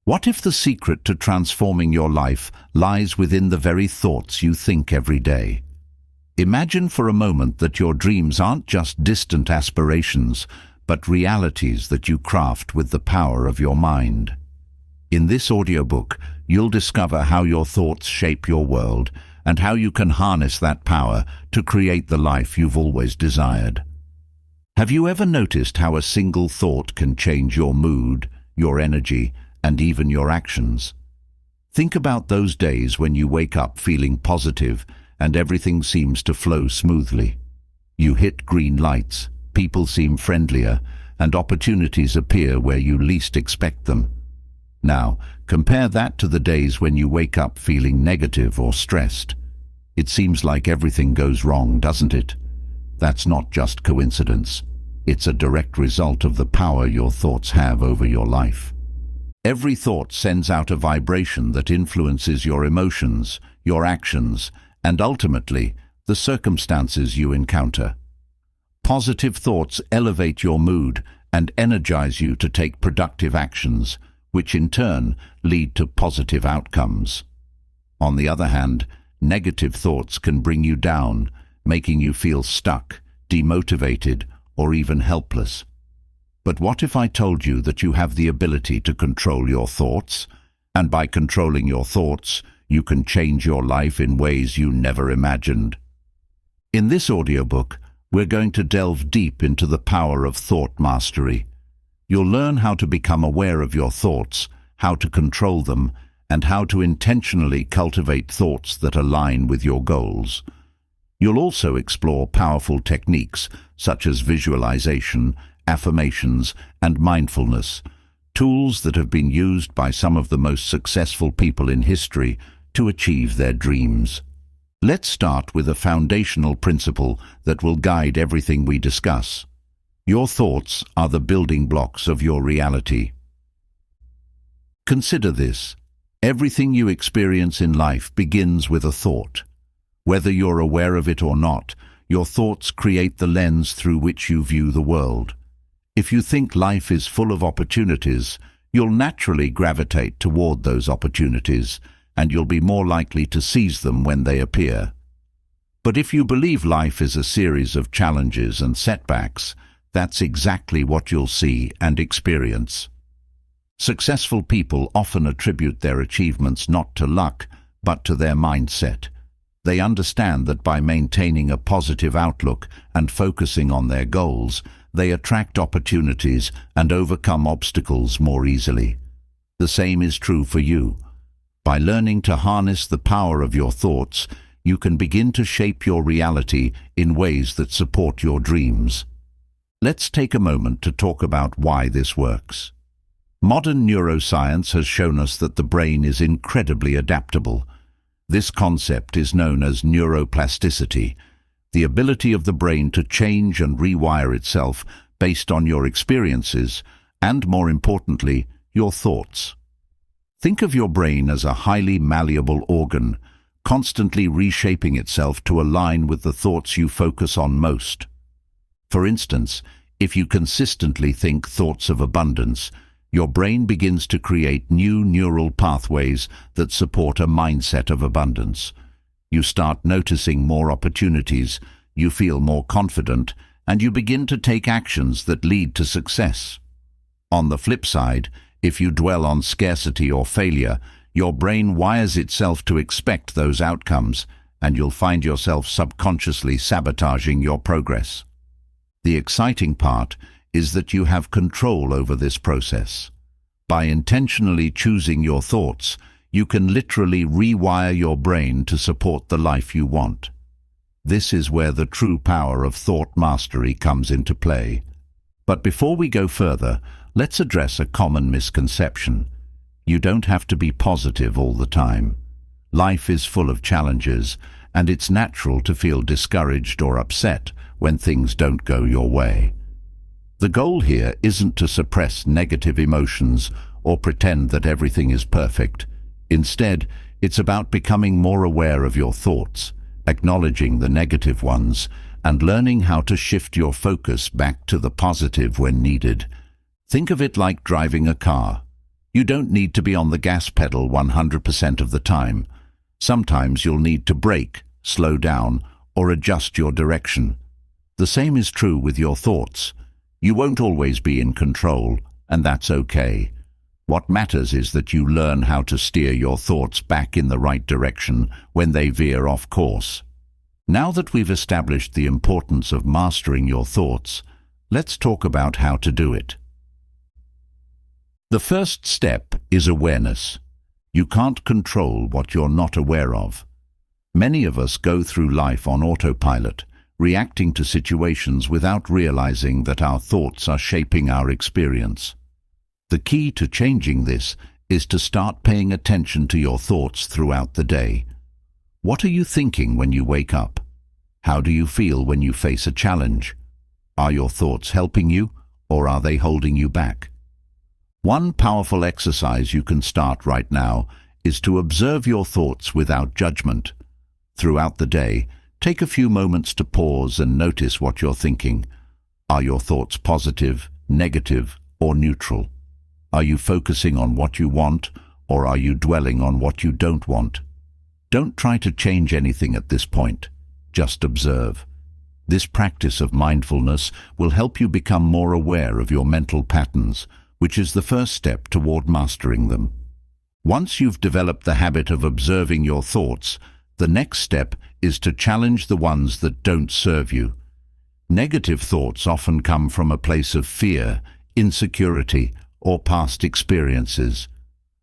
What if the secret to transforming your life lies within the very thoughts you think every day? Imagine for a moment that your dreams aren't just distant aspirations, but realities that you craft with the power of your mind. In this audiobook, you'll discover how your thoughts shape your world and how you can harness that power to create the life you've always desired. Have you ever noticed how a single thought can change your mood, your energy, and even your actions? Think about those days when you wake up feeling positive and everything seems to flow smoothly. You hit green lights, people seem friendlier, and opportunities appear where you least expect them. Now, compare that to the days when you wake up feeling negative or stressed. It seems like everything goes wrong, doesn't it? That's not just coincidence. It's a direct result of the power your thoughts have over your life. Every thought sends out a vibration that influences your emotions, your actions, and ultimately, the circumstances you encounter. Positive thoughts elevate your mood and energize you to take productive actions, which in turn lead to positive outcomes. On the other hand, negative thoughts can bring you down, making you feel stuck, demotivated, or even helpless. But what if I told you that you have the ability to control your thoughts? And by controlling your thoughts, you can change your life in ways you never imagined. In this audiobook, we're going to delve deep into the power of thought mastery. You'll learn how to become aware of your thoughts, how to control them, and how to intentionally cultivate thoughts that align with your goals. You'll also explore powerful techniques such as visualization, affirmations, and mindfulness, tools that have been used by some of the most successful people in history to achieve their dreams. Let's start with a foundational principle that will guide everything we discuss. Your thoughts are the building blocks of your reality. Consider this. Everything you experience in life begins with a thought. Whether you're aware of it or not, your thoughts create the lens through which you view the world. If you think life is full of opportunities, you'll naturally gravitate toward those opportunities, and you'll be more likely to seize them when they appear. But if you believe life is a series of challenges and setbacks, that's exactly what you'll see and experience. Successful people often attribute their achievements not to luck, but to their mindset. They understand that by maintaining a positive outlook and focusing on their goals, they attract opportunities and overcome obstacles more easily. The same is true for you. By learning to harness the power of your thoughts, you can begin to shape your reality in ways that support your dreams. Let's take a moment to talk about why this works. Modern neuroscience has shown us that the brain is incredibly adaptable. This concept is known as neuroplasticity, the ability of the brain to change and rewire itself based on your experiences and, more importantly, your thoughts. Think of your brain as a highly malleable organ, constantly reshaping itself to align with the thoughts you focus on most. For instance, if you consistently think thoughts of abundance, your brain begins to create new neural pathways that support a mindset of abundance. You start noticing more opportunities, you feel more confident, and you begin to take actions that lead to success. On the flip side, if you dwell on scarcity or failure, your brain wires itself to expect those outcomes, and you'll find yourself subconsciously sabotaging your progress. The exciting part is that you have control over this process. By intentionally choosing your thoughts, you can literally rewire your brain to support the life you want. This is where the true power of thought mastery comes into play. But before we go further, let's address a common misconception. You don't have to be positive all the time. Life is full of challenges, and it's natural to feel discouraged or upset when things don't go your way. The goal here isn't to suppress negative emotions or pretend that everything is perfect. Instead, it's about becoming more aware of your thoughts, acknowledging the negative ones, and learning how to shift your focus back to the positive when needed. Think of it like driving a car. You don't need to be on the gas pedal 100% of the time. Sometimes you'll need to brake, slow down, or adjust your direction. The same is true with your thoughts. You won't always be in control, and that's okay. What matters is that you learn how to steer your thoughts back in the right direction when they veer off course. Now that we've established the importance of mastering your thoughts, let's talk about how to do it. The first step is awareness. You can't control what you're not aware of. Many of us go through life on autopilot, reacting to situations without realizing that our thoughts are shaping our experience. The key to changing this is to start paying attention to your thoughts throughout the day. What are you thinking when you wake up? How do you feel when you face a challenge? Are your thoughts helping you, or are they holding you back? One powerful exercise you can start right now is to observe your thoughts without judgment. Throughout the day, take a few moments to pause and notice what you're thinking. Are your thoughts positive, negative, or neutral? Are you focusing on what you want, or are you dwelling on what you don't want? Don't try to change anything at this point. Just observe. This practice of mindfulness will help you become more aware of your mental patterns, which is the first step toward mastering them. Once you've developed the habit of observing your thoughts, the next step is to challenge the ones that don't serve you. Negative thoughts often come from a place of fear, insecurity, or past experiences.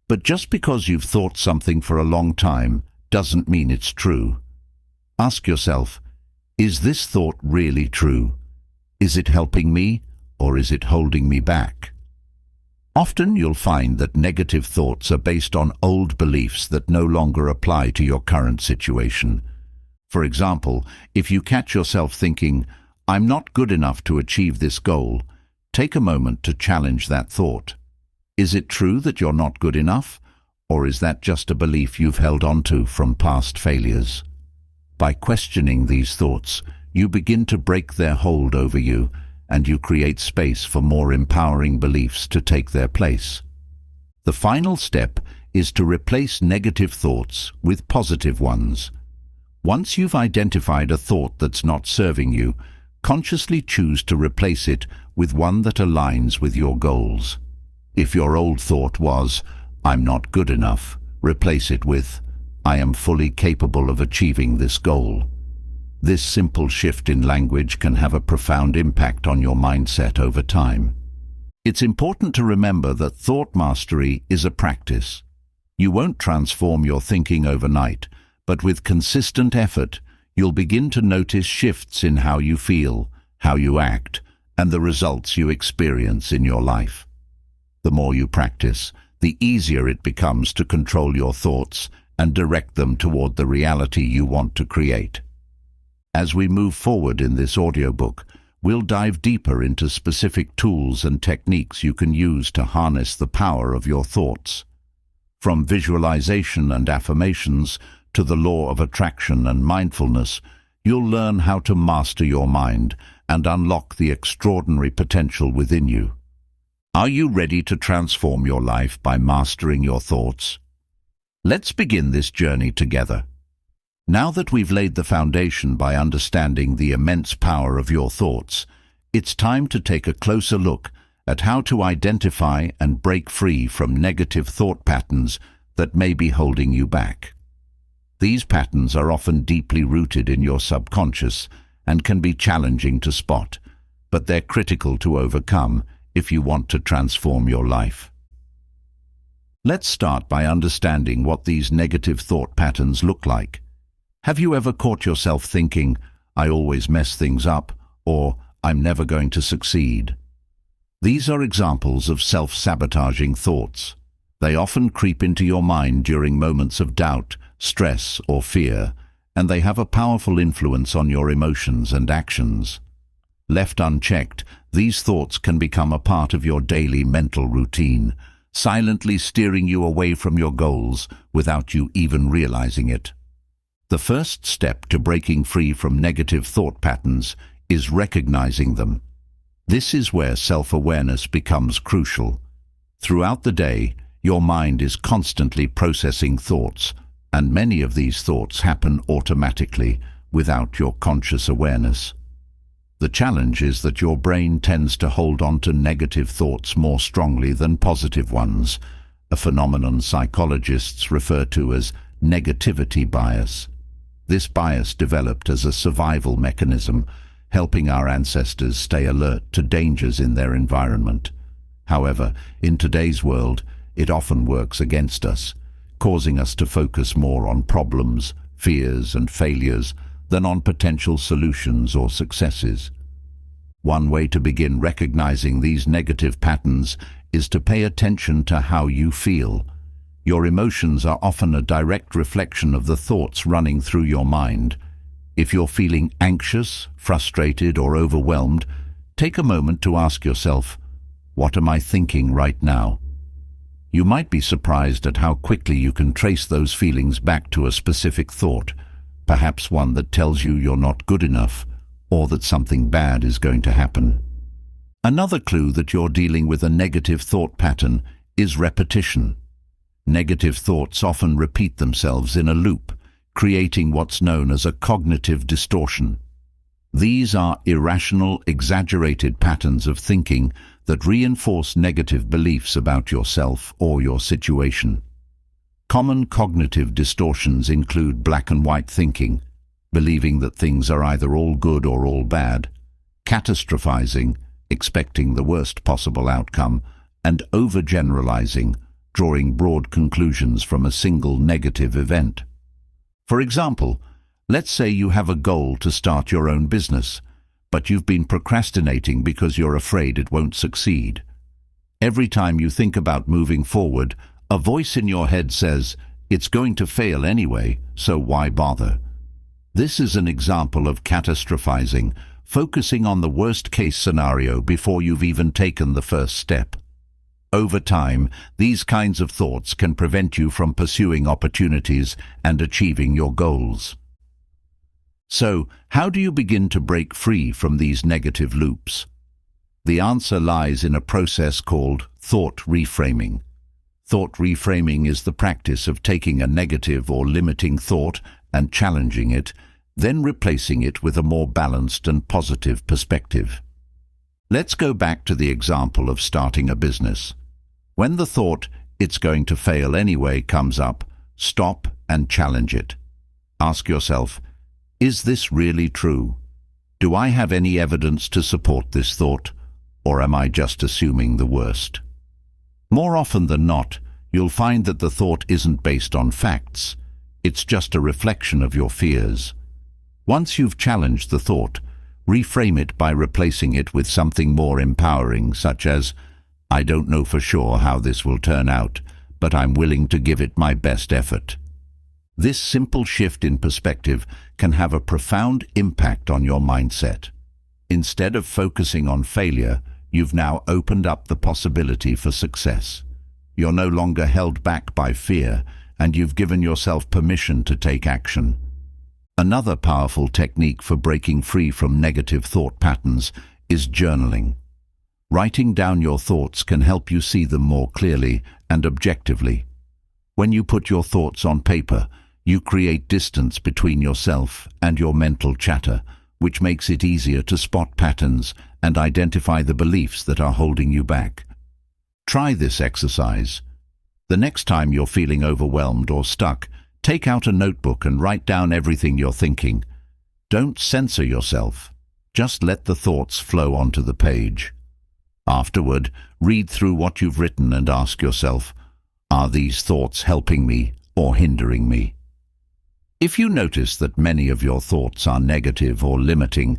But just because you've thought something for a long time doesn't mean it's true. Ask yourself, is this thought really true? Is it helping me, or is it holding me back? Often you'll find that negative thoughts are based on old beliefs that no longer apply to your current situation. For example, if you catch yourself thinking, "I'm not good enough to achieve this goal," take a moment to challenge that thought. Is it true that you're not good enough, or is that just a belief you've held onto from past failures? By questioning these thoughts, you begin to break their hold over you, and you create space for more empowering beliefs to take their place. The final step is to replace negative thoughts with positive ones. Once you've identified a thought that's not serving you, consciously choose to replace it with one that aligns with your goals. If your old thought was, "I'm not good enough," replace it with, "I am fully capable of achieving this goal." This simple shift in language can have a profound impact on your mindset over time. It's important to remember that thought mastery is a practice. You won't transform your thinking overnight, but with consistent effort, you'll begin to notice shifts in how you feel, how you act, and the results you experience in your life. The more you practice, the easier it becomes to control your thoughts and direct them toward the reality you want to create. As we move forward in this audiobook, we'll dive deeper into specific tools and techniques you can use to harness the power of your thoughts. From visualization and affirmations to the law of attraction and mindfulness, you'll learn how to master your mind and unlock the extraordinary potential within you. Are you ready to transform your life by mastering your thoughts? Let's begin this journey together. Now that we've laid the foundation by understanding the immense power of your thoughts, it's time to take a closer look at how to identify and break free from negative thought patterns that may be holding you back. These patterns are often deeply rooted in your subconscious and can be challenging to spot, but they're critical to overcome if you want to transform your life. Let's start by understanding what these negative thought patterns look like. Have you ever caught yourself thinking, "I always mess things up," or "I'm never going to succeed"? These are examples of self-sabotaging thoughts. They often creep into your mind during moments of doubt, stress, or fear, and they have a powerful influence on your emotions and actions. Left unchecked, these thoughts can become a part of your daily mental routine, silently steering you away from your goals without you even realizing it. The first step to breaking free from negative thought patterns is recognizing them. This is where self-awareness becomes crucial. Throughout the day, Your mind is constantly processing thoughts, and many of these thoughts happen automatically without your conscious awareness. The challenge is that your brain tends to hold on to negative thoughts more strongly than positive ones, a phenomenon psychologists refer to as negativity bias. This bias developed as a survival mechanism, helping our ancestors stay alert to dangers in their environment. However, in today's world, it often works against us, causing us to focus more on problems, fears, and failures than on potential solutions or successes. One way to begin recognizing these negative patterns is to pay attention to how you feel. Your emotions are often a direct reflection of the thoughts running through your mind. If you're feeling anxious, frustrated, or overwhelmed, take a moment to ask yourself, "What am I thinking right now?" You might be surprised at how quickly you can trace those feelings back to a specific thought, perhaps one that tells you you're not good enough, or that something bad is going to happen. Another clue that you're dealing with a negative thought pattern is repetition. Negative thoughts often repeat themselves in a loop, creating what's known as a cognitive distortion. These are irrational, exaggerated patterns of thinking that reinforce negative beliefs about yourself or your situation. Common cognitive distortions include black and white thinking, believing that things are either all good or all bad, catastrophizing, expecting the worst possible outcome, and overgeneralizing, drawing broad conclusions from a single negative event. For example, let's say you have a goal to start your own business, but you've been procrastinating because you're afraid it won't succeed. Every time you think about moving forward, a voice in your head says, "It's going to fail anyway, so why bother?" This is an example of catastrophizing, focusing on the worst-case scenario before you've even taken the first step. Over time, these kinds of thoughts can prevent you from pursuing opportunities and achieving your goals. So, how do you begin to break free from these negative loops? The answer lies in a process called thought reframing. Thought reframing is the practice of taking a negative or limiting thought and challenging it, then replacing it with a more balanced and positive perspective. Let's go back to the example of starting a business. When the thought, "It's going to fail anyway," comes up, stop and challenge it. Ask yourself, is this really true? Do I have any evidence to support this thought, or am I just assuming the worst? More often than not, you'll find that the thought isn't based on facts. It's just a reflection of your fears. Once you've challenged the thought, reframe it by replacing it with something more empowering, such as, "I don't know for sure how this will turn out, but I'm willing to give it my best effort." This simple shift in perspective can have a profound impact on your mindset. Instead of focusing on failure, you've now opened up the possibility for success. You're no longer held back by fear, and you've given yourself permission to take action. Another powerful technique for breaking free from negative thought patterns is journaling. Writing down your thoughts can help you see them more clearly and objectively. When you put your thoughts on paper, you create distance between yourself and your mental chatter, which makes it easier to spot patterns and identify the beliefs that are holding you back. Try this exercise. The next time you're feeling overwhelmed or stuck, take out a notebook and write down everything you're thinking. Don't censor yourself. Just let the thoughts flow onto the page. Afterward, read through what you've written and ask yourself, are these thoughts helping me or hindering me? If you notice that many of your thoughts are negative or limiting,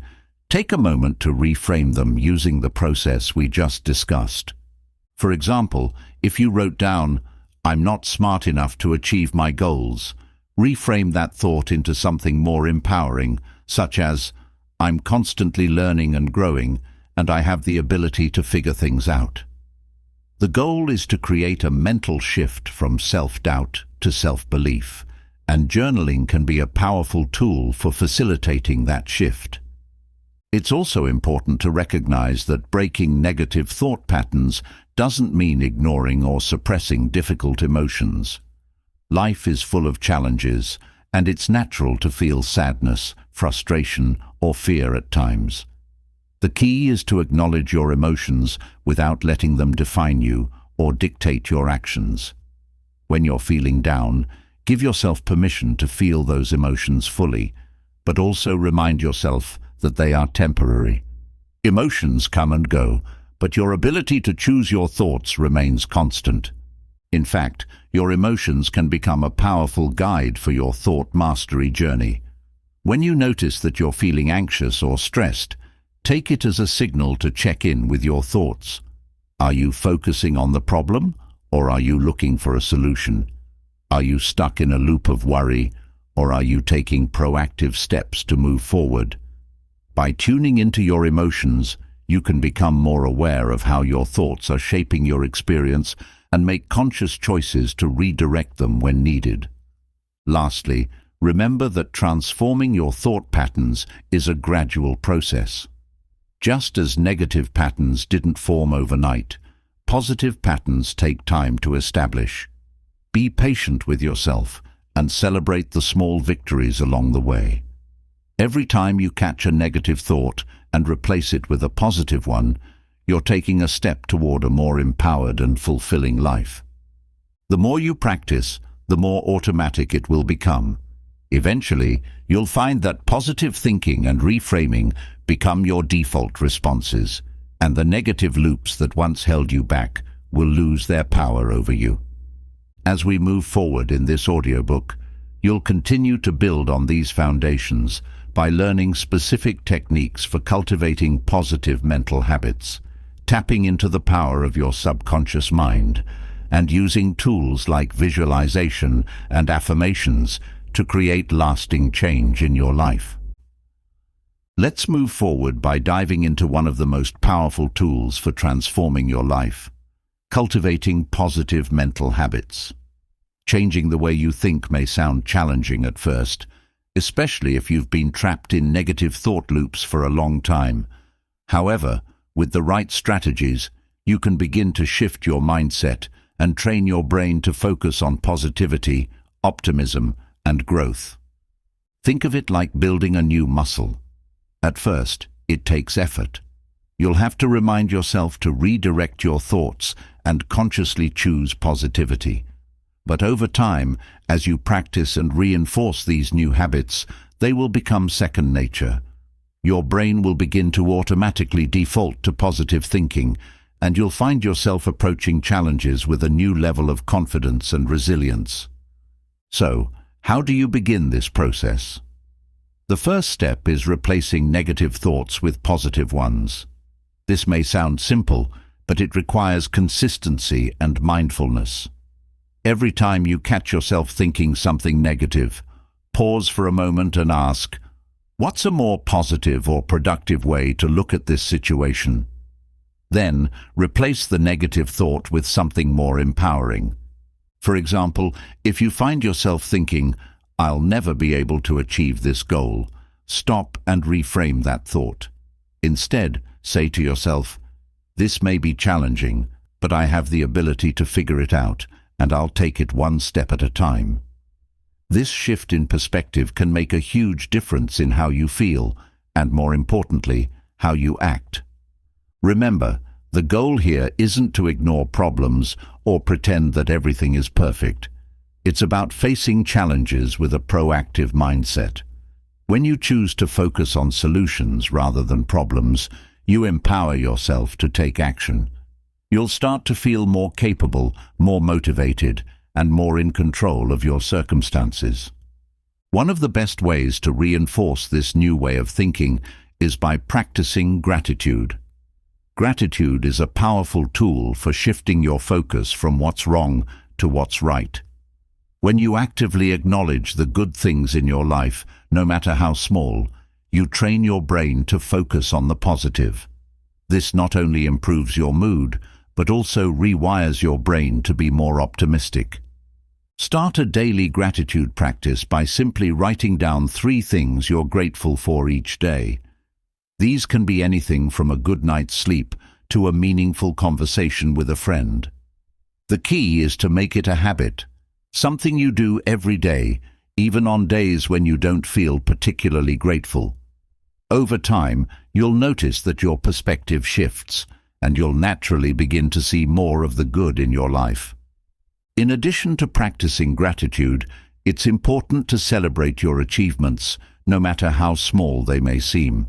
take a moment to reframe them using the process we just discussed. For example, if you wrote down, "I'm not smart enough to achieve my goals," reframe that thought into something more empowering, such as, "I'm constantly learning and growing, and I have the ability to figure things out." The goal is to create a mental shift from self-doubt to self-belief, and journaling can be a powerful tool for facilitating that shift. It's also important to recognize that breaking negative thought patterns doesn't mean ignoring or suppressing difficult emotions. Life is full of challenges, and it's natural to feel sadness, frustration, or fear at times. The key is to acknowledge your emotions without letting them define you or dictate your actions. When you're feeling down, give yourself permission to feel those emotions fully, but also remind yourself that they are temporary. Emotions come and go, but your ability to choose your thoughts remains constant. In fact, your emotions can become a powerful guide for your thought mastery journey. When you notice that you're feeling anxious or stressed, take it as a signal to check in with your thoughts. Are you focusing on the problem, or are you looking for a solution? Are you stuck in a loop of worry, or are you taking proactive steps to move forward? By tuning into your emotions, you can become more aware of how your thoughts are shaping your experience and make conscious choices to redirect them when needed. Lastly, remember that transforming your thought patterns is a gradual process. Just as negative patterns didn't form overnight, positive patterns take time to establish. Be patient with yourself and celebrate the small victories along the way. Every time you catch a negative thought and replace it with a positive one, you're taking a step toward a more empowered and fulfilling life. The more you practice, the more automatic it will become. Eventually, you'll find that positive thinking and reframing become your default responses, and the negative loops that once held you back will lose their power over you. As we move forward in this audiobook, you'll continue to build on these foundations by learning specific techniques for cultivating positive mental habits, tapping into the power of your subconscious mind, and using tools like visualization and affirmations to create lasting change in your life. Let's move forward by diving into one of the most powerful tools for transforming your life: cultivating positive mental habits. Changing the way you think may sound challenging at first, especially if you've been trapped in negative thought loops for a long time. However, with the right strategies, you can begin to shift your mindset and train your brain to focus on positivity, optimism, and growth. Think of it like building a new muscle. At first, it takes effort. You'll have to remind yourself to redirect your thoughts and consciously choose positivity. But over time, as you practice and reinforce these new habits, they will become second nature. Your brain will begin to automatically default to positive thinking, and you'll find yourself approaching challenges with a new level of confidence and resilience. So, how do you begin this process? The first step is replacing negative thoughts with positive ones. This may sound simple, but it requires consistency and mindfulness. Every time you catch yourself thinking something negative, pause for a moment and ask, what's a more positive or productive way to look at this situation? Then, replace the negative thought with something more empowering. For example, if you find yourself thinking, I'll never be able to achieve this goal, stop and reframe that thought. Instead, say to yourself, this may be challenging, but I have the ability to figure it out, and I'll take it one step at a time. This shift in perspective can make a huge difference in how you feel, and more importantly, how you act. Remember, the goal here isn't to ignore problems or pretend that everything is perfect. It's about facing challenges with a proactive mindset. When you choose to focus on solutions rather than problems, you empower yourself to take action. You'll start to feel more capable, more motivated, and more in control of your circumstances. One of the best ways to reinforce this new way of thinking is by practicing gratitude. Gratitude is a powerful tool for shifting your focus from what's wrong to what's right. When you actively acknowledge the good things in your life, no matter how small, you train your brain to focus on the positive. This not only improves your mood, but also rewires your brain to be more optimistic. Start a daily gratitude practice by simply writing down 3 things you're grateful for each day. These can be anything from a good night's sleep to a meaningful conversation with a friend. The key is to make it a habit, something you do every day, even on days when you don't feel particularly grateful. Over time, you'll notice that your perspective shifts, and you'll naturally begin to see more of the good in your life. In addition to practicing gratitude, it's important to celebrate your achievements, no matter how small they may seem.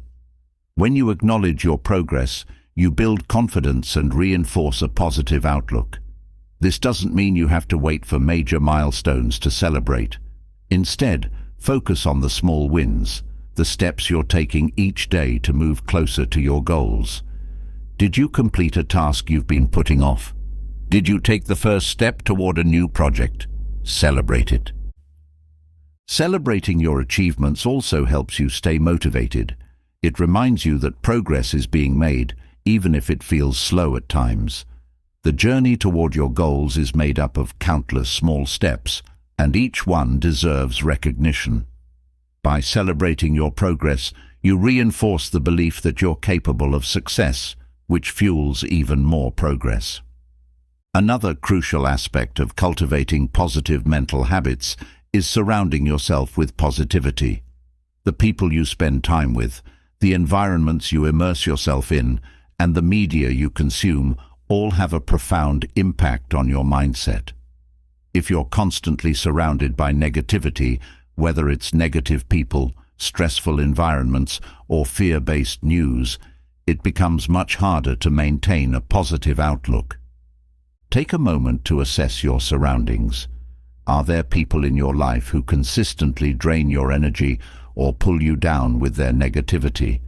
When you acknowledge your progress, you build confidence and reinforce a positive outlook. This doesn't mean you have to wait for major milestones to celebrate. Instead, focus on the small wins, the steps you're taking each day to move closer to your goals. Did you complete a task you've been putting off? Did you take the first step toward a new project? Celebrate it. Celebrating your achievements also helps you stay motivated. It reminds you that progress is being made, even if it feels slow at times. The journey toward your goals is made up of countless small steps, and each one deserves recognition. By celebrating your progress, you reinforce the belief that you're capable of success, which fuels even more progress. Another crucial aspect of cultivating positive mental habits is surrounding yourself with positivity. The people you spend time with, the environments you immerse yourself in, and the media you consume all have a profound impact on your mindset. If you're constantly surrounded by negativity, whether it's negative people, stressful environments, or fear-based news, it becomes much harder to maintain a positive outlook. Take a moment to assess your surroundings. Are there people in your life who consistently drain your energy or pull you down with their negativity?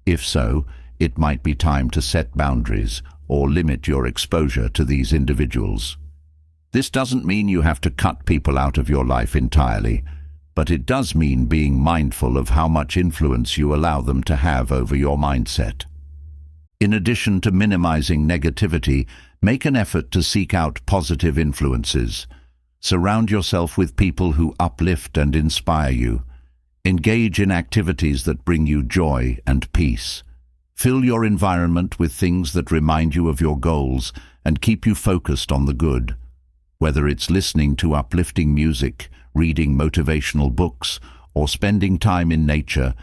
If so, it might be time to set boundaries or limit your exposure to these individuals. This doesn't mean you have to cut people out of your life entirely, but it does mean being mindful of how much influence you allow them to have over your mindset. In addition to minimizing negativity, make an effort to seek out positive influences. Surround yourself with people who uplift and inspire you. Engage in activities that bring you joy and peace. Fill your environment with things that remind you of your goals and keep you focused on the good. Whether it's listening to uplifting music, reading motivational books, or spending time in nature,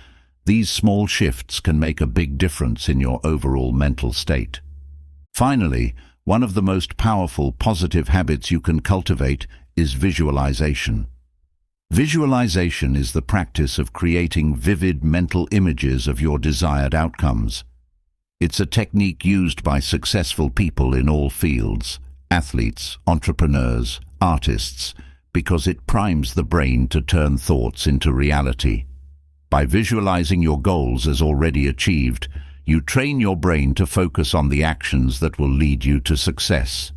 these small shifts can make a big difference in your overall mental state. Finally, one of the most powerful positive habits you can cultivate is visualization. Visualization is the practice of creating vivid mental images of your desired outcomes. It's a technique used by successful people in all fields, athletes, entrepreneurs, artists, because it primes the brain to turn thoughts into reality. By visualizing your goals as already achieved, you train your brain to focus on the actions that will lead you to success.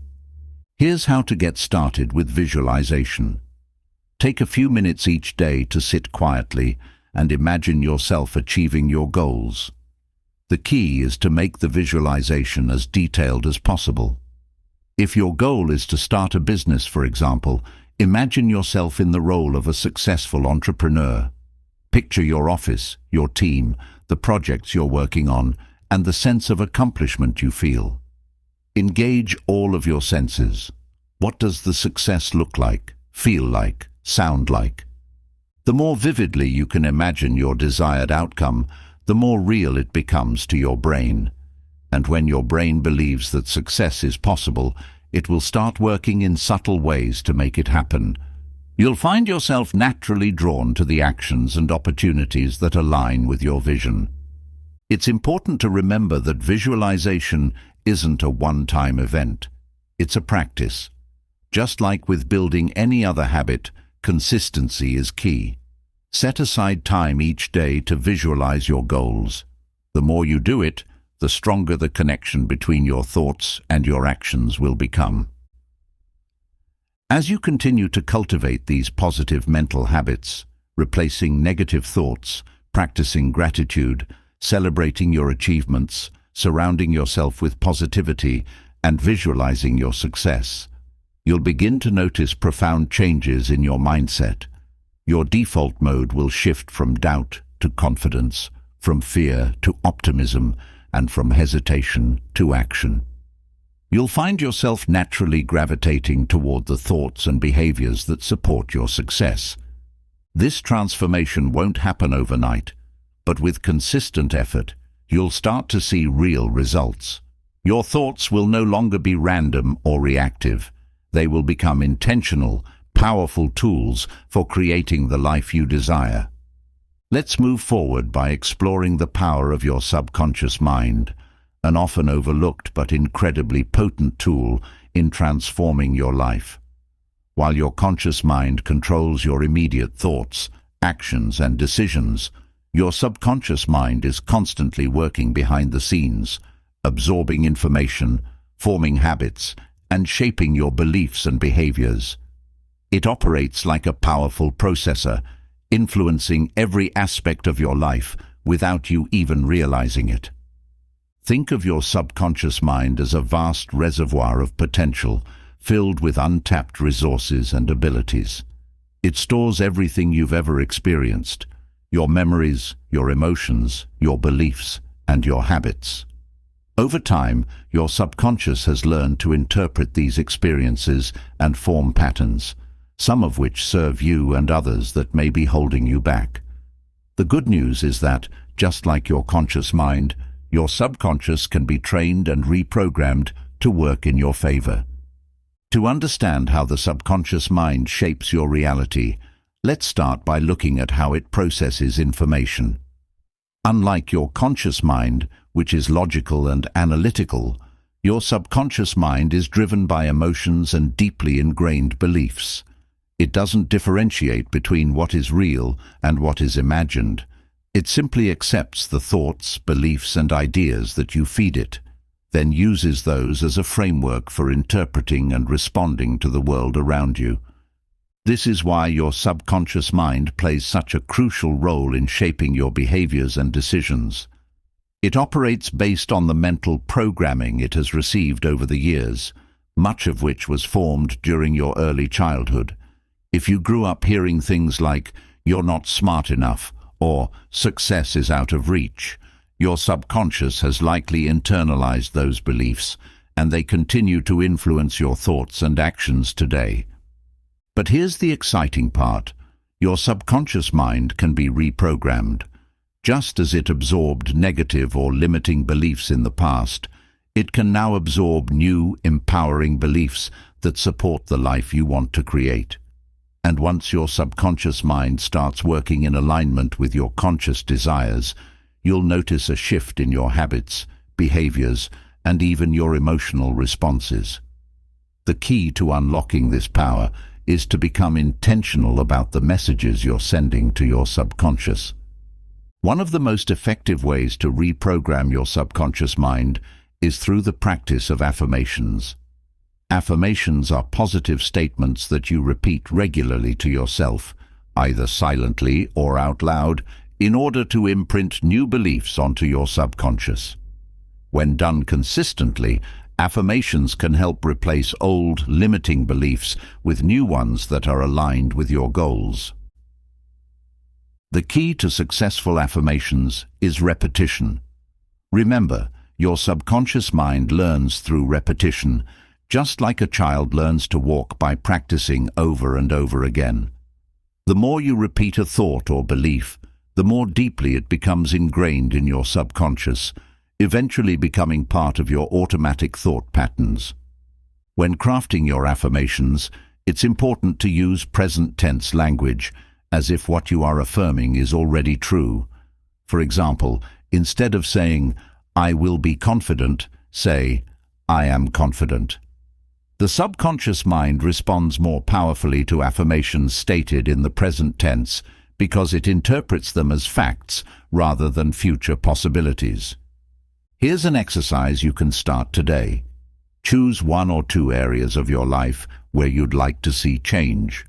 Here's how to get started with visualization. Take a few minutes each day to sit quietly and imagine yourself achieving your goals. The key is to make the visualization as detailed as possible. If your goal is to start a business, for example, imagine yourself in the role of a successful entrepreneur. Picture your office, your team, the projects you're working on, and the sense of accomplishment you feel. Engage all of your senses. What does the success look like, feel like, sound like? The more vividly you can imagine your desired outcome, the more real it becomes to your brain. And when your brain believes that success is possible, it will start working in subtle ways to make it happen. You'll find yourself naturally drawn to the actions and opportunities that align with your vision. It's important to remember that visualization isn't a one-time event. It's a practice. Just like with building any other habit, consistency is key. Set aside time each day to visualize your goals. The more you do it, the stronger the connection between your thoughts and your actions will become. As you continue to cultivate these positive mental habits, replacing negative thoughts, practicing gratitude, celebrating your achievements, surrounding yourself with positivity, and visualizing your success, you'll begin to notice profound changes in your mindset. Your default mode will shift from doubt to confidence, from fear to optimism, and from hesitation to action. You'll find yourself naturally gravitating toward the thoughts and behaviors that support your success. This transformation won't happen overnight, but with consistent effort, you'll start to see real results. Your thoughts will no longer be random or reactive. They will become intentional, powerful tools for creating the life you desire. Let's move forward by exploring the power of your subconscious mind, an often overlooked but incredibly potent tool in transforming your life. While your conscious mind controls your immediate thoughts, actions, and decisions, your subconscious mind is constantly working behind the scenes, absorbing information, forming habits, and shaping your beliefs and behaviors. It operates like a powerful processor, influencing every aspect of your life without you even realizing it. Think of your subconscious mind as a vast reservoir of potential, filled with untapped resources and abilities. It stores everything you've ever experienced: your memories, your emotions, your beliefs, and your habits. Over time, your subconscious has learned to interpret these experiences and form patterns, some of which serve you and others that may be holding you back. The good news is that, just like your conscious mind, your subconscious can be trained and reprogrammed to work in your favor. To understand how the subconscious mind shapes your reality, let's start by looking at how it processes information. Unlike your conscious mind, which is logical and analytical, your subconscious mind is driven by emotions and deeply ingrained beliefs. It doesn't differentiate between what is real and what is imagined. It simply accepts the thoughts, beliefs, and ideas that you feed it, then uses those as a framework for interpreting and responding to the world around you. This is why your subconscious mind plays such a crucial role in shaping your behaviors and decisions. It operates based on the mental programming it has received over the years, much of which was formed during your early childhood. If you grew up hearing things like, "You're not smart enough," or "Success is out of reach," your subconscious has likely internalized those beliefs, and they continue to influence your thoughts and actions today. But here's the exciting part. Your subconscious mind can be reprogrammed. Just as it absorbed negative or limiting beliefs in the past, it can now absorb new, empowering beliefs that support the life you want to create. And once your subconscious mind starts working in alignment with your conscious desires, you'll notice a shift in your habits, behaviors, and even your emotional responses. The key to unlocking this power is to become intentional about the messages you're sending to your subconscious. One of the most effective ways to reprogram your subconscious mind is through the practice of affirmations. Affirmations are positive statements that you repeat regularly to yourself, either silently or out loud, in order to imprint new beliefs onto your subconscious. When done consistently, affirmations can help replace old, limiting beliefs with new ones that are aligned with your goals. The key to successful affirmations is repetition. Remember, your subconscious mind learns through repetition, just like a child learns to walk by practicing over and over again. The more you repeat a thought or belief, the more deeply it becomes ingrained in your subconscious, eventually becoming part of your automatic thought patterns. When crafting your affirmations, it's important to use present tense language, as if what you are affirming is already true. For example, instead of saying, "I will be confident," say, "I am confident." The subconscious mind responds more powerfully to affirmations stated in the present tense because it interprets them as facts rather than future possibilities. Here's an exercise you can start today. Choose one or two areas of your life where you'd like to see change.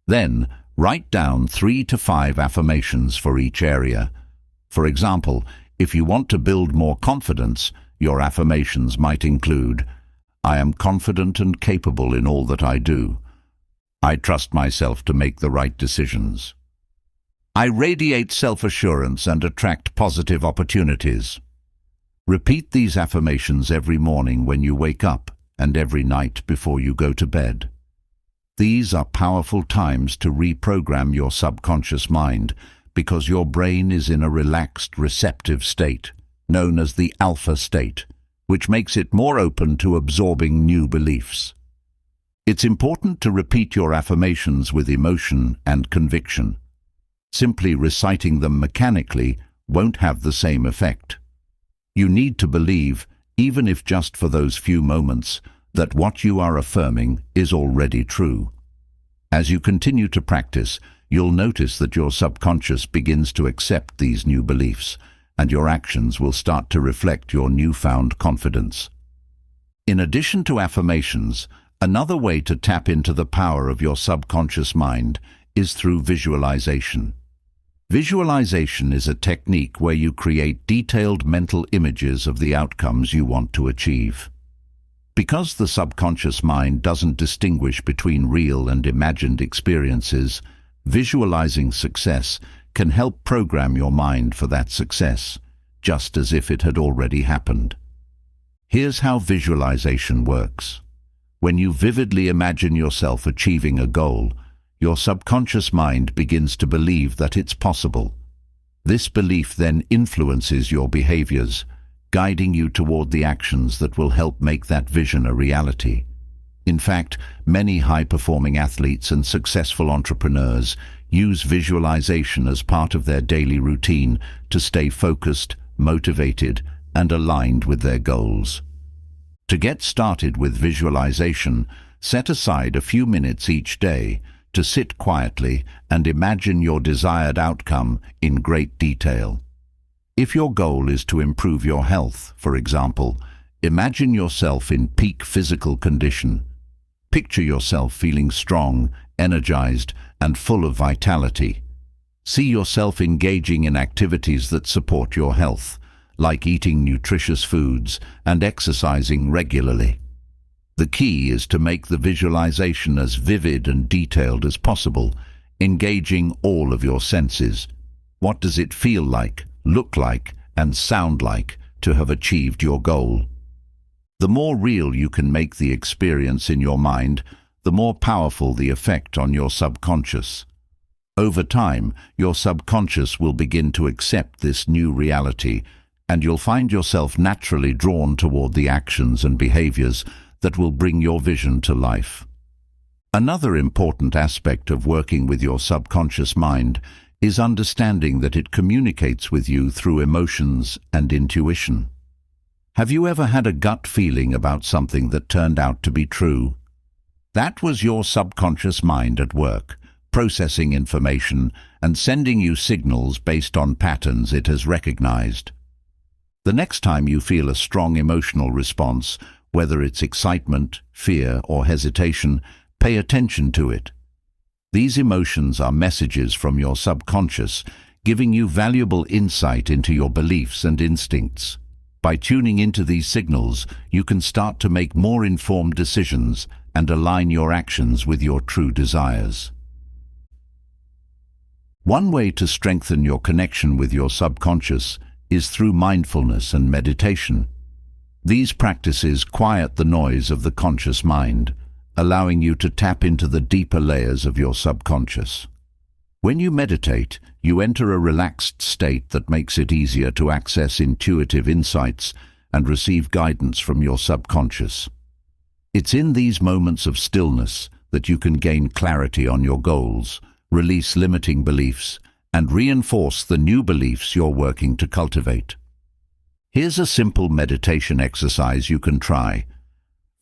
Then, write down 3 to 5 affirmations for each area. For example, if you want to build more confidence, your affirmations might include, "I am confident and capable in all that I do. I trust myself to make the right decisions. I radiate self-assurance and attract positive opportunities. Repeat these affirmations every morning when you wake up and every night before you go to bed. These are powerful times to reprogram your subconscious mind because your brain is in a relaxed, receptive state, known as the alpha state, which makes it more open to absorbing new beliefs. It's important to repeat your affirmations with emotion and conviction. Simply reciting them mechanically won't have the same effect. You need to believe, even if just for those few moments, that what you are affirming is already true. As you continue to practice, you'll notice that your subconscious begins to accept these new beliefs, and your actions will start to reflect your newfound confidence. In addition to affirmations, another way to tap into the power of your subconscious mind is through visualization. Visualization is a technique where you create detailed mental images of the outcomes you want to achieve. Because the subconscious mind doesn't distinguish between real and imagined experiences, visualizing success can help program your mind for that success, just as if it had already happened. Here's how visualization works. When you vividly imagine yourself achieving a goal, your subconscious mind begins to believe that it's possible. This belief then influences your behaviors, guiding you toward the actions that will help make that vision a reality. In fact, many high-performing athletes and successful entrepreneurs use visualization as part of their daily routine to stay focused, motivated, and aligned with their goals. To get started with visualization, set aside a few minutes each day to sit quietly and imagine your desired outcome in great detail. If your goal is to improve your health, for example, imagine yourself in peak physical condition. Picture yourself feeling strong, energized, and full of vitality. See yourself engaging in activities that support your health, like eating nutritious foods and exercising regularly. The key is to make the visualization as vivid and detailed as possible, engaging all of your senses. What does it feel like, look like, and sound like to have achieved your goal? The more real you can make the experience in your mind, the more powerful the effect on your subconscious. Over time, your subconscious will begin to accept this new reality, and you'll find yourself naturally drawn toward the actions and behaviors that will bring your vision to life. Another important aspect of working with your subconscious mind is understanding that it communicates with you through emotions and intuition. Have you ever had a gut feeling about something that turned out to be true? That was your subconscious mind at work, processing information and sending you signals based on patterns it has recognized. The next time you feel a strong emotional response, whether it's excitement, fear, or hesitation, pay attention to it. These emotions are messages from your subconscious, giving you valuable insight into your beliefs and instincts. By tuning into these signals, you can start to make more informed decisions and align your actions with your true desires. One way to strengthen your connection with your subconscious is through mindfulness and meditation. These practices quiet the noise of the conscious mind, allowing you to tap into the deeper layers of your subconscious. When you meditate, you enter a relaxed state that makes it easier to access intuitive insights and receive guidance from your subconscious. It's in these moments of stillness that you can gain clarity on your goals, release limiting beliefs, and reinforce the new beliefs you're working to cultivate. Here's a simple meditation exercise you can try.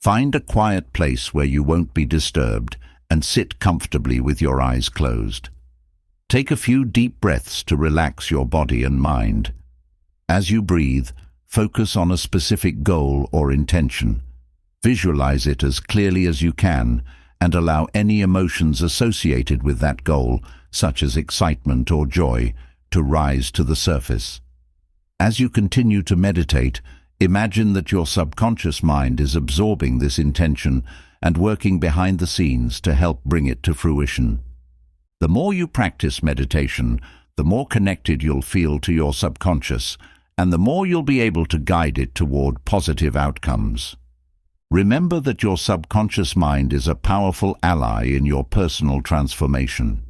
Find a quiet place where you won't be disturbed and sit comfortably with your eyes closed. Take a few deep breaths to relax your body and mind. As you breathe, focus on a specific goal or intention. Visualize it as clearly as you can and allow any emotions associated with that goal, such as excitement or joy, to rise to the surface. As you continue to meditate, imagine that your subconscious mind is absorbing this intention and working behind the scenes to help bring it to fruition. The more you practice meditation, the more connected you'll feel to your subconscious, and the more you'll be able to guide it toward positive outcomes. Remember that your subconscious mind is a powerful ally in your personal transformation.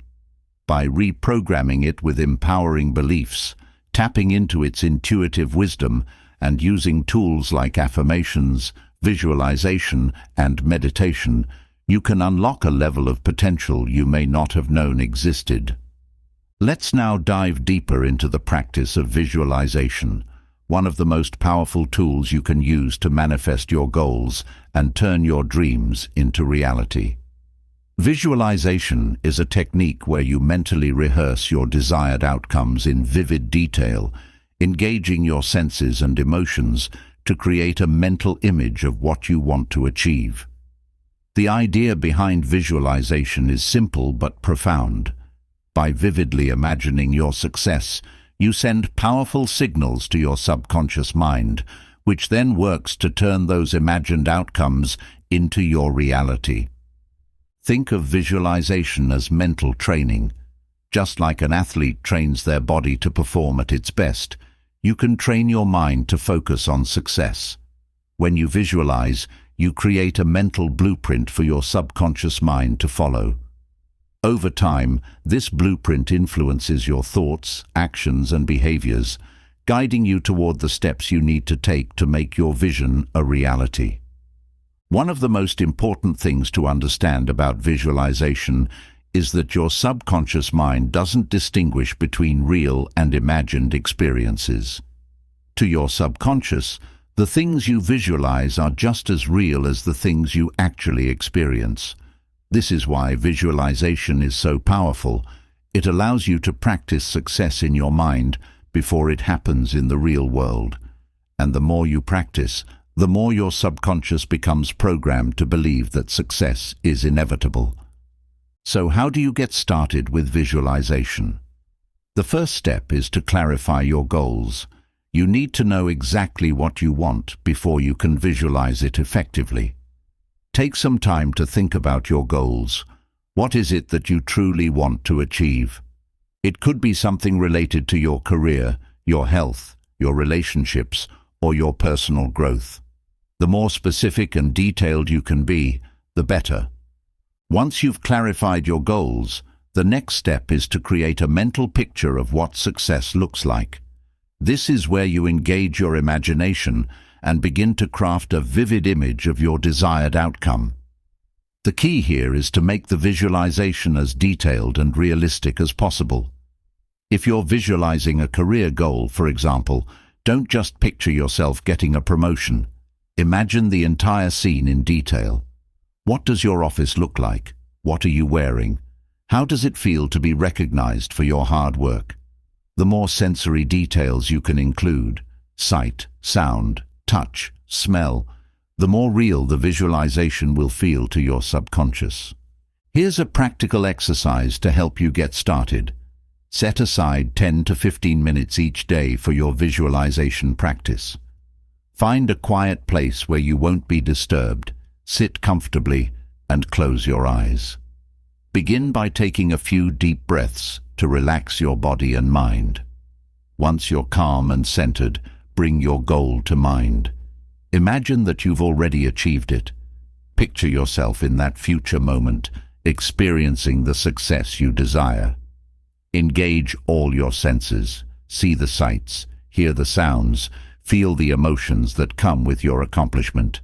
By reprogramming it with empowering beliefs, tapping into its intuitive wisdom, and using tools like affirmations, visualization, and meditation, you can unlock a level of potential you may not have known existed. Let's now dive deeper into the practice of visualization, one of the most powerful tools you can use to manifest your goals and turn your dreams into reality. Visualization is a technique where you mentally rehearse your desired outcomes in vivid detail, engaging your senses and emotions to create a mental image of what you want to achieve. The idea behind visualization is simple but profound. By vividly imagining your success, you send powerful signals to your subconscious mind, which then works to turn those imagined outcomes into your reality. Think of visualization as mental training. Just like an athlete trains their body to perform at its best, you can train your mind to focus on success. When you visualize, you create a mental blueprint for your subconscious mind to follow. Over time, this blueprint influences your thoughts, actions, and behaviors, guiding you toward the steps you need to take to make your vision a reality. One of the most important things to understand about visualization is that your subconscious mind doesn't distinguish between real and imagined experiences. To your subconscious, the things you visualize are just as real as the things you actually experience. This is why visualization is so powerful. It allows you to practice success in your mind before it happens in the real world. And the more you practice, the more your subconscious becomes programmed to believe that success is inevitable. So how do you get started with visualization? The first step is to clarify your goals. You need to know exactly what you want before you can visualize it effectively. Take some time to think about your goals. What is it that you truly want to achieve? It could be something related to your career, your health, your relationships, or your personal growth. The more specific and detailed you can be, the better. Once you've clarified your goals, the next step is to create a mental picture of what success looks like. This is where you engage your imagination and begin to craft a vivid image of your desired outcome. The key here is to make the visualization as detailed and realistic as possible. If you're visualizing a career goal, for example, don't just picture yourself getting a promotion. Imagine the entire scene in detail. What does your office look like? What are you wearing? How does it feel to be recognized for your hard work? The more sensory details you can include, sight, sound, touch, smell, the more real the visualization will feel to your subconscious. Here's a practical exercise to help you get started. Set aside 10 to 15 minutes each day for your visualization practice. Find a quiet place where you won't be disturbed, sit comfortably, and close your eyes. Begin by taking a few deep breaths to relax your body and mind. Once you're calm and centered, bring your goal to mind. Imagine that you've already achieved it. Picture yourself in that future moment, experiencing the success you desire. Engage all your senses. See the sights, hear the sounds, feel the emotions that come with your accomplishment.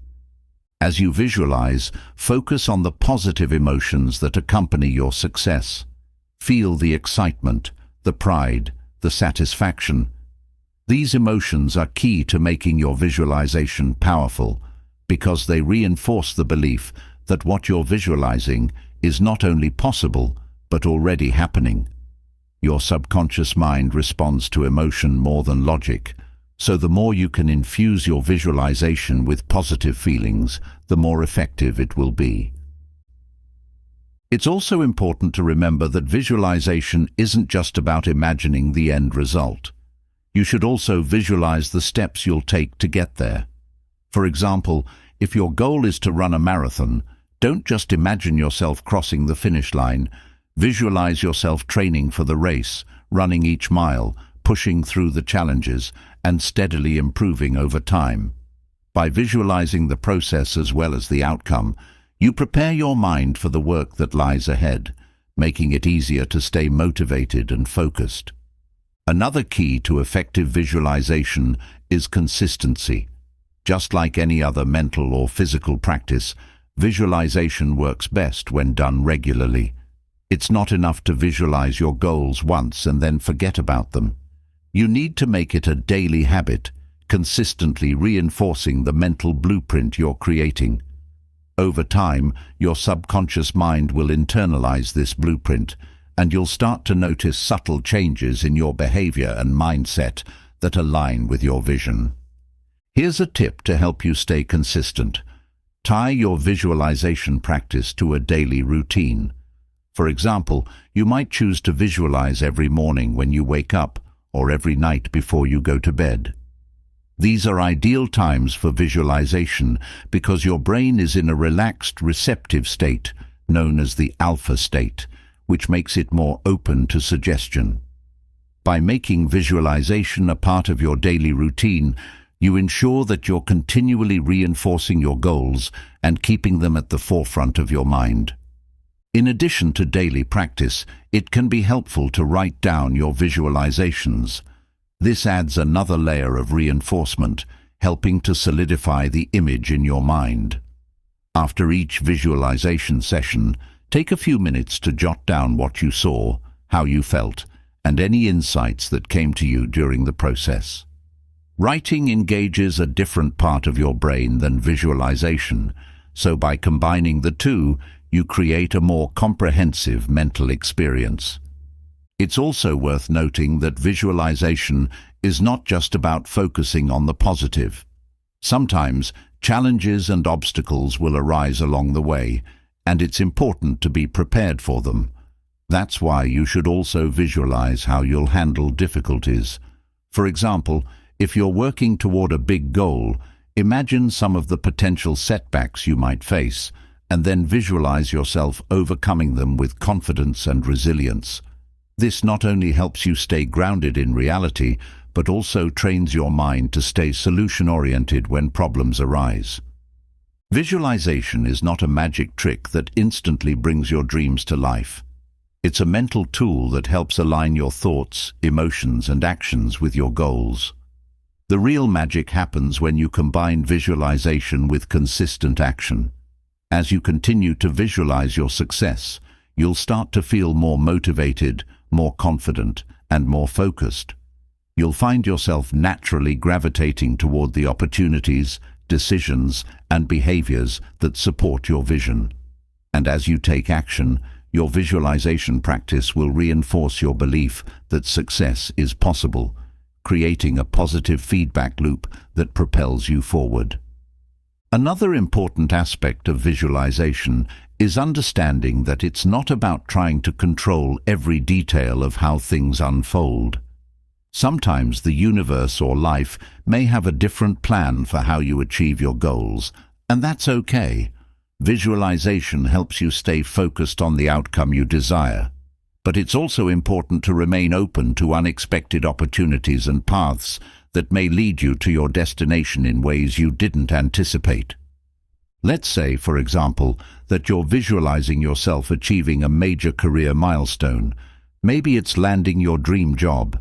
As you visualize, focus on the positive emotions that accompany your success. Feel the excitement, the pride, the satisfaction. These emotions are key to making your visualization powerful because they reinforce the belief that what you're visualizing is not only possible, but already happening. Your subconscious mind responds to emotion more than logic, so the more you can infuse your visualization with positive feelings, the more effective it will be. It's also important to remember that visualization isn't just about imagining the end result. You should also visualize the steps you'll take to get there. For example, if your goal is to run a marathon, don't just imagine yourself crossing the finish line. Visualize yourself training for the race, running each mile, pushing through the challenges, and steadily improving over time. By visualizing the process as well as the outcome, you prepare your mind for the work that lies ahead, making it easier to stay motivated and focused. Another key to effective visualization is consistency. Just like any other mental or physical practice, visualization works best when done regularly. It's not enough to visualize your goals once and then forget about them. You need to make it a daily habit, consistently reinforcing the mental blueprint you're creating. Over time, your subconscious mind will internalize this blueprint, and you'll start to notice subtle changes in your behavior and mindset that align with your vision. Here's a tip to help you stay consistent. Tie your visualization practice to a daily routine. For example, you might choose to visualize every morning when you wake up or every night before you go to bed. These are ideal times for visualization because your brain is in a relaxed, receptive state, known as the alpha state, which makes it more open to suggestion. By making visualization a part of your daily routine, you ensure that you're continually reinforcing your goals and keeping them at the forefront of your mind. In addition to daily practice, it can be helpful to write down your visualizations. This adds another layer of reinforcement, helping to solidify the image in your mind. After each visualization session, take a few minutes to jot down what you saw, how you felt, and any insights that came to you during the process. Writing engages a different part of your brain than visualization, so by combining the two, you create a more comprehensive mental experience. It's also worth noting that visualization is not just about focusing on the positive. Sometimes, challenges and obstacles will arise along the way, and it's important to be prepared for them. That's why you should also visualize how you'll handle difficulties. For example, if you're working toward a big goal, imagine some of the potential setbacks you might face, and then visualize yourself overcoming them with confidence and resilience. This not only helps you stay grounded in reality, but also trains your mind to stay solution-oriented when problems arise. Visualization is not a magic trick that instantly brings your dreams to life. It's a mental tool that helps align your thoughts, emotions, and actions with your goals. The real magic happens when you combine visualization with consistent action. As you continue to visualize your success, you'll start to feel more motivated, more confident, and more focused. You'll find yourself naturally gravitating toward the opportunities, decisions, and behaviors that support your vision. And as you take action, your visualization practice will reinforce your belief that success is possible, creating a positive feedback loop that propels you forward. Another important aspect of visualization is understanding that it's not about trying to control every detail of how things unfold. Sometimes the universe or life may have a different plan for how you achieve your goals, and that's okay. Visualization helps you stay focused on the outcome you desire. But it's also important to remain open to unexpected opportunities and paths that may lead you to your destination in ways you didn't anticipate. Let's say, for example, that you're visualizing yourself achieving a major career milestone. Maybe it's landing your dream job.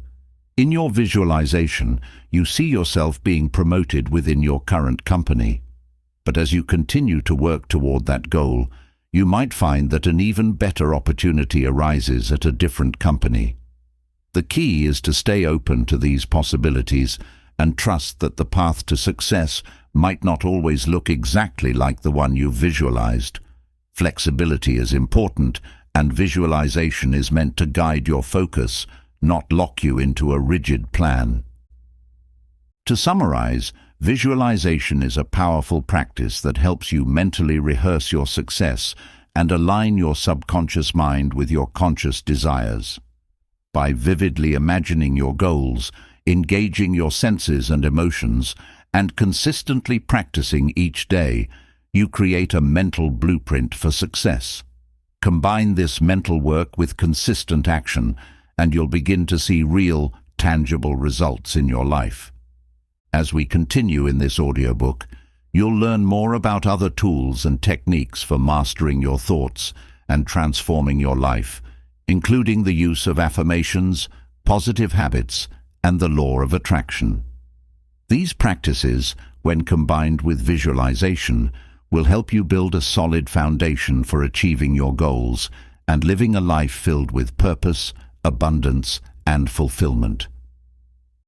In your visualization, you see yourself being promoted within your current company. But as you continue to work toward that goal, you might find that an even better opportunity arises at a different company. The key is to stay open to these possibilities and trust that the path to success might not always look exactly like the one you've visualized. Flexibility is important, and visualization is meant to guide your focus, not lock you into a rigid plan. To summarize, visualization is a powerful practice that helps you mentally rehearse your success and align your subconscious mind with your conscious desires. By vividly imagining your goals, engaging your senses and emotions, and consistently practicing each day, you create a mental blueprint for success. Combine this mental work with consistent action, and you'll begin to see real, tangible results in your life. As we continue in this audiobook, you'll learn more about other tools and techniques for mastering your thoughts and transforming your life, including the use of affirmations, positive habits, and the law of attraction. These practices, when combined with visualization, will help you build a solid foundation for achieving your goals and living a life filled with purpose, abundance, and fulfillment.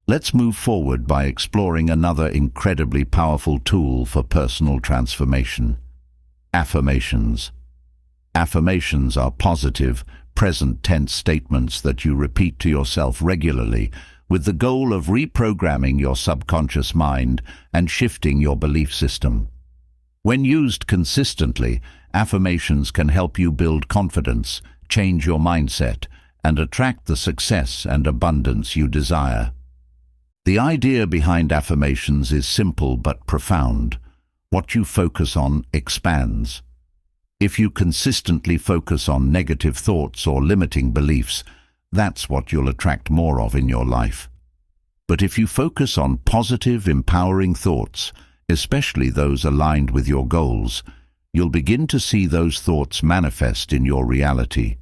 Let's move forward by exploring another incredibly powerful tool for personal transformation: affirmations. Affirmations are positive, present-tense statements that you repeat to yourself regularly with the goal of reprogramming your subconscious mind and shifting your belief system. When used consistently, affirmations can help you build confidence, change your mindset, and attract the success and abundance you desire. The idea behind affirmations is simple but profound. What you focus on expands. If you consistently focus on negative thoughts or limiting beliefs, that's what you'll attract more of in your life. But if you focus on positive, empowering thoughts, especially those aligned with your goals, you'll begin to see those thoughts manifest in your reality.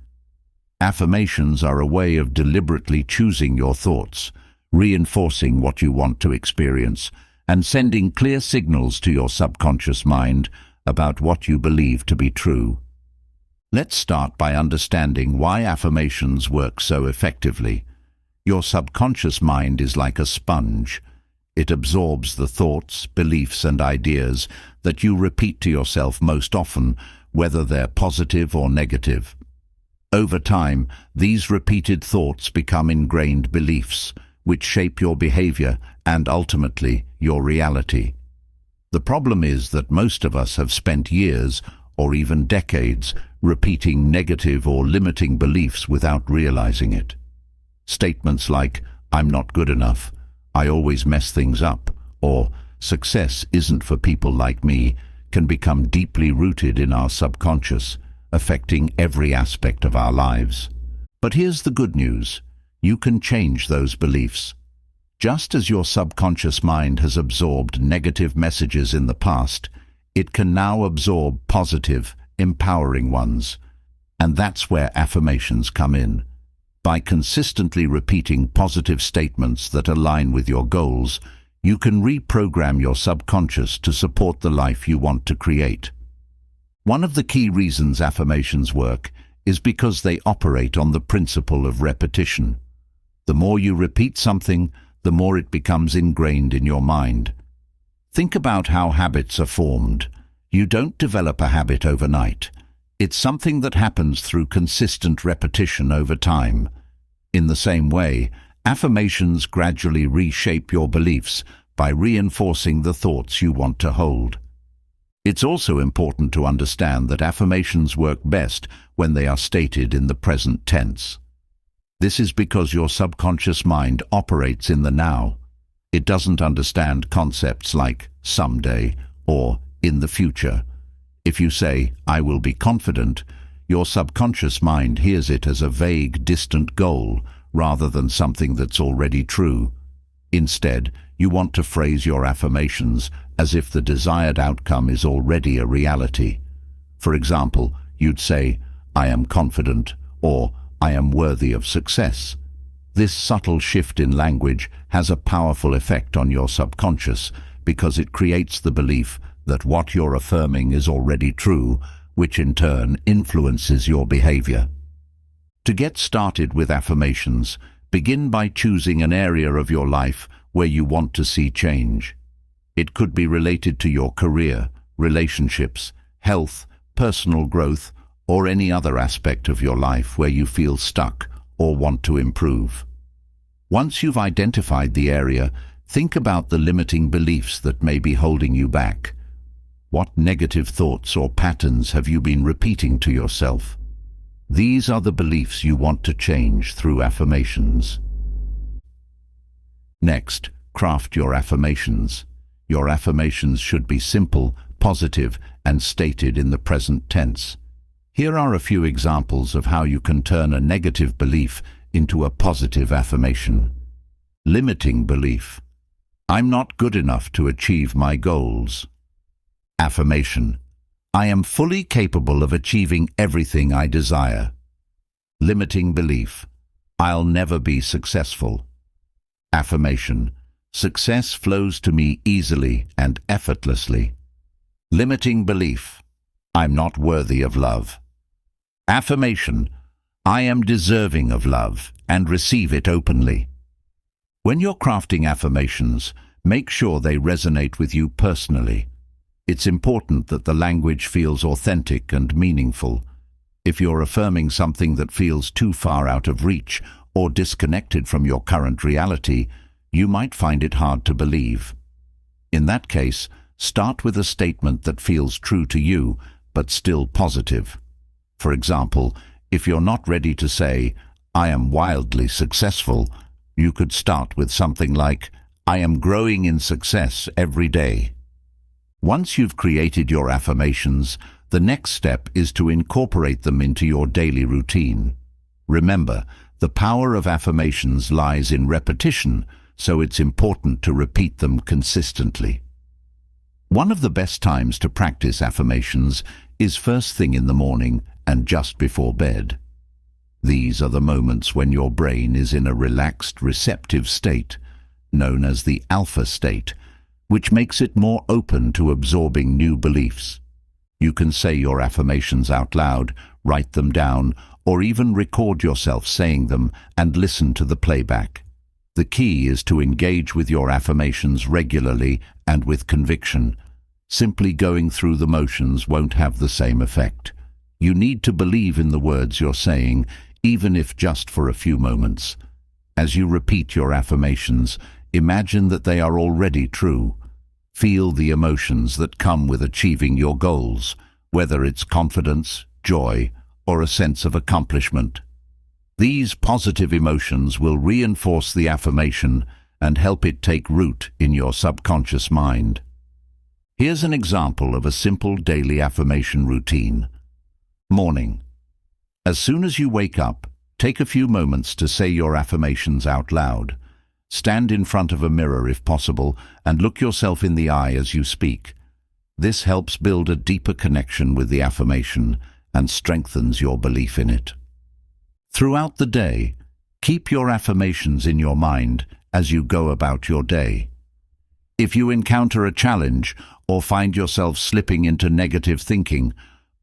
Affirmations are a way of deliberately choosing your thoughts, reinforcing what you want to experience, and sending clear signals to your subconscious mind about what you believe to be true. Let's start by understanding why affirmations work so effectively. Your subconscious mind is like a sponge. It absorbs the thoughts, beliefs, and ideas that you repeat to yourself most often, whether they're positive or negative. Over time, these repeated thoughts become ingrained beliefs, which shape your behavior and ultimately your reality. The problem is that most of us have spent years or even decades repeating negative or limiting beliefs without realizing it. Statements like, "I'm not good enough," "I always mess things up," or "success isn't for people like me," can become deeply rooted in our subconscious, affecting every aspect of our lives. But here's the good news. You can change those beliefs. Just as your subconscious mind has absorbed negative messages in the past, it can now absorb positive, empowering ones. And that's where affirmations come in. By consistently repeating positive statements that align with your goals, you can reprogram your subconscious to support the life you want to create. One of the key reasons affirmations work is because they operate on the principle of repetition. The more you repeat something, the more it becomes ingrained in your mind. Think about how habits are formed. You don't develop a habit overnight. It's something that happens through consistent repetition over time. In the same way, affirmations gradually reshape your beliefs by reinforcing the thoughts you want to hold. It's also important to understand that affirmations work best when they are stated in the present tense. This is because your subconscious mind operates in the now. It doesn't understand concepts like someday or in the future. If you say, "I will be confident," your subconscious mind hears it as a vague, distant goal rather than something that's already true. Instead, you want to phrase your affirmations as if the desired outcome is already a reality. For example, you'd say, "I am confident," or "I am worthy of success." This subtle shift in language has a powerful effect on your subconscious because it creates the belief that what you're affirming is already true, which in turn influences your behavior. To get started with affirmations, begin by choosing an area of your life where you want to see change. It could be related to your career, relationships, health, personal growth, or any other aspect of your life where you feel stuck or want to improve. Once you've identified the area, think about the limiting beliefs that may be holding you back. What negative thoughts or patterns have you been repeating to yourself? These are the beliefs you want to change through affirmations. Next, craft your affirmations. Your affirmations should be simple, positive, and stated in the present tense. Here are a few examples of how you can turn a negative belief into a positive affirmation. Limiting belief. I'm not good enough to achieve my goals. Affirmation. I am fully capable of achieving everything I desire. Limiting belief. I'll never be successful. Affirmation. Success flows to me easily and effortlessly. Limiting belief. I'm not worthy of love. Affirmation. I am deserving of love and receive it openly. When you're crafting affirmations, make sure they resonate with you personally. It's important that the language feels authentic and meaningful. If you're affirming something that feels too far out of reach or disconnected from your current reality, you might find it hard to believe. In that case, start with a statement that feels true to you, but still positive. For example, if you're not ready to say, I am wildly successful, you could start with something like, I am growing in success every day. Once you've created your affirmations, the next step is to incorporate them into your daily routine. Remember, the power of affirmations lies in repetition, so it's important to repeat them consistently. One of the best times to practice affirmations is first thing in the morning and just before bed. These are the moments when your brain is in a relaxed, receptive state, known as the alpha state, which makes it more open to absorbing new beliefs. You can say your affirmations out loud, write them down, or even record yourself saying them and listen to the playback. The key is to engage with your affirmations regularly and with conviction. Simply going through the motions won't have the same effect. You need to believe in the words you're saying, even if just for a few moments. As you repeat your affirmations, imagine that they are already true. Feel the emotions that come with achieving your goals, whether it's confidence, joy, or a sense of accomplishment. These positive emotions will reinforce the affirmation and help it take root in your subconscious mind. Here's an example of a simple daily affirmation routine. Morning. As soon as you wake up, take a few moments to say your affirmations out loud. Stand in front of a mirror if possible and look yourself in the eye as you speak. This helps build a deeper connection with the affirmation and strengthens your belief in it. Throughout the day, keep your affirmations in your mind as you go about your day. If you encounter a challenge or find yourself slipping into negative thinking,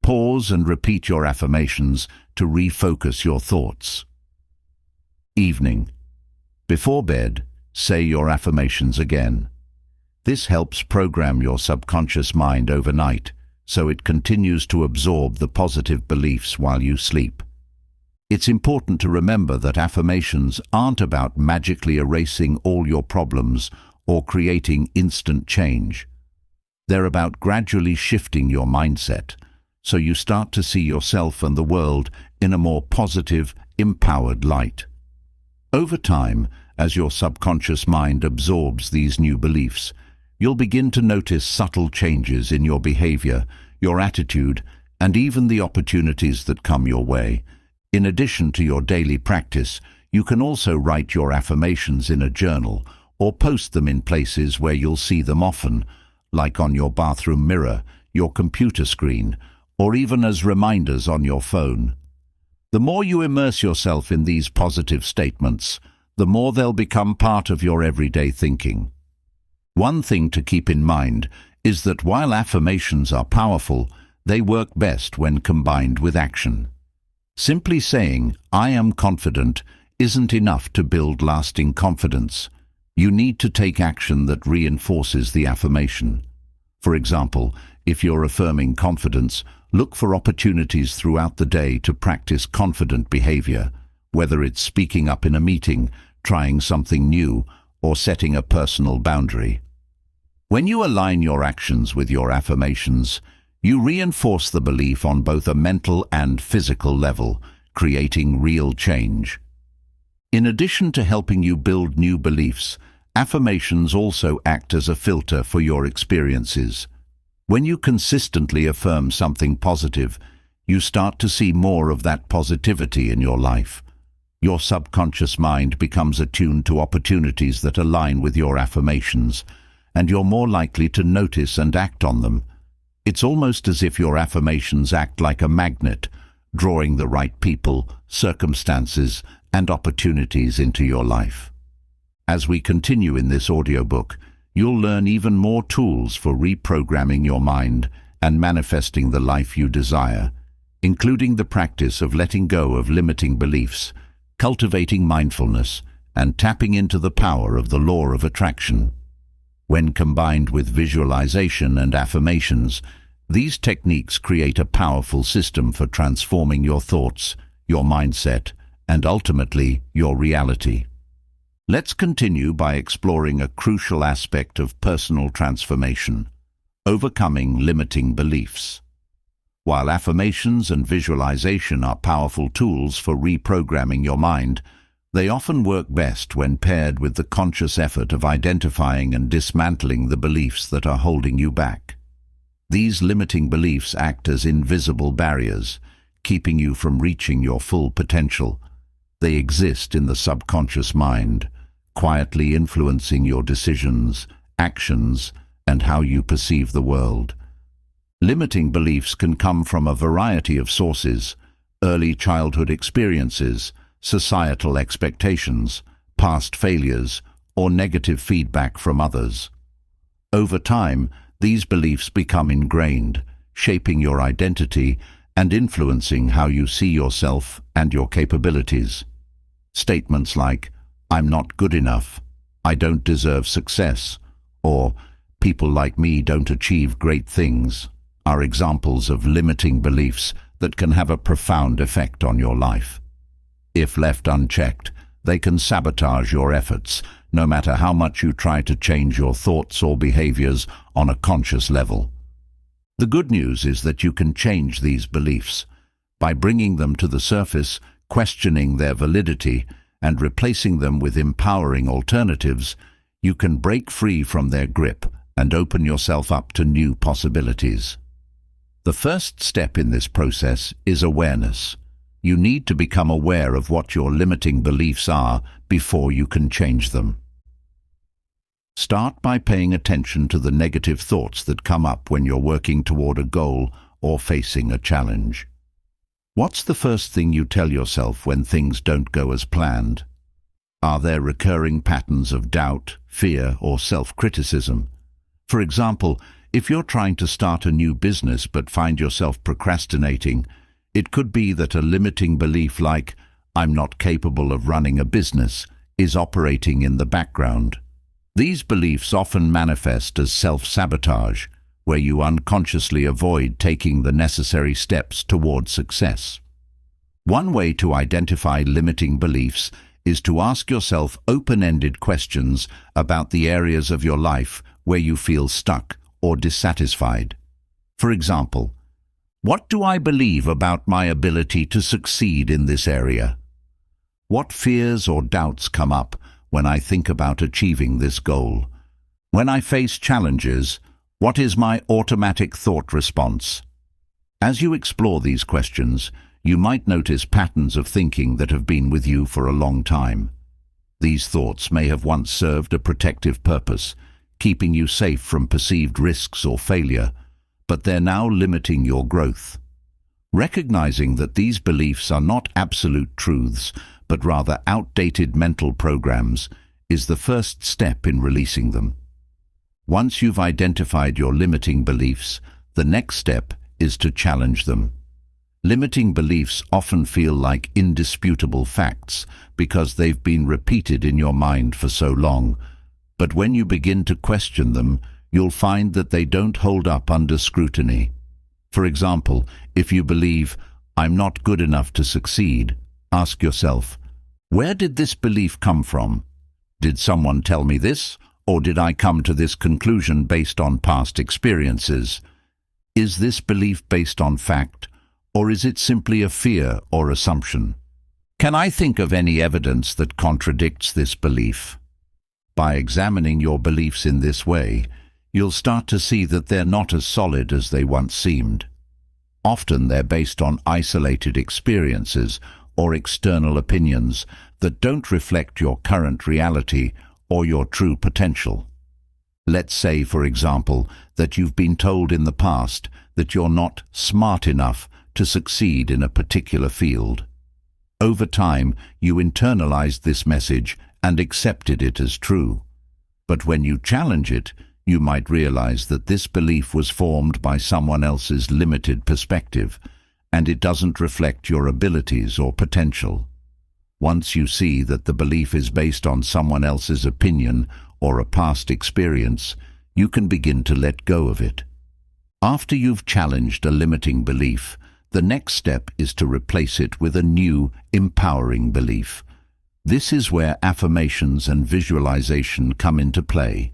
pause and repeat your affirmations to refocus your thoughts. Evening. Before bed, say your affirmations again. This helps program your subconscious mind overnight, so it continues to absorb the positive beliefs while you sleep. It's important to remember that affirmations aren't about magically erasing all your problems or creating instant change. They're about gradually shifting your mindset, so you start to see yourself and the world in a more positive, empowered light. Over time, as your subconscious mind absorbs these new beliefs, you'll begin to notice subtle changes in your behavior, your attitude, and even the opportunities that come your way. In addition to your daily practice, you can also write your affirmations in a journal or post them in places where you'll see them often, like on your bathroom mirror, your computer screen, or even as reminders on your phone. The more you immerse yourself in these positive statements, the more they'll become part of your everyday thinking. One thing to keep in mind is that while affirmations are powerful, they work best when combined with action. Simply saying, I am confident, isn't enough to build lasting confidence. You need to take action that reinforces the affirmation. For example, if you're affirming confidence, look for opportunities throughout the day to practice confident behavior, whether it's speaking up in a meeting, trying something new, or setting a personal boundary. When you align your actions with your affirmations, you reinforce the belief on both a mental and physical level, creating real change. In addition to helping you build new beliefs, affirmations also act as a filter for your experiences. When you consistently affirm something positive, you start to see more of that positivity in your life. Your subconscious mind becomes attuned to opportunities that align with your affirmations, and you're more likely to notice and act on them. It's almost as if your affirmations act like a magnet, drawing the right people, circumstances, and opportunities into your life. As we continue in this audiobook, you'll learn even more tools for reprogramming your mind and manifesting the life you desire, including the practice of letting go of limiting beliefs, cultivating mindfulness, and tapping into the power of the law of attraction. When combined with visualization and affirmations, these techniques create a powerful system for transforming your thoughts, your mindset, and ultimately your reality. Let's continue by exploring a crucial aspect of personal transformation: overcoming limiting beliefs. While affirmations and visualization are powerful tools for reprogramming your mind, they often work best when paired with the conscious effort of identifying and dismantling the beliefs that are holding you back. These limiting beliefs act as invisible barriers, keeping you from reaching your full potential. They exist in the subconscious mind, quietly influencing your decisions, actions, and how you perceive the world. Limiting beliefs can come from a variety of sources: early childhood experiences, societal expectations, past failures, or negative feedback from others. Over time, these beliefs become ingrained, shaping your identity and influencing how you see yourself and your capabilities. Statements like, "I'm not good enough," "I don't deserve success," or "people like me don't achieve great things," are examples of limiting beliefs that can have a profound effect on your life. If left unchecked, they can sabotage your efforts, no matter how much you try to change your thoughts or behaviors on a conscious level. The good news is that you can change these beliefs. By bringing them to the surface, questioning their validity, and replacing them with empowering alternatives, you can break free from their grip and open yourself up to new possibilities. The first step in this process is awareness. You need to become aware of what your limiting beliefs are before you can change them. Start by paying attention to the negative thoughts that come up when you're working toward a goal or facing a challenge. What's the first thing you tell yourself when things don't go as planned? Are there recurring patterns of doubt, fear, or self-criticism? For example, if you're trying to start a new business but find yourself procrastinating, it could be that a limiting belief like, "I'm not capable of running a business," is operating in the background. These beliefs often manifest as self-sabotage, where you unconsciously avoid taking the necessary steps toward success. One way to identify limiting beliefs is to ask yourself open-ended questions about the areas of your life where you feel stuck or dissatisfied. For example, what do I believe about my ability to succeed in this area? What fears or doubts come up when I think about achieving this goal? When I face challenges, what is my automatic thought response? As you explore these questions, you might notice patterns of thinking that have been with you for a long time. These thoughts may have once served a protective purpose, keeping you safe from perceived risks or failure, but they're now limiting your growth. Recognizing that these beliefs are not absolute truths, but rather outdated mental programs, is the first step in releasing them. Once you've identified your limiting beliefs, the next step is to challenge them. Limiting beliefs often feel like indisputable facts because they've been repeated in your mind for so long, but when you begin to question them, you'll find that they don't hold up under scrutiny. For example, if you believe, "I'm not good enough to succeed," ask yourself, where did this belief come from? Did someone tell me this, or did I come to this conclusion based on past experiences? Is this belief based on fact, or is it simply a fear or assumption? Can I think of any evidence that contradicts this belief? By examining your beliefs in this way, you'll start to see that they're not as solid as they once seemed. Often they're based on isolated experiences or external opinions that don't reflect your current reality or your true potential. Let's say, for example, that you've been told in the past that you're not smart enough to succeed in a particular field. Over time, you internalized this message and accepted it as true. But when you challenge it, you might realize that this belief was formed by someone else's limited perspective, and it doesn't reflect your abilities or potential. Once you see that the belief is based on someone else's opinion or a past experience, you can begin to let go of it. After you've challenged a limiting belief, the next step is to replace it with a new, empowering belief. This is where affirmations and visualization come into play.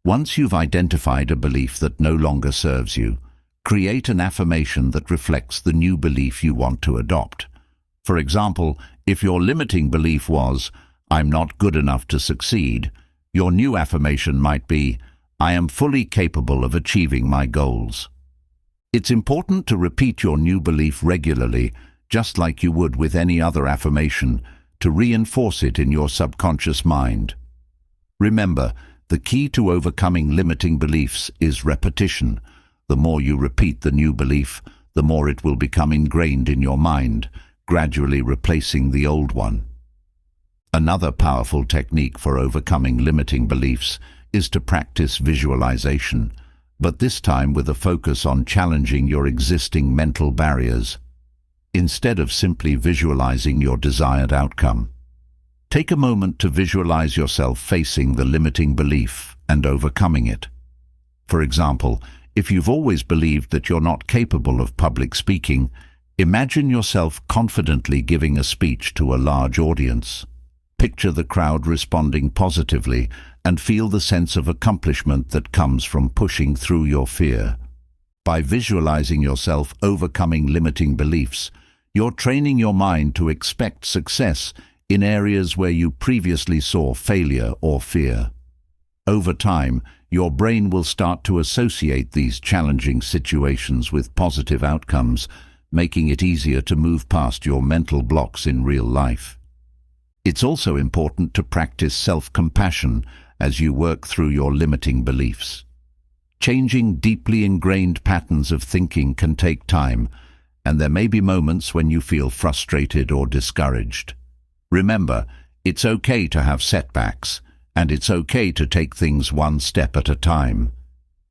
Once you've identified a belief that no longer serves you, create an affirmation that reflects the new belief you want to adopt. For example, if your limiting belief was, "I'm not good enough to succeed," your new affirmation might be, "I am fully capable of achieving my goals." It's important to repeat your new belief regularly, just like you would with any other affirmation, to reinforce it in your subconscious mind. Remember, the key to overcoming limiting beliefs is repetition. The more you repeat the new belief, the more it will become ingrained in your mind, gradually replacing the old one. Another powerful technique for overcoming limiting beliefs is to practice visualization, but this time with a focus on challenging your existing mental barriers. Instead of simply visualizing your desired outcome, take a moment to visualize yourself facing the limiting belief and overcoming it. For example, if you've always believed that you're not capable of public speaking, imagine yourself confidently giving a speech to a large audience. Picture the crowd responding positively and feel the sense of accomplishment that comes from pushing through your fear. By visualizing yourself overcoming limiting beliefs, you're training your mind to expect success in areas where you previously saw failure or fear. Over time, your brain will start to associate these challenging situations with positive outcomes, making it easier to move past your mental blocks in real life. It's also important to practice self-compassion as you work through your limiting beliefs. Changing deeply ingrained patterns of thinking can take time, and there may be moments when you feel frustrated or discouraged. Remember, it's okay to have setbacks, and it's okay to take things one step at a time.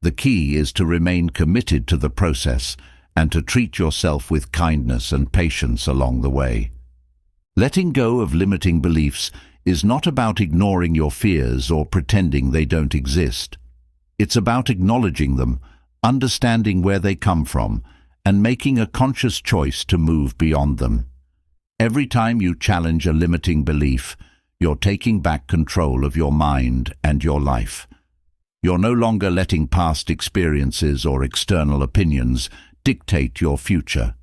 The key is to remain committed to the process and to treat yourself with kindness and patience along the way. Letting go of limiting beliefs is not about ignoring your fears or pretending they don't exist. It's about acknowledging them, understanding where they come from, and making a conscious choice to move beyond them. Every time you challenge a limiting belief, you're taking back control of your mind and your life. You're no longer letting past experiences or external opinions dictate your future.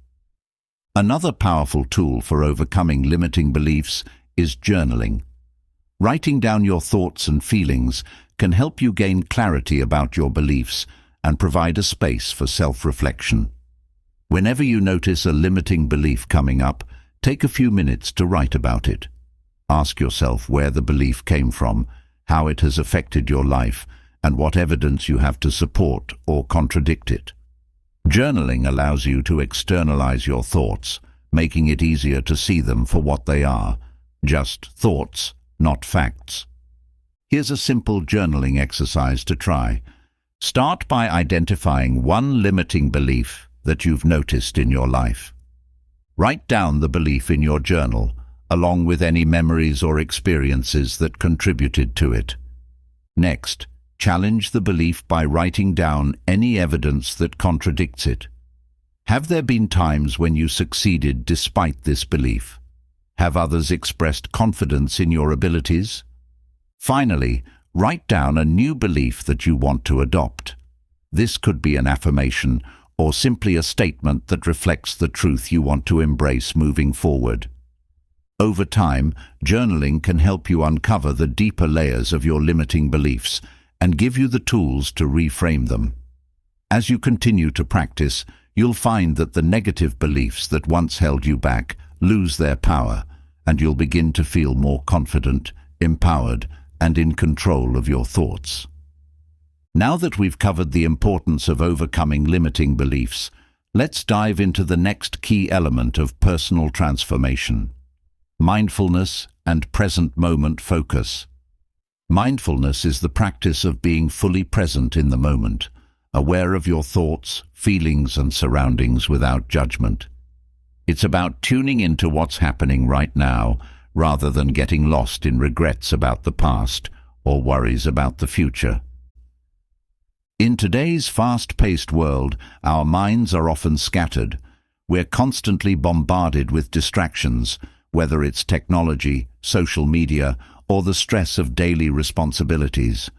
Another powerful tool for overcoming limiting beliefs is journaling. Writing down your thoughts and feelings can help you gain clarity about your beliefs and provide a space for self-reflection. Whenever you notice a limiting belief coming up, take a few minutes to write about it. Ask yourself where the belief came from, how it has affected your life, and what evidence you have to support or contradict it. Journaling allows you to externalize your thoughts, making it easier to see them for what they are, just thoughts, not facts. Here's a simple journaling exercise to try. Start by identifying one limiting belief that you've noticed in your life. Write down the belief in your journal, along with any memories or experiences that contributed to it. Next, challenge the belief by writing down any evidence that contradicts it. Have there been times when you succeeded despite this belief? Have others expressed confidence in your abilities? Finally, write down a new belief that you want to adopt. This could be an affirmation or simply a statement that reflects the truth you want to embrace moving forward. Over time, journaling can help you uncover the deeper layers of your limiting beliefs and give you the tools to reframe them. As you continue to practice, you'll find that the negative beliefs that once held you back lose their power, and you'll begin to feel more confident, empowered, and in control of your thoughts. Now that we've covered the importance of overcoming limiting beliefs, let's dive into the next key element of personal transformation: mindfulness and present moment focus. Mindfulness is the practice of being fully present in the moment, aware of your thoughts, feelings, and surroundings without judgment. It's about tuning into what's happening right now, rather than getting lost in regrets about the past or worries about the future. In today's fast-paced world, our minds are often scattered. We're constantly bombarded with distractions, whether it's technology, social media, or the stress of daily responsibilities.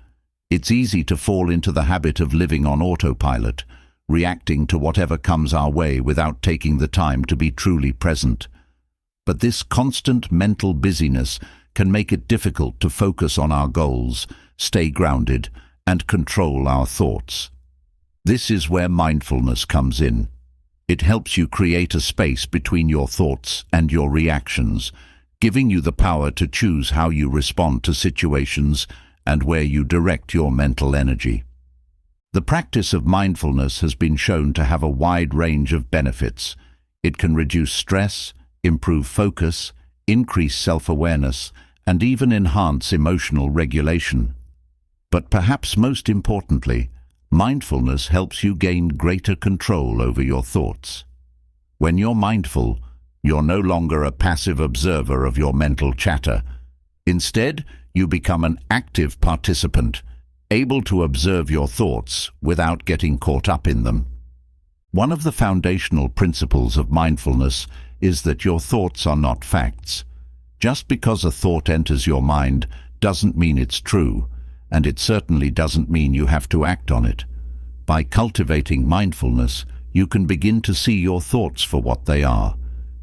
It's easy to fall into the habit of living on autopilot, reacting to whatever comes our way without taking the time to be truly present. But this constant mental busyness can make it difficult to focus on our goals, stay grounded, and control our thoughts. This is where mindfulness comes in. It helps you create a space between your thoughts and your reactions, giving you the power to choose how you respond to situations and where you direct your mental energy. The practice of mindfulness has been shown to have a wide range of benefits. It can reduce stress, improve focus, increase self-awareness, and even enhance emotional regulation. But perhaps most importantly, mindfulness helps you gain greater control over your thoughts. When you're mindful, you're no longer a passive observer of your mental chatter. Instead, you become an active participant, able to observe your thoughts without getting caught up in them. One of the foundational principles of mindfulness is that your thoughts are not facts. Just because a thought enters your mind doesn't mean it's true, and it certainly doesn't mean you have to act on it. By cultivating mindfulness, you can begin to see your thoughts for what they are: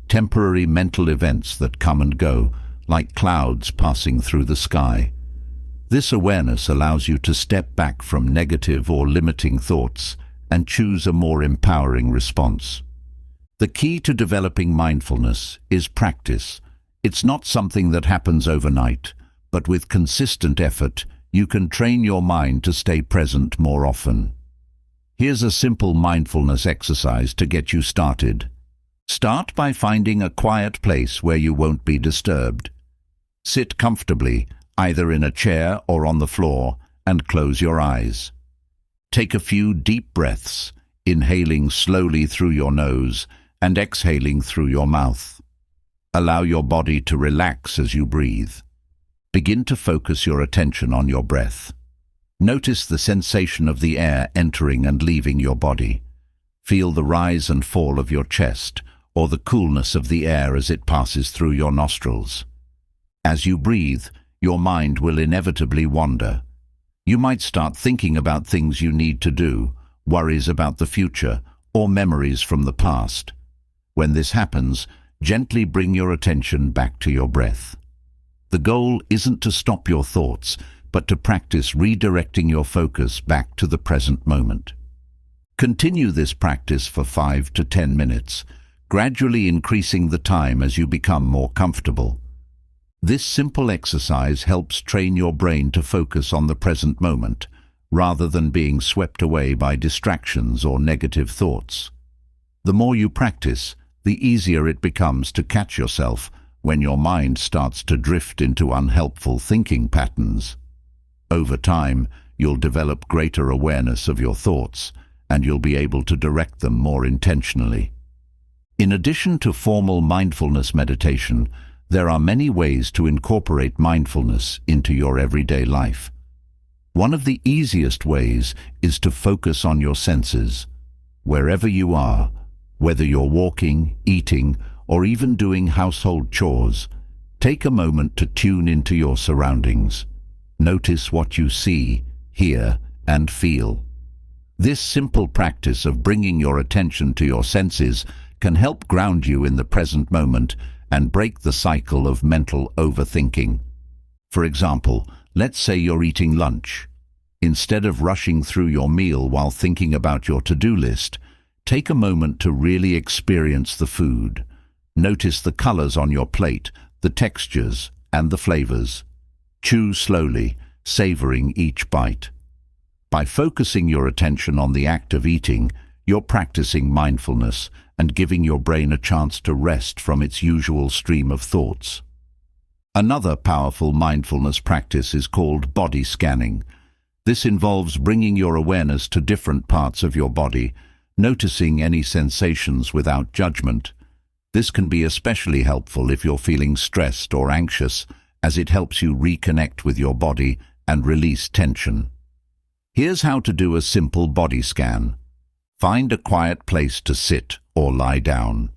temporary mental events that come and go, like clouds passing through the sky. This awareness allows you to step back from negative or limiting thoughts and choose a more empowering response. The key to developing mindfulness is practice. It's not something that happens overnight, but with consistent effort, you can train your mind to stay present more often. Here's a simple mindfulness exercise to get you started. Start by finding a quiet place where you won't be disturbed. Sit comfortably, either in a chair or on the floor, and close your eyes. Take a few deep breaths, inhaling slowly through your nose and exhaling through your mouth. Allow your body to relax as you breathe. Begin to focus your attention on your breath. Notice the sensation of the air entering and leaving your body. Feel the rise and fall of your chest, or the coolness of the air as it passes through your nostrils. As you breathe, your mind will inevitably wander. You might start thinking about things you need to do, worries about the future, or memories from the past. When this happens, gently bring your attention back to your breath. The goal isn't to stop your thoughts, but to practice redirecting your focus back to the present moment. Continue this practice for 5 to 10 minutes, gradually increasing the time as you become more comfortable. This simple exercise helps train your brain to focus on the present moment, rather than being swept away by distractions or negative thoughts. The more you practice, the easier it becomes to catch yourself when your mind starts to drift into unhelpful thinking patterns. Over time, you'll develop greater awareness of your thoughts, and you'll be able to direct them more intentionally. In addition to formal mindfulness meditation, there are many ways to incorporate mindfulness into your everyday life. One of the easiest ways is to focus on your senses. Wherever you are, whether you're walking, eating, or even doing household chores, take a moment to tune into your surroundings. Notice what you see, hear, and feel. This simple practice of bringing your attention to your senses can help ground you in the present moment and break the cycle of mental overthinking. For example, let's say you're eating lunch. Instead of rushing through your meal while thinking about your to-do list, take a moment to really experience the food. Notice the colors on your plate, the textures, and the flavors. Chew slowly, savoring each bite. By focusing your attention on the act of eating, you're practicing mindfulness and giving your brain a chance to rest from its usual stream of thoughts. Another powerful mindfulness practice is called body scanning. This involves bringing your awareness to different parts of your body, noticing any sensations without judgment. This can be especially helpful if you're feeling stressed or anxious, as it helps you reconnect with your body and release tension. Here's how to do a simple body scan. Find a quiet place to sit or lie down.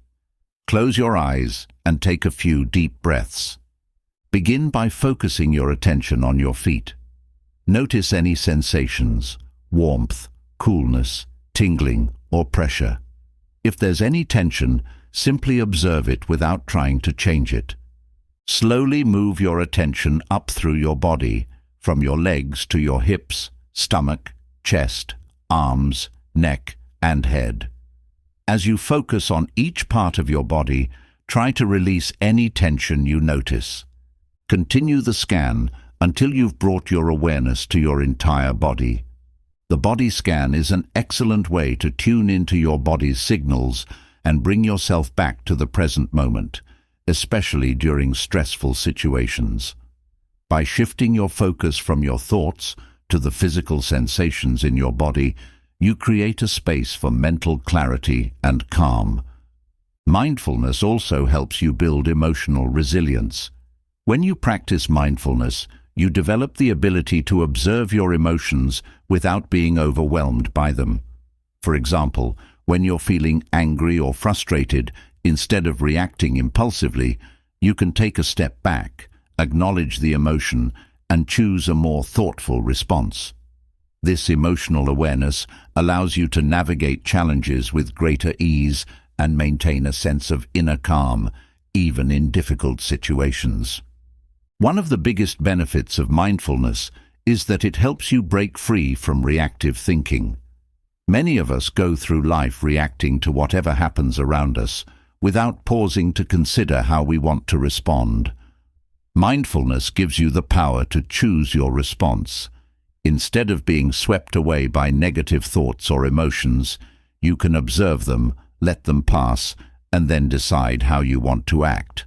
Close your eyes and take a few deep breaths. Begin by focusing your attention on your feet. Notice any sensations, warmth, coolness, tingling, or pressure. If there's any tension, simply observe it without trying to change it. Slowly move your attention up through your body, from your legs to your hips, stomach, chest, arms, neck, and head. As you focus on each part of your body, try to release any tension you notice. Continue the scan until you've brought your awareness to your entire body. The body scan is an excellent way to tune into your body's signals and bring yourself back to the present moment, especially during stressful situations. By shifting your focus from your thoughts to the physical sensations in your body, you create a space for mental clarity and calm. Mindfulness also helps you build emotional resilience. When you practice mindfulness, you develop the ability to observe your emotions without being overwhelmed by them. For example, when you're feeling angry or frustrated, instead of reacting impulsively, you can take a step back, acknowledge the emotion, and choose a more thoughtful response. This emotional awareness allows you to navigate challenges with greater ease and maintain a sense of inner calm, even in difficult situations. One of the biggest benefits of mindfulness is that it helps you break free from reactive thinking. Many of us go through life reacting to whatever happens around us, without pausing to consider how we want to respond. Mindfulness gives you the power to choose your response. Instead of being swept away by negative thoughts or emotions, you can observe them, let them pass, and then decide how you want to act.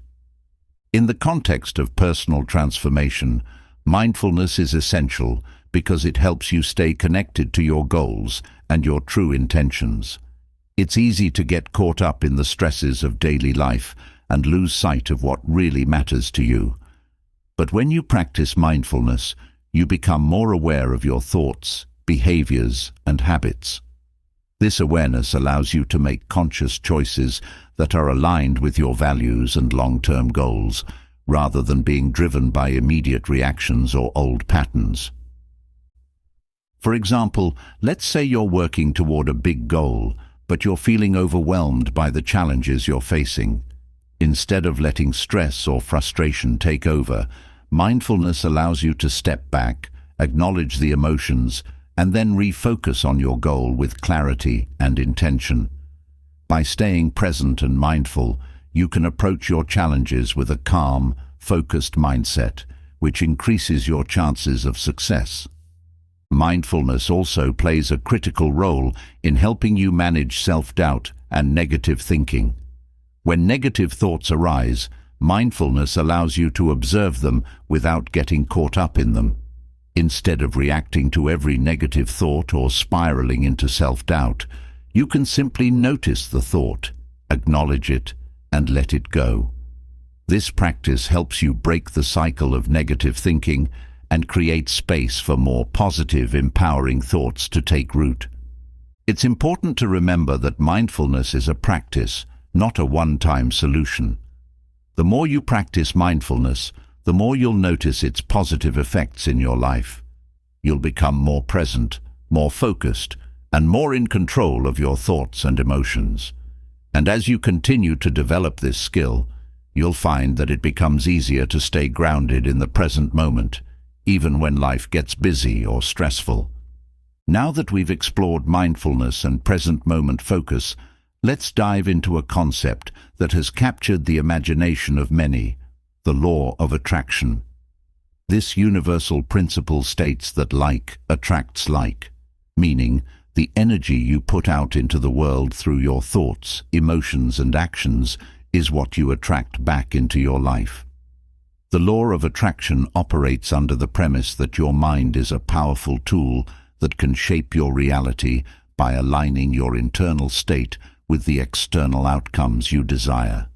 In the context of personal transformation, mindfulness is essential because it helps you stay connected to your goals and your true intentions. It's easy to get caught up in the stresses of daily life and lose sight of what really matters to you. But when you practice mindfulness, you become more aware of your thoughts, behaviors, and habits. This awareness allows you to make conscious choices that are aligned with your values and long-term goals, rather than being driven by immediate reactions or old patterns. For example, let's say you're working toward a big goal, but you're feeling overwhelmed by the challenges you're facing. Instead of letting stress or frustration take over, mindfulness allows you to step back, acknowledge the emotions, and then refocus on your goal with clarity and intention. By staying present and mindful, you can approach your challenges with a calm, focused mindset, which increases your chances of success. Mindfulness also plays a critical role in helping you manage self-doubt and negative thinking. When negative thoughts arise, mindfulness allows you to observe them without getting caught up in them. Instead of reacting to every negative thought or spiraling into self-doubt, you can simply notice the thought, acknowledge it, and let it go. This practice helps you break the cycle of negative thinking and create space for more positive, empowering thoughts to take root. It's important to remember that mindfulness is a practice, not a one-time solution. The more you practice mindfulness, the more you'll notice its positive effects in your life. You'll become more present, more focused, and more in control of your thoughts and emotions. And as you continue to develop this skill, you'll find that it becomes easier to stay grounded in the present moment, even when life gets busy or stressful. Now that we've explored mindfulness and present moment focus, let's dive into a concept that has captured the imagination of many, the law of attraction. This universal principle states that like attracts like, meaning the energy you put out into the world through your thoughts, emotions, and actions is what you attract back into your life. The law of attraction operates under the premise that your mind is a powerful tool that can shape your reality by aligning your internal state with the external outcomes you desire.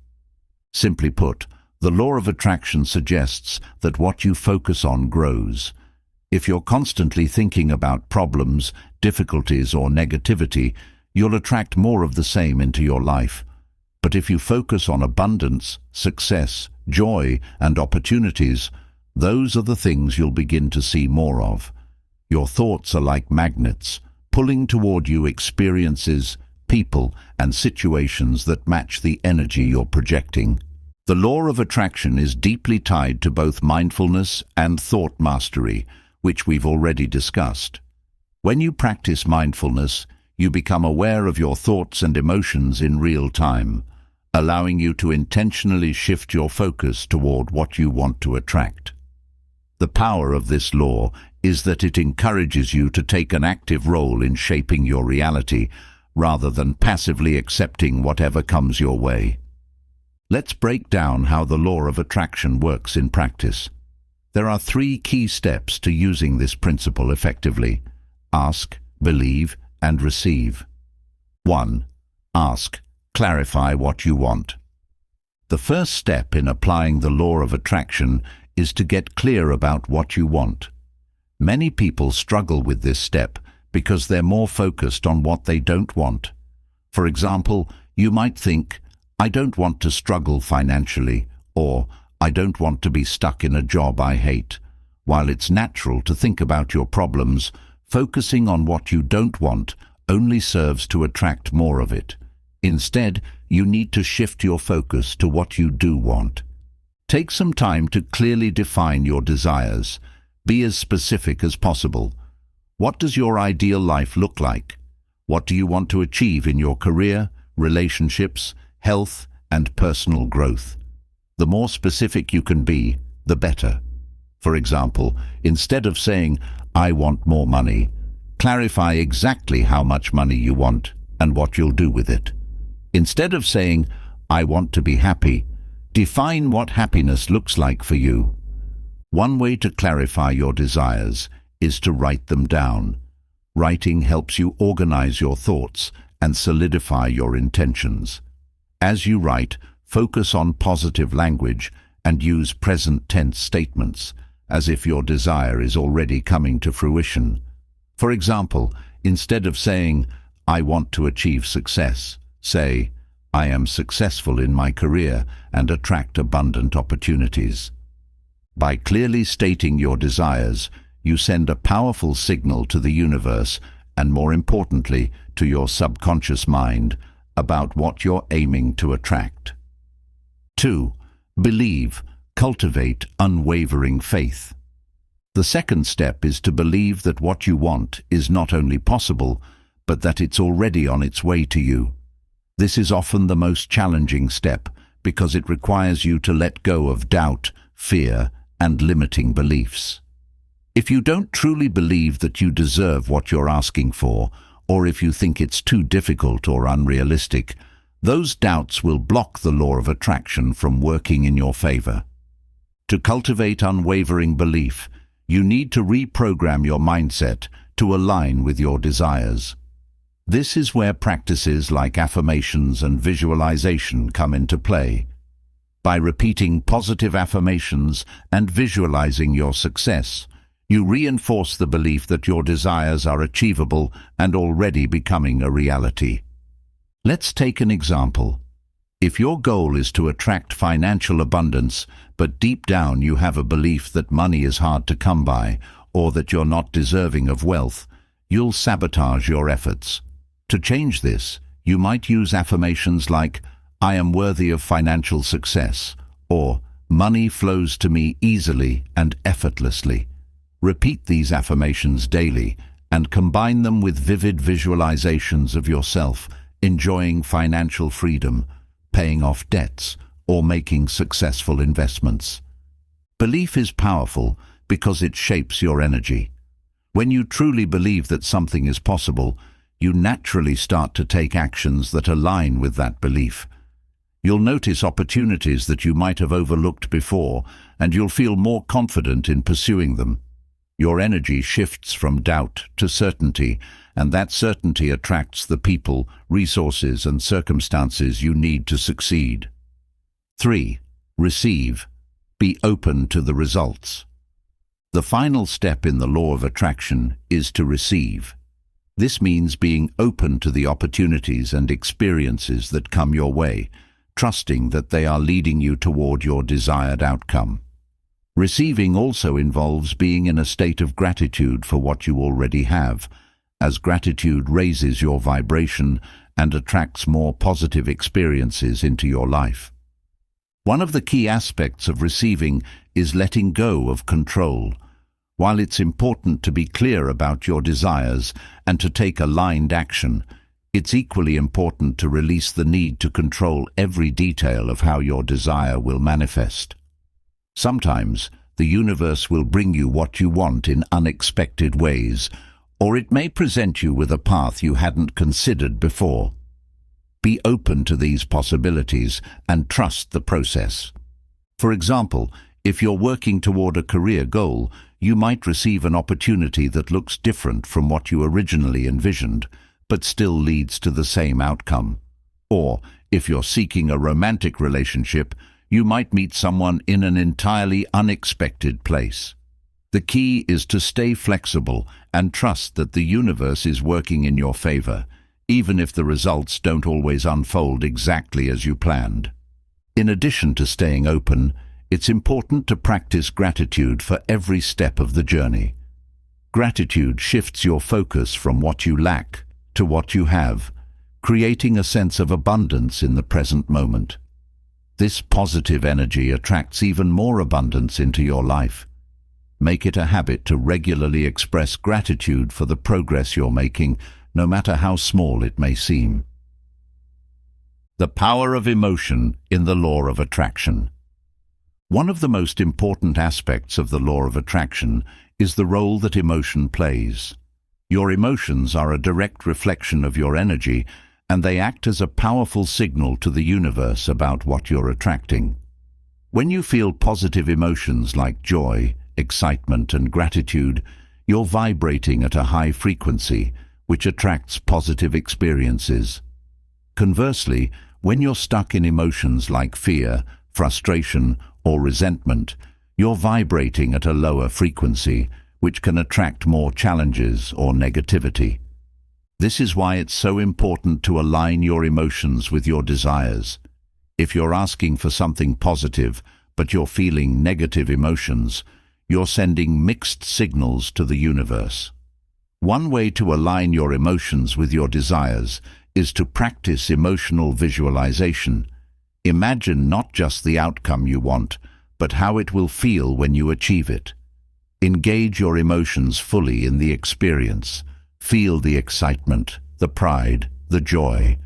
Simply put, the law of attraction suggests that what you focus on grows. If you're constantly thinking about problems, difficulties, or negativity, you'll attract more of the same into your life. But if you focus on abundance, success, joy, and opportunities, those are the things you'll begin to see more of. Your thoughts are like magnets, pulling toward you experiences, people, and situations that match the energy you're projecting. The law of attraction is deeply tied to both mindfulness and thought mastery, which we've already discussed. When you practice mindfulness, you become aware of your thoughts and emotions in real time, allowing you to intentionally shift your focus toward what you want to attract. The power of this law is that it encourages you to take an active role in shaping your reality, rather than passively accepting whatever comes your way. Let's break down how the law of attraction works in practice. There are 3 key steps to using this principle effectively: ask, believe, and receive. 1. Ask. Clarify what you want. The first step in applying the law of attraction is to get clear about what you want. Many people struggle with this step because they're more focused on what they don't want. For example, you might think, "I don't want to struggle financially," or "I don't want to be stuck in a job I hate." While it's natural to think about your problems, focusing on what you don't want only serves to attract more of it. Instead, you need to shift your focus to what you do want. Take some time to clearly define your desires. Be as specific as possible. What does your ideal life look like? What do you want to achieve in your career, relationships, health, and personal growth? The more specific you can be, the better. For example, instead of saying, "I want more money," clarify exactly how much money you want and what you'll do with it. Instead of saying, "I want to be happy," define what happiness looks like for you. One way to clarify your desires is to write them down. Writing helps you organize your thoughts and solidify your intentions. As you write, focus on positive language and use present tense statements, as if your desire is already coming to fruition. For example, instead of saying, "I want to achieve success," say, "I am successful in my career and attract abundant opportunities." By clearly stating your desires, you send a powerful signal to the universe and, more importantly, to your subconscious mind about what you're aiming to attract. 2. Believe. Cultivate unwavering faith. The second step is to believe that what you want is not only possible, but that it's already on its way to you. This is often the most challenging step because it requires you to let go of doubt, fear, and limiting beliefs. If you don't truly believe that you deserve what you're asking for, or if you think it's too difficult or unrealistic, those doubts will block the law of attraction from working in your favor. To cultivate unwavering belief, you need to reprogram your mindset to align with your desires. This is where practices like affirmations and visualization come into play. By repeating positive affirmations and visualizing your success, you reinforce the belief that your desires are achievable and already becoming a reality. Let's take an example. If your goal is to attract financial abundance, but deep down you have a belief that money is hard to come by, or that you're not deserving of wealth, you'll sabotage your efforts. To change this, you might use affirmations like, "I am worthy of financial success," or "Money flows to me easily and effortlessly." Repeat these affirmations daily and combine them with vivid visualizations of yourself enjoying financial freedom, paying off debts, or making successful investments. Belief is powerful because it shapes your energy. When you truly believe that something is possible, you naturally start to take actions that align with that belief. You'll notice opportunities that you might have overlooked before, and you'll feel more confident in pursuing them. Your energy shifts from doubt to certainty, and that certainty attracts the people, resources, and circumstances you need to succeed. 3. Receive. Be open to the results. The final step in the law of attraction is to receive. This means being open to the opportunities and experiences that come your way, trusting that they are leading you toward your desired outcome. Receiving also involves being in a state of gratitude for what you already have, as gratitude raises your vibration and attracts more positive experiences into your life. One of the key aspects of receiving is letting go of control. While it's important to be clear about your desires and to take aligned action, it's equally important to release the need to control every detail of how your desire will manifest. Sometimes, the universe will bring you what you want in unexpected ways, or it may present you with a path you hadn't considered before. Be open to these possibilities and trust the process. For example, if you're working toward a career goal, you might receive an opportunity that looks different from what you originally envisioned, but still leads to the same outcome. Or, if you're seeking a romantic relationship, you might meet someone in an entirely unexpected place. The key is to stay flexible and trust that the universe is working in your favor, even if the results don't always unfold exactly as you planned. In addition to staying open, it's important to practice gratitude for every step of the journey. Gratitude shifts your focus from what you lack to what you have, creating a sense of abundance in the present moment. This positive energy attracts even more abundance into your life. Make it a habit to regularly express gratitude for the progress you're making, no matter how small it may seem. The power of emotion in the law of attraction. One of the most important aspects of the law of attraction is the role that emotion plays. Your emotions are a direct reflection of your energy, and they act as a powerful signal to the universe about what you're attracting. When you feel positive emotions like joy, excitement, and gratitude, you're vibrating at a high frequency, which attracts positive experiences. Conversely, when you're stuck in emotions like fear, frustration, or resentment, you're vibrating at a lower frequency, which can attract more challenges or negativity. This is why it's so important to align your emotions with your desires. If you're asking for something positive, but you're feeling negative emotions, you're sending mixed signals to the universe. One way to align your emotions with your desires is to practice emotional visualization. Imagine not just the outcome you want, but how it will feel when you achieve it. Engage your emotions fully in the experience. Feel the excitement, the pride, the joy.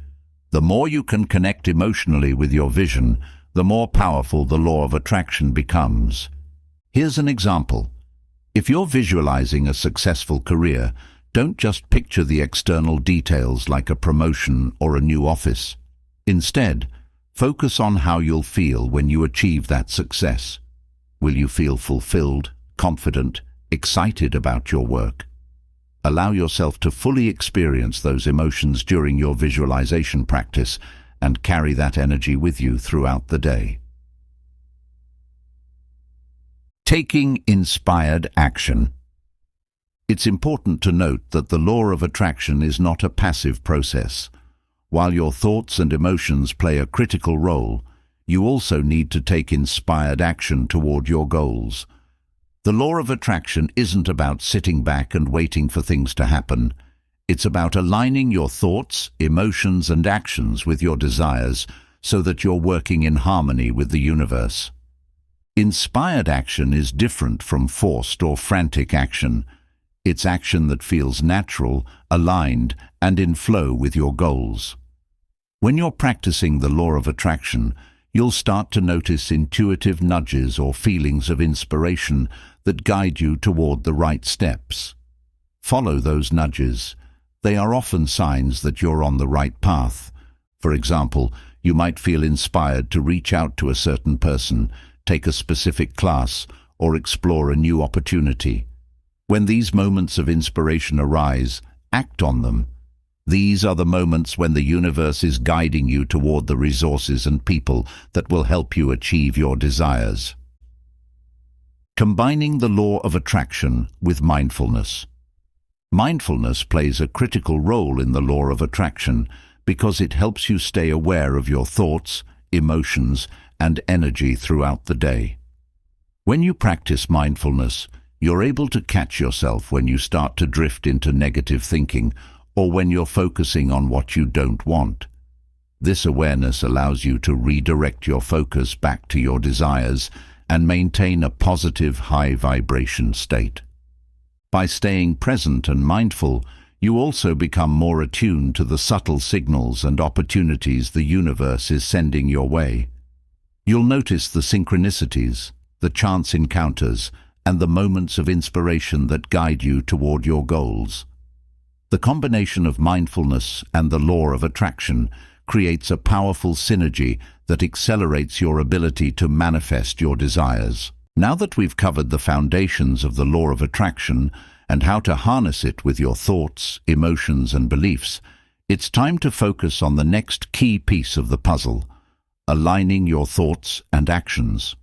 The more you can connect emotionally with your vision, the more powerful the law of attraction becomes. Here's an example. If you're visualizing a successful career, don't just picture the external details like a promotion or a new office. Instead, focus on how you'll feel when you achieve that success. Will you feel fulfilled, confident, excited about your work? Allow yourself to fully experience those emotions during your visualization practice and carry that energy with you throughout the day. Taking inspired action. It's important to note that the law of attraction is not a passive process. While your thoughts and emotions play a critical role, you also need to take inspired action toward your goals. The law of attraction isn't about sitting back and waiting for things to happen. It's about aligning your thoughts, emotions, and actions with your desires so that you're working in harmony with the universe. Inspired action is different from forced or frantic action. It's action that feels natural, aligned, and in flow with your goals. When you're practicing the law of attraction, you'll start to notice intuitive nudges or feelings of inspiration that guide you toward the right steps. Follow those nudges. They are often signs that you're on the right path. For example, you might feel inspired to reach out to a certain person, take a specific class, or explore a new opportunity. When these moments of inspiration arise, act on them. These are the moments when the universe is guiding you toward the resources and people that will help you achieve your desires. Combining the law of attraction with mindfulness. Mindfulness plays a critical role in the law of attraction because it helps you stay aware of your thoughts, emotions, and energy throughout the day. When you practice mindfulness, you're able to catch yourself when you start to drift into negative thinking or when you're focusing on what you don't want. This awareness allows you to redirect your focus back to your desires and maintain a positive, high-vibration state. By staying present and mindful, you also become more attuned to the subtle signals and opportunities the universe is sending your way. You'll notice the synchronicities, the chance encounters, and the moments of inspiration that guide you toward your goals. The combination of mindfulness and the law of attraction creates a powerful synergy that accelerates your ability to manifest your desires. Now that we've covered the foundations of the law of attraction and how to harness it with your thoughts, emotions, and beliefs, it's time to focus on the next key piece of the puzzle: aligning your thoughts and actions.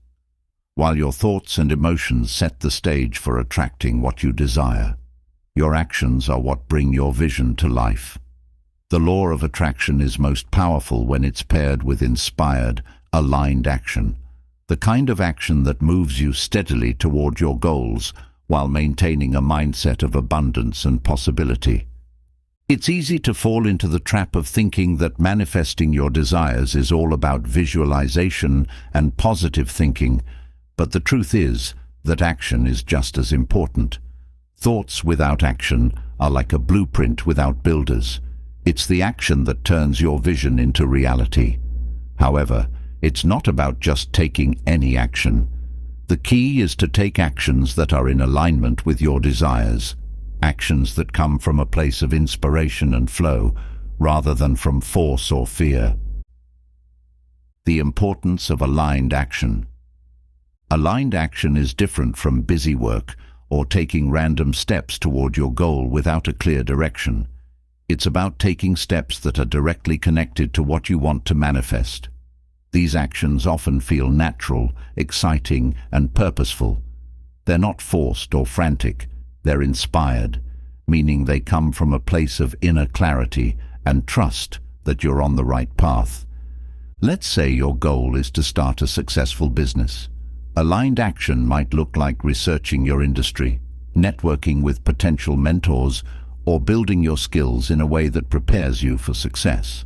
While your thoughts and emotions set the stage for attracting what you desire, your actions are what bring your vision to life. The law of attraction is most powerful when it's paired with inspired, aligned action, the kind of action that moves you steadily toward your goals while maintaining a mindset of abundance and possibility. It's easy to fall into the trap of thinking that manifesting your desires is all about visualization and positive thinking, but the truth is that action is just as important. Thoughts without action are like a blueprint without builders. It's the action that turns your vision into reality. However, it's not about just taking any action. The key is to take actions that are in alignment with your desires, actions that come from a place of inspiration and flow, rather than from force or fear. The importance of aligned action. Aligned action is different from busy work or taking random steps toward your goal without a clear direction. It's about taking steps that are directly connected to what you want to manifest. These actions often feel natural, exciting, and purposeful. They're not forced or frantic, they're inspired, meaning they come from a place of inner clarity and trust that you're on the right path. Let's say your goal is to start a successful business. Aligned action might look like researching your industry, networking with potential mentors, or building your skills in a way that prepares you for success.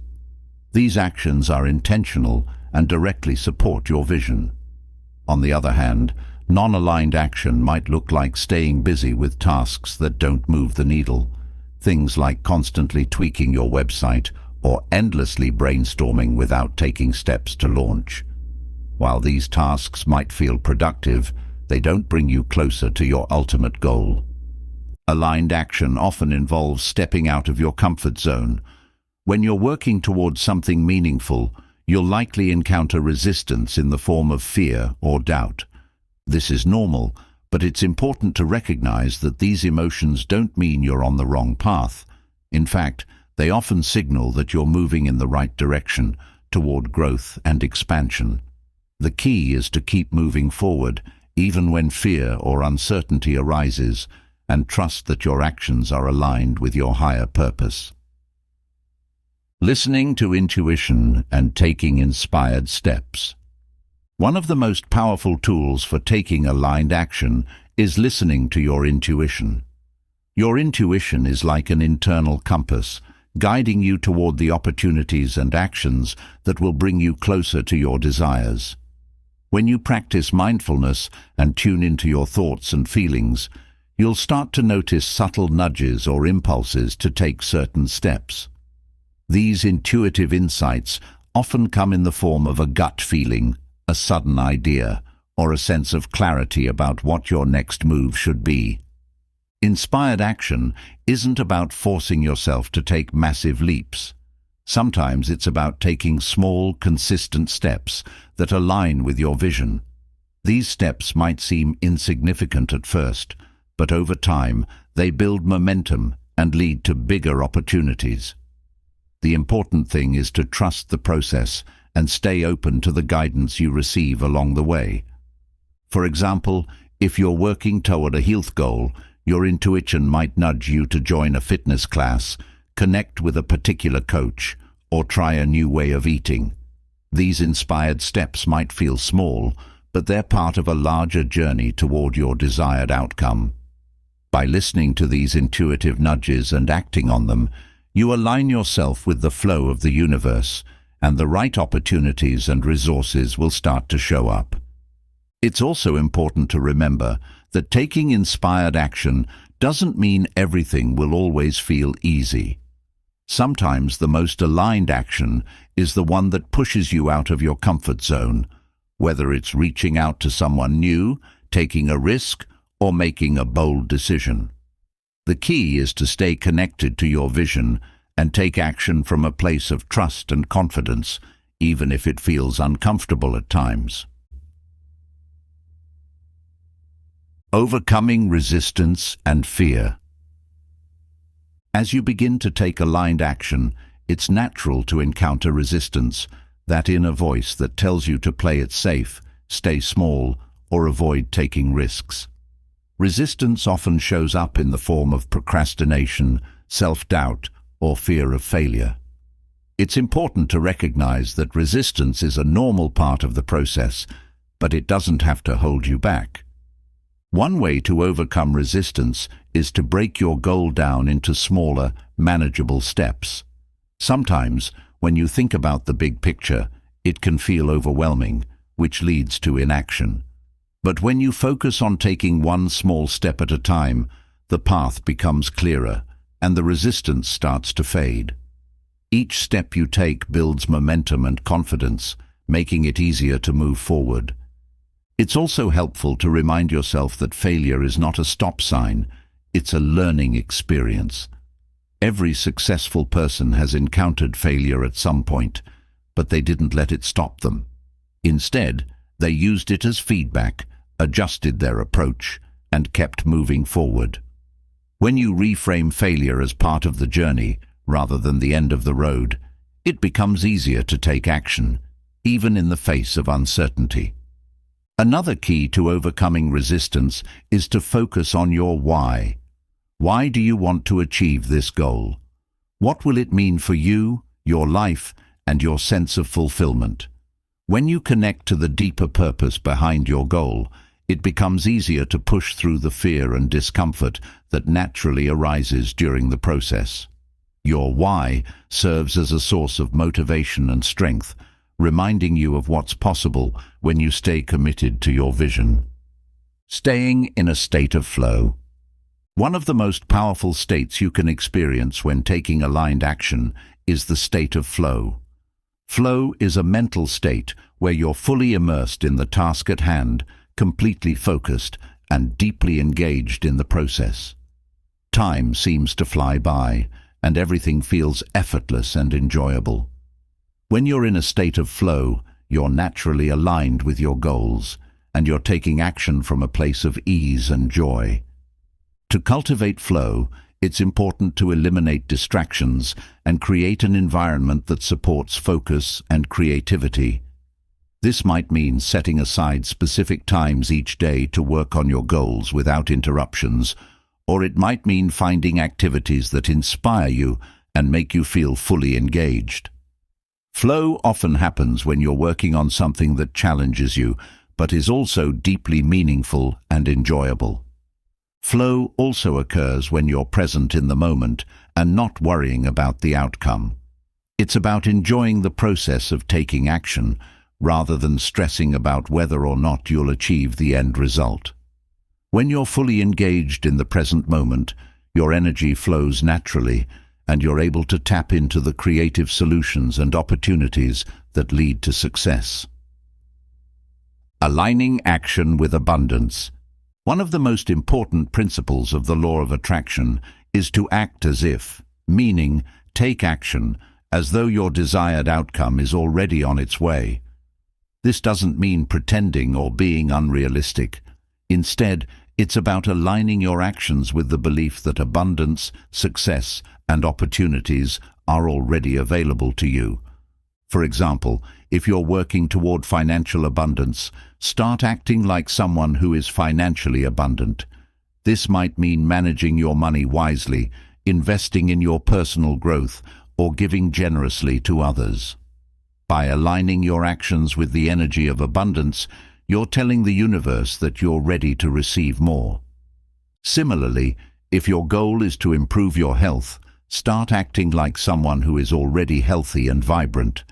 These actions are intentional and directly support your vision. On the other hand, non-aligned action might look like staying busy with tasks that don't move the needle, things like constantly tweaking your website or endlessly brainstorming without taking steps to launch. While these tasks might feel productive, they don't bring you closer to your ultimate goal. Aligned action often involves stepping out of your comfort zone. When you're working towards something meaningful, you'll likely encounter resistance in the form of fear or doubt. This is normal, but it's important to recognize that these emotions don't mean you're on the wrong path. In fact, they often signal that you're moving in the right direction toward growth and expansion. The key is to keep moving forward, even when fear or uncertainty arises, and trust that your actions are aligned with your higher purpose. Listening to intuition and taking inspired steps. One of the most powerful tools for taking aligned action is listening to your intuition. Your intuition is like an internal compass, guiding you toward the opportunities and actions that will bring you closer to your desires. When you practice mindfulness and tune into your thoughts and feelings, you'll start to notice subtle nudges or impulses to take certain steps. These intuitive insights often come in the form of a gut feeling, a sudden idea, or a sense of clarity about what your next move should be. Inspired action isn't about forcing yourself to take massive leaps. Sometimes it's about taking small, consistent steps that align with your vision. These steps might seem insignificant at first, but over time they build momentum and lead to bigger opportunities. The important thing is to trust the process and stay open to the guidance you receive along the way. For example, if you're working toward a health goal, your intuition might nudge you to join a fitness class, connect with a particular coach, or try a new way of eating. These inspired steps might feel small, but they're part of a larger journey toward your desired outcome. By listening to these intuitive nudges and acting on them, you align yourself with the flow of the universe, and the right opportunities and resources will start to show up. It's also important to remember that taking inspired action doesn't mean everything will always feel easy. Sometimes the most aligned action is the one that pushes you out of your comfort zone, whether it's reaching out to someone new, taking a risk, or making a bold decision. The key is to stay connected to your vision and take action from a place of trust and confidence, even if it feels uncomfortable at times. Overcoming resistance and fear. As you begin to take aligned action, it's natural to encounter resistance, that inner voice that tells you to play it safe, stay small, or avoid taking risks. Resistance often shows up in the form of procrastination, self-doubt, or fear of failure. It's important to recognize that resistance is a normal part of the process, but it doesn't have to hold you back. One way to overcome resistance is to break your goal down into smaller, manageable steps. Sometimes, when you think about the big picture, it can feel overwhelming, which leads to inaction. But when you focus on taking one small step at a time, the path becomes clearer, and the resistance starts to fade. Each step you take builds momentum and confidence, making it easier to move forward. It's also helpful to remind yourself that failure is not a stop sign, it's a learning experience. Every successful person has encountered failure at some point, but they didn't let it stop them. Instead, they used it as feedback, adjusted their approach, and kept moving forward. When you reframe failure as part of the journey, rather than the end of the road, it becomes easier to take action, even in the face of uncertainty. Another key to overcoming resistance is to focus on your why. Why do you want to achieve this goal? What will it mean for you, your life, and your sense of fulfillment? When you connect to the deeper purpose behind your goal, it becomes easier to push through the fear and discomfort that naturally arises during the process. Your why serves as a source of motivation and strength, reminding you of what's possible when you stay committed to your vision. Staying in a state of flow. One of the most powerful states you can experience when taking aligned action is the state of flow. Flow is a mental state where you're fully immersed in the task at hand, completely focused and deeply engaged in the process. Time seems to fly by, and everything feels effortless and enjoyable. When you're in a state of flow, you're naturally aligned with your goals, and you're taking action from a place of ease and joy. To cultivate flow, it's important to eliminate distractions and create an environment that supports focus and creativity. This might mean setting aside specific times each day to work on your goals without interruptions, or it might mean finding activities that inspire you and make you feel fully engaged. Flow often happens when you're working on something that challenges you, but is also deeply meaningful and enjoyable. Flow also occurs when you're present in the moment and not worrying about the outcome. It's about enjoying the process of taking action, rather than stressing about whether or not you'll achieve the end result. When you're fully engaged in the present moment, your energy flows naturally, and you're able to tap into the creative solutions and opportunities that lead to success. Aligning action with abundance. One of the most important principles of the law of attraction is to act as if, meaning take action, as though your desired outcome is already on its way. This doesn't mean pretending or being unrealistic. Instead, it's about aligning your actions with the belief that abundance, success, and opportunities are already available to you. For example, if you're working toward financial abundance, start acting like someone who is financially abundant. This might mean managing your money wisely, investing in your personal growth, or giving generously to others. By aligning your actions with the energy of abundance, you're telling the universe that you're ready to receive more. Similarly, if your goal is to improve your health, start acting like someone who is already healthy and vibrant.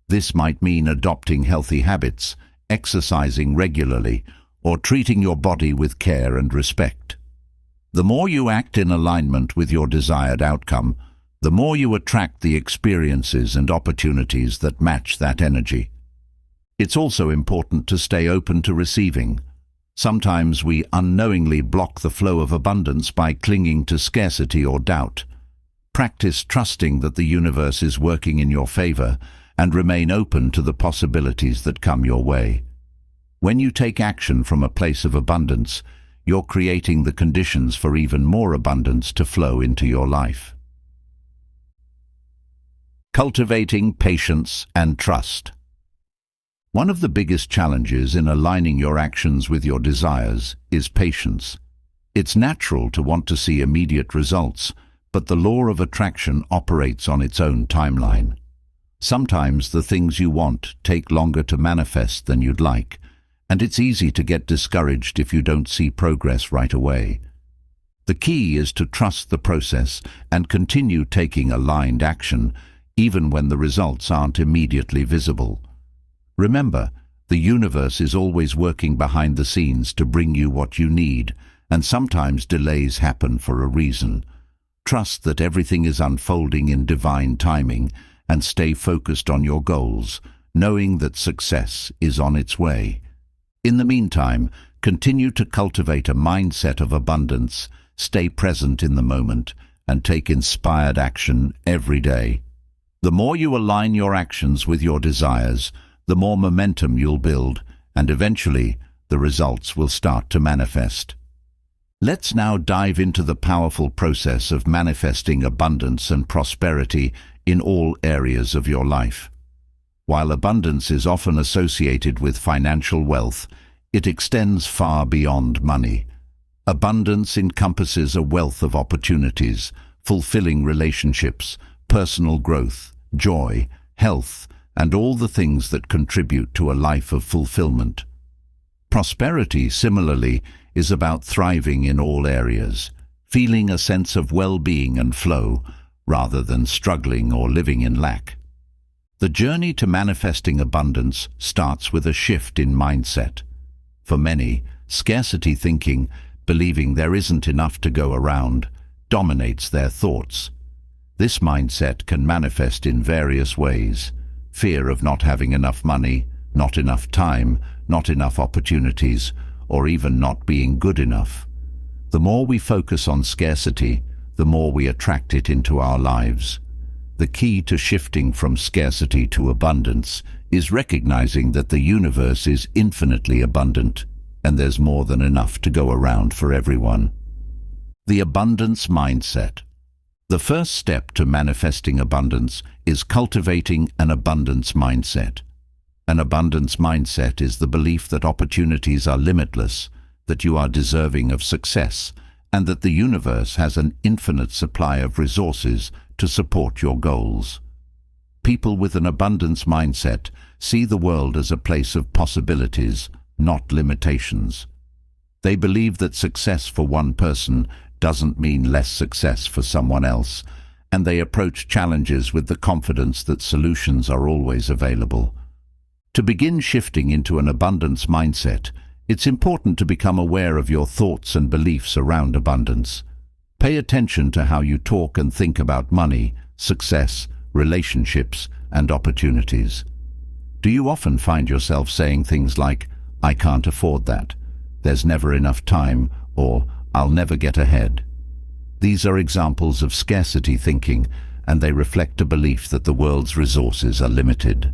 This might mean adopting healthy habits, exercising regularly, or treating your body with care and respect. The more you act in alignment with your desired outcome, the more you attract the experiences and opportunities that match that energy. It's also important to stay open to receiving. Sometimes we unknowingly block the flow of abundance by clinging to scarcity or doubt. Practice trusting that the universe is working in your favor and remain open to the possibilities that come your way. When you take action from a place of abundance, you're creating the conditions for even more abundance to flow into your life. Cultivating patience and trust. One of the biggest challenges in aligning your actions with your desires is patience. It's natural to want to see immediate results, but the law of attraction operates on its own timeline. Sometimes the things you want take longer to manifest than you'd like, and it's easy to get discouraged if you don't see progress right away. The key is to trust the process and continue taking aligned action, even when the results aren't immediately visible. Remember, the universe is always working behind the scenes to bring you what you need, and sometimes delays happen for a reason. Trust that everything is unfolding in divine timing, and stay focused on your goals, knowing that success is on its way. In the meantime, continue to cultivate a mindset of abundance, stay present in the moment, and take inspired action every day. The more you align your actions with your desires, the more momentum you'll build, and eventually, the results will start to manifest. Let's now dive into the powerful process of manifesting abundance and prosperity in all areas of your life. While abundance is often associated with financial wealth, it extends far beyond money. Abundance encompasses a wealth of opportunities, fulfilling relationships, personal growth, joy, health, and all the things that contribute to a life of fulfillment. Prosperity, similarly, is about thriving in all areas, feeling a sense of well-being and flow, rather than struggling or living in lack. The journey to manifesting abundance starts with a shift in mindset. For many, scarcity thinking, believing there isn't enough to go around, dominates their thoughts. This mindset can manifest in various ways: fear of not having enough money, not enough time, not enough opportunities, or even not being good enough. The more we focus on scarcity, the more we attract it into our lives. The key to shifting from scarcity to abundance is recognizing that the universe is infinitely abundant, and there's more than enough to go around for everyone. The abundance mindset. The first step to manifesting abundance is cultivating an abundance mindset. An abundance mindset is the belief that opportunities are limitless, that you are deserving of success, and that the universe has an infinite supply of resources to support your goals. People with an abundance mindset see the world as a place of possibilities, not limitations. They believe that success for one person doesn't mean less success for someone else, and they approach challenges with the confidence that solutions are always available. To begin shifting into an abundance mindset, it's important to become aware of your thoughts and beliefs around abundance. Pay attention to how you talk and think about money, success, relationships, and opportunities. Do you often find yourself saying things like, "I can't afford that," "There's never enough time," or "I'll never get ahead"? These are examples of scarcity thinking, and they reflect a belief that the world's resources are limited.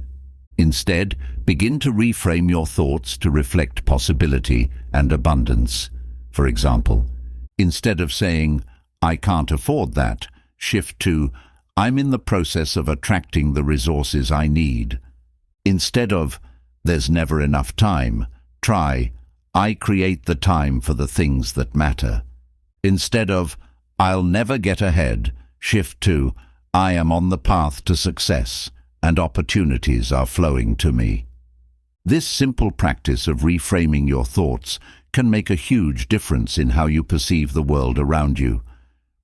Instead, begin to reframe your thoughts to reflect possibility and abundance. For example, instead of saying, "I can't afford that," shift to, "I'm in the process of attracting the resources I need." Instead of, "There's never enough time," try, "I create the time for the things that matter." Instead of, "I'll never get ahead," shift to, "I am on the path to success, and opportunities are flowing to me." This simple practice of reframing your thoughts can make a huge difference in how you perceive the world around you.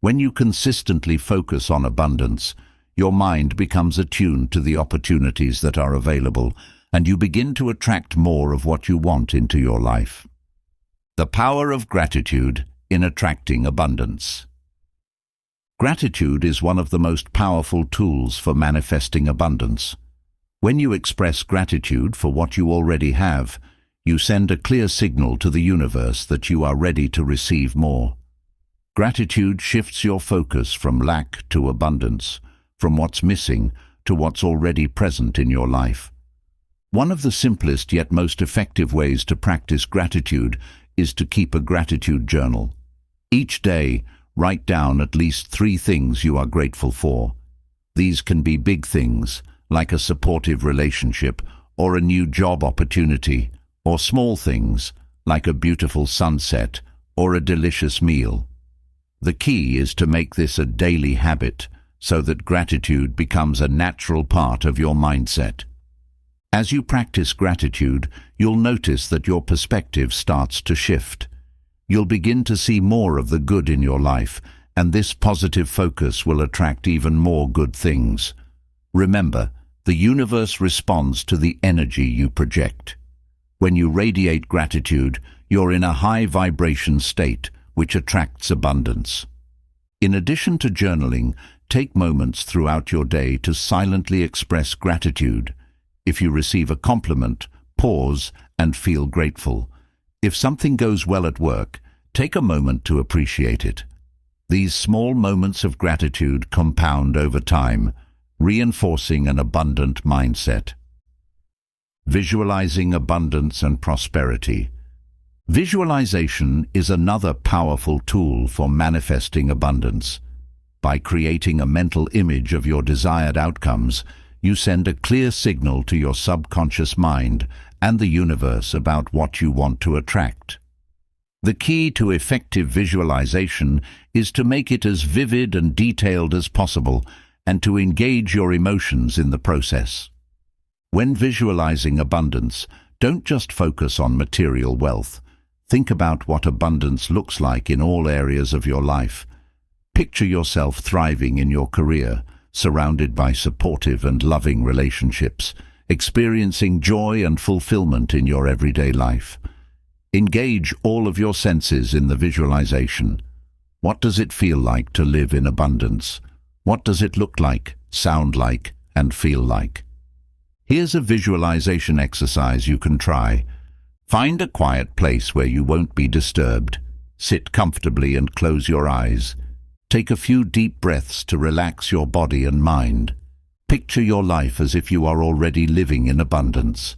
When you consistently focus on abundance, your mind becomes attuned to the opportunities that are available, and you begin to attract more of what you want into your life. The power of gratitude in attracting abundance. Gratitude is one of the most powerful tools for manifesting abundance. When you express gratitude for what you already have, you send a clear signal to the universe that you are ready to receive more. Gratitude shifts your focus from lack to abundance, from what's missing to what's already present in your life. One of the simplest yet most effective ways to practice gratitude is to keep a gratitude journal. Each day, write down at least 3 things you are grateful for. These can be big things, like a supportive relationship or a new job opportunity, or small things, like a beautiful sunset or a delicious meal. The key is to make this a daily habit so that gratitude becomes a natural part of your mindset. As you practice gratitude, you'll notice that your perspective starts to shift. You'll begin to see more of the good in your life, and this positive focus will attract even more good things. Remember, the universe responds to the energy you project. When you radiate gratitude, you're in a high vibration state, which attracts abundance. In addition to journaling, take moments throughout your day to silently express gratitude. If you receive a compliment, pause and feel grateful. If something goes well at work, take a moment to appreciate it. These small moments of gratitude compound over time, reinforcing an abundant mindset. Visualizing abundance and prosperity. Visualization is another powerful tool for manifesting abundance. By creating a mental image of your desired outcomes, you send a clear signal to your subconscious mind and the universe about what you want to attract. The key to effective visualization is to make it as vivid and detailed as possible and to engage your emotions in the process. When visualizing abundance, don't just focus on material wealth. Think about what abundance looks like in all areas of your life. Picture yourself thriving in your career, surrounded by supportive and loving relationships, experiencing joy and fulfillment in your everyday life. Engage all of your senses in the visualization. What does it feel like to live in abundance? What does it look like, sound like, and feel like? Here's a visualization exercise you can try. Find a quiet place where you won't be disturbed. Sit comfortably and close your eyes. Take a few deep breaths to relax your body and mind. Picture your life as if you are already living in abundance.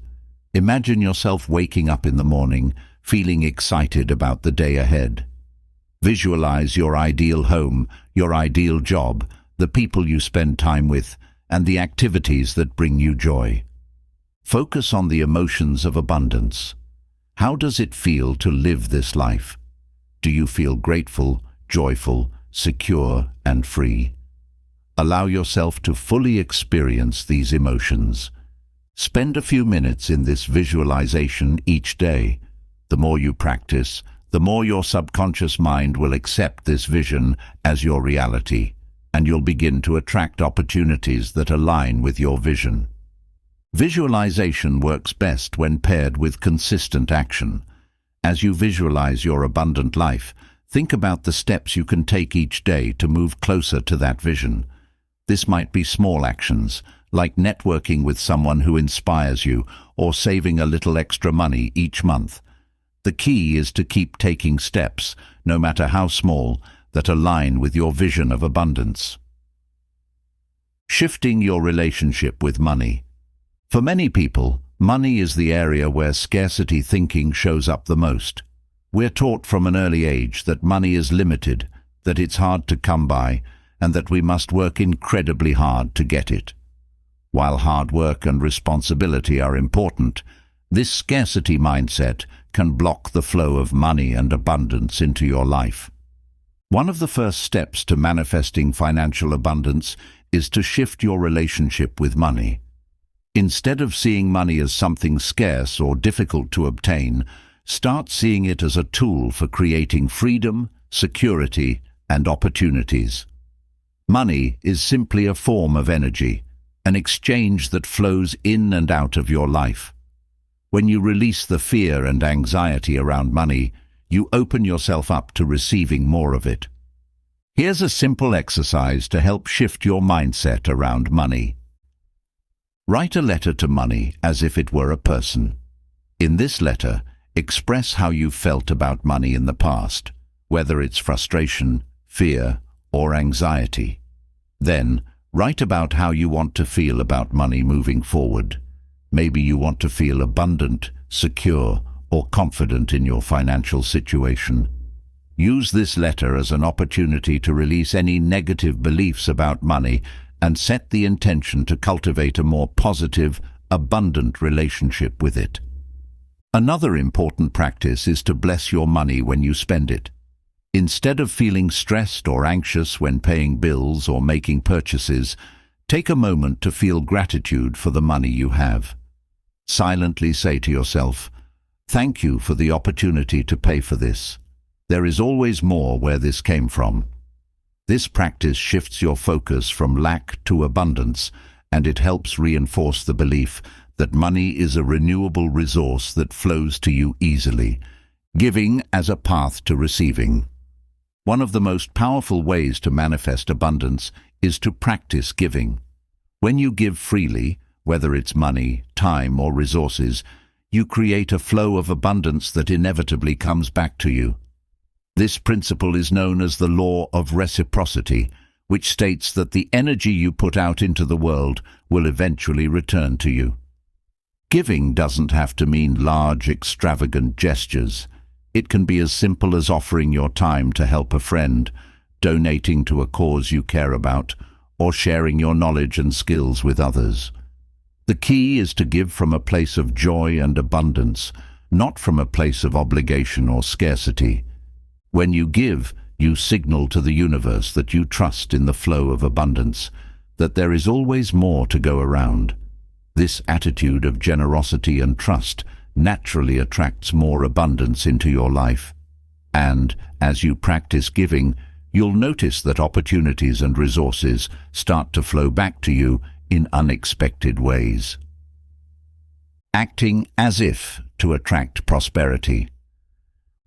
Imagine yourself waking up in the morning, feeling excited about the day ahead. Visualize your ideal home, your ideal job, the people you spend time with, and the activities that bring you joy. Focus on the emotions of abundance. How does it feel to live this life? Do you feel grateful, joyful, secure, and free? Allow yourself to fully experience these emotions. Spend a few minutes in this visualization each day. The more you practice, the more your subconscious mind will accept this vision as your reality, and you'll begin to attract opportunities that align with your vision. Visualization works best when paired with consistent action. As you visualize your abundant life, Think about the steps you can take each day to move closer to that vision. This might be small actions, like networking with someone who inspires you or saving a little extra money each month. The key is to keep taking steps, no matter how small, that align with your vision of abundance. Shifting your relationship with money. For many people, money is the area where scarcity thinking shows up the most. We're taught from an early age that money is limited, that it's hard to come by, and that we must work incredibly hard to get it. While hard work and responsibility are important, this scarcity mindset can block the flow of money and abundance into your life. One of the first steps to manifesting financial abundance is to shift your relationship with money. Instead of seeing money as something scarce or difficult to obtain, start seeing it as a tool for creating freedom, security, and opportunities. Money is simply a form of energy, an exchange that flows in and out of your life. When you release the fear and anxiety around money, you open yourself up to receiving more of it. Here's a simple exercise to help shift your mindset around money. Write a letter to money as if it were a person. In this letter, express how you felt about money in the past, whether it's frustration, fear, or anxiety. Then, write about how you want to feel about money moving forward. Maybe you want to feel abundant, secure, or confident in your financial situation. Use this letter as an opportunity to release any negative beliefs about money and set the intention to cultivate a more positive, abundant relationship with it. Another important practice is to bless your money when you spend it. Instead of feeling stressed or anxious when paying bills or making purchases, take a moment to feel gratitude for the money you have. Silently say to yourself, "Thank you for the opportunity to pay for this. There is always more where this came from." This practice shifts your focus from lack to abundance, and it helps reinforce the belief that money is a renewable resource that flows to you easily, giving as a path to receiving. One of the most powerful ways to manifest abundance is to practice giving. When you give freely, whether it's money, time, or resources, you create a flow of abundance that inevitably comes back to you. This principle is known as the law of reciprocity, which states that the energy you put out into the world will eventually return to you. Giving doesn't have to mean large, extravagant gestures. It can be as simple as offering your time to help a friend, donating to a cause you care about, or sharing your knowledge and skills with others. The key is to give from a place of joy and abundance, not from a place of obligation or scarcity. When you give, you signal to the universe that you trust in the flow of abundance, that there is always more to go around. This attitude of generosity and trust naturally attracts more abundance into your life. And, as you practice giving, you'll notice that opportunities and resources start to flow back to you in unexpected ways. Acting as if to attract prosperity.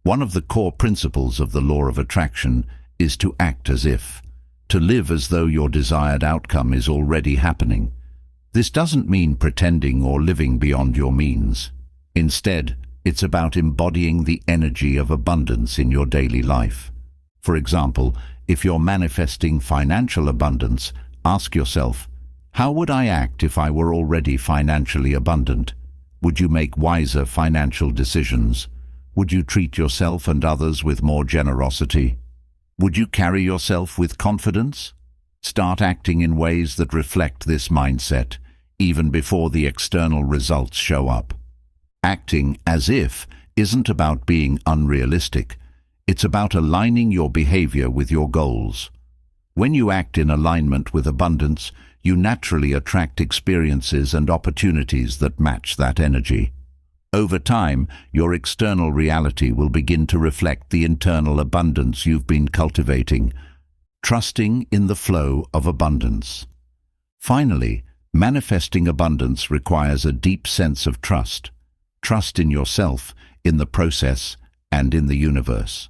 One of the core principles of the law of attraction is to act as if, to live as though your desired outcome is already happening. This doesn't mean pretending or living beyond your means. Instead, it's about embodying the energy of abundance in your daily life. For example, if you're manifesting financial abundance, ask yourself, how would I act if I were already financially abundant? Would you make wiser financial decisions? Would you treat yourself and others with more generosity? Would you carry yourself with confidence? Start acting in ways that reflect this mindset, even before the external results show up. Acting as if isn't about being unrealistic. It's about aligning your behavior with your goals. When you act in alignment with abundance, you naturally attract experiences and opportunities that match that energy. Over time, your external reality will begin to reflect the internal abundance you've been cultivating, trusting in the flow of abundance. Finally, manifesting abundance requires a deep sense of trust. Trust in yourself, in the process, and in the universe.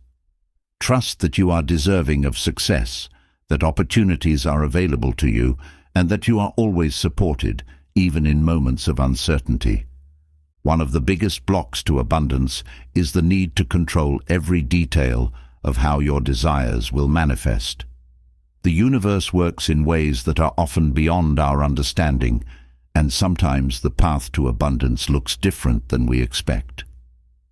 Trust that you are deserving of success, that opportunities are available to you, and that you are always supported, even in moments of uncertainty. One of the biggest blocks to abundance is the need to control every detail of how your desires will manifest. The universe works in ways that are often beyond our understanding, and sometimes the path to abundance looks different than we expect.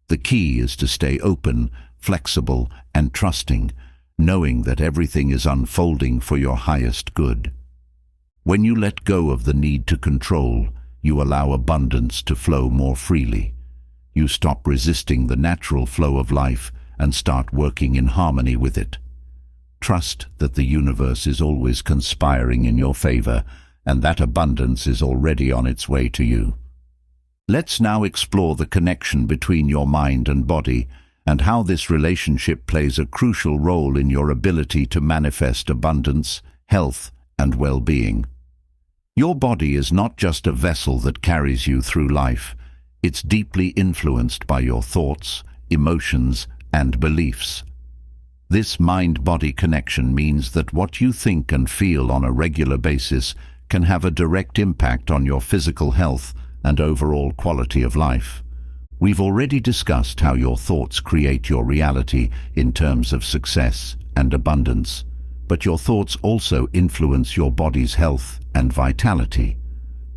The key is to stay open, flexible, and trusting, knowing that everything is unfolding for your highest good. When you let go of the need to control, you allow abundance to flow more freely. You stop resisting the natural flow of life and start working in harmony with it. Trust that the universe is always conspiring in your favor, and that abundance is already on its way to you. Let's now explore the connection between your mind and body, and how this relationship plays a crucial role in your ability to manifest abundance, health, and well-being. Your body is not just a vessel that carries you through life. It's deeply influenced by your thoughts, emotions, and beliefs. This mind-body connection means that what you think and feel on a regular basis can have a direct impact on your physical health and overall quality of life. We've already discussed how your thoughts create your reality in terms of success and abundance, but your thoughts also influence your body's health and vitality.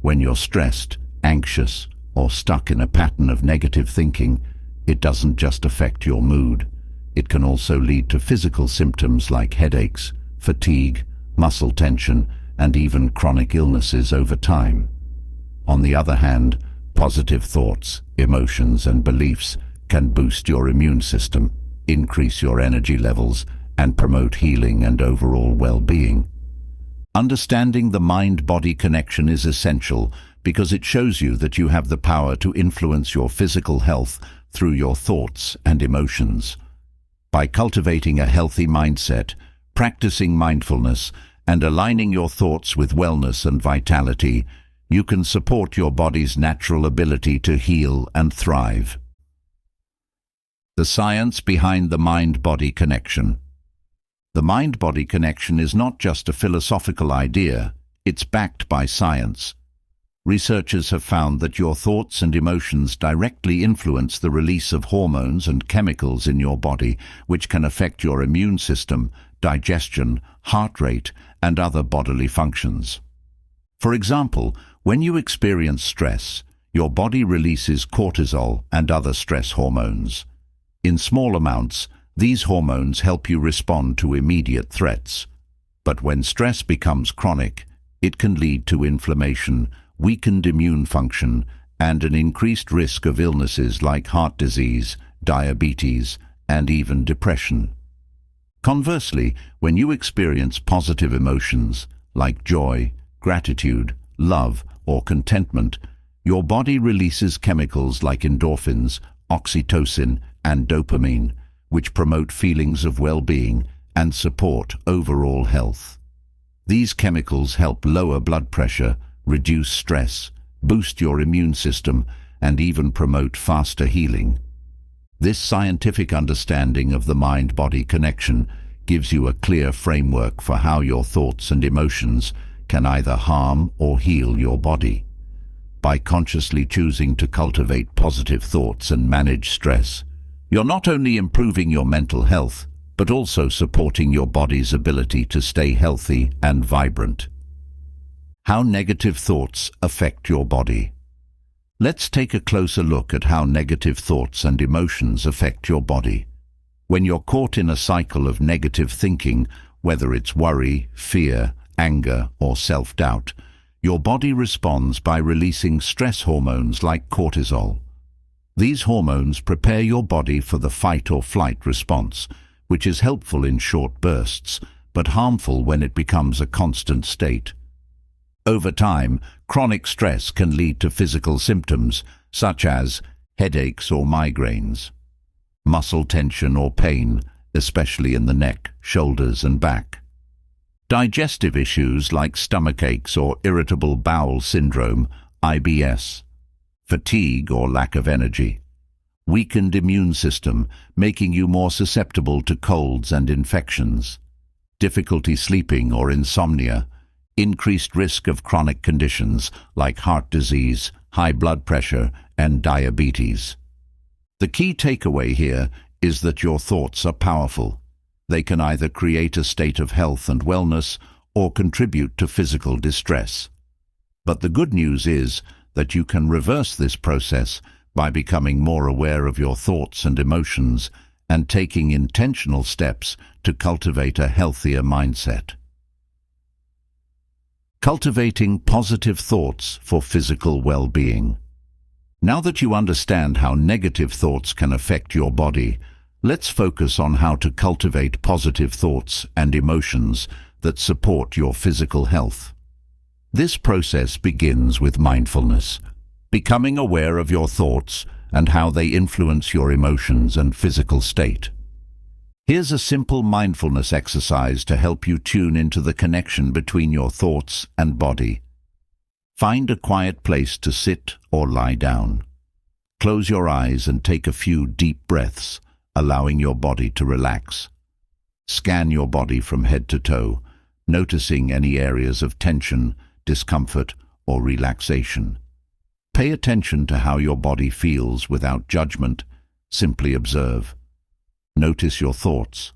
When you're stressed, anxious, or stuck in a pattern of negative thinking, it doesn't just affect your mood. It can also lead to physical symptoms like headaches, fatigue, muscle tension, and even chronic illnesses over time. On the other hand, positive thoughts, emotions, and beliefs can boost your immune system, increase your energy levels, and promote healing and overall well-being. Understanding the mind-body connection is essential because it shows you that you have the power to influence your physical health through your thoughts and emotions. By cultivating a healthy mindset, practicing mindfulness, and aligning your thoughts with wellness and vitality, you can support your body's natural ability to heal and thrive. The science behind the mind-body connection. The mind-body connection is not just a philosophical idea, it's backed by science. Researchers have found that your thoughts and emotions directly influence the release of hormones and chemicals in your body, which can affect your immune system, digestion, heart rate, and other bodily functions. For example, when you experience stress, your body releases cortisol and other stress hormones. In small amounts, these hormones help you respond to immediate threats. But when stress becomes chronic, it can lead to inflammation, weakened immune function, and an increased risk of illnesses like heart disease, diabetes, and even depression. Conversely, when you experience positive emotions like joy, gratitude, love, or contentment, your body releases chemicals like endorphins, oxytocin, and dopamine, which promote feelings of well-being and support overall health. These chemicals help lower blood pressure, reduce stress, boost your immune system, and even promote faster healing. This scientific understanding of the mind-body connection gives you a clear framework for how your thoughts and emotions can either harm or heal your body. By consciously choosing to cultivate positive thoughts and manage stress, you're not only improving your mental health, but also supporting your body's ability to stay healthy and vibrant. How negative thoughts affect your body. Let's take a closer look at how negative thoughts and emotions affect your body. When you're caught in a cycle of negative thinking, whether it's worry, fear, anger, or self-doubt, your body responds by releasing stress hormones like cortisol. These hormones prepare your body for the fight or flight response, which is helpful in short bursts, but harmful when it becomes a constant state. Over time, chronic stress can lead to physical symptoms such as headaches or migraines, muscle tension or pain, especially in the neck, shoulders, and back, digestive issues like stomachaches or irritable bowel syndrome, IBS, fatigue or lack of energy, weakened immune system, making you more susceptible to colds and infections, difficulty sleeping or insomnia, increased risk of chronic conditions like heart disease, high blood pressure, and diabetes. The key takeaway here is that your thoughts are powerful. They can either create a state of health and wellness or contribute to physical distress. But the good news is that you can reverse this process by becoming more aware of your thoughts and emotions and taking intentional steps to cultivate a healthier mindset. Cultivating positive thoughts for physical well-being. Now that you understand how negative thoughts can affect your body, let's focus on how to cultivate positive thoughts and emotions that support your physical health. This process begins with mindfulness, becoming aware of your thoughts and how they influence your emotions and physical state. Here's a simple mindfulness exercise to help you tune into the connection between your thoughts and body. Find a quiet place to sit or lie down. Close your eyes and take a few deep breaths, allowing your body to relax. Scan your body from head to toe, noticing any areas of tension, discomfort, or relaxation. Pay attention to how your body feels without judgment. Simply observe. Notice your thoughts.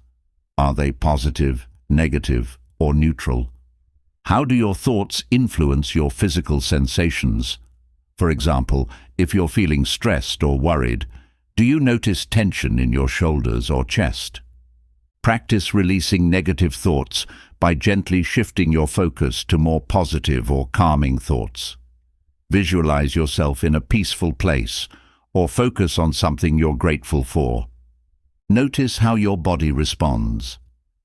Are they positive, negative, or neutral? How do your thoughts influence your physical sensations? For example, if you're feeling stressed or worried, do you notice tension in your shoulders or chest? Practice releasing negative thoughts by gently shifting your focus to more positive or calming thoughts. Visualize yourself in a peaceful place or focus on something you're grateful for. Notice how your body responds.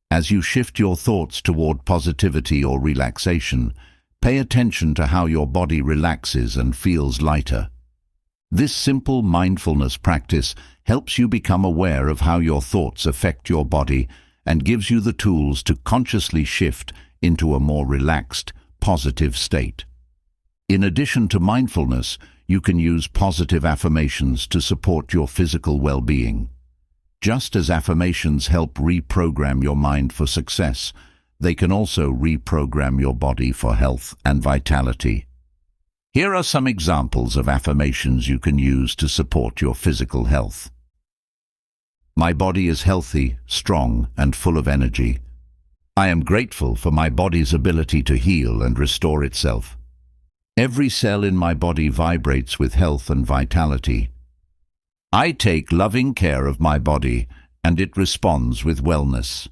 As you shift your thoughts toward positivity or relaxation, pay attention to how your body relaxes and feels lighter. This simple mindfulness practice helps you become aware of how your thoughts affect your body and gives you the tools to consciously shift into a more relaxed, positive state. In addition to mindfulness, you can use positive affirmations to support your physical well-being. Just as affirmations help reprogram your mind for success, they can also reprogram your body for health and vitality. Here are some examples of affirmations you can use to support your physical health. My body is healthy, strong, and full of energy. I am grateful for my body's ability to heal and restore itself. Every cell in my body vibrates with health and vitality. I take loving care of my body, and it responds with wellness.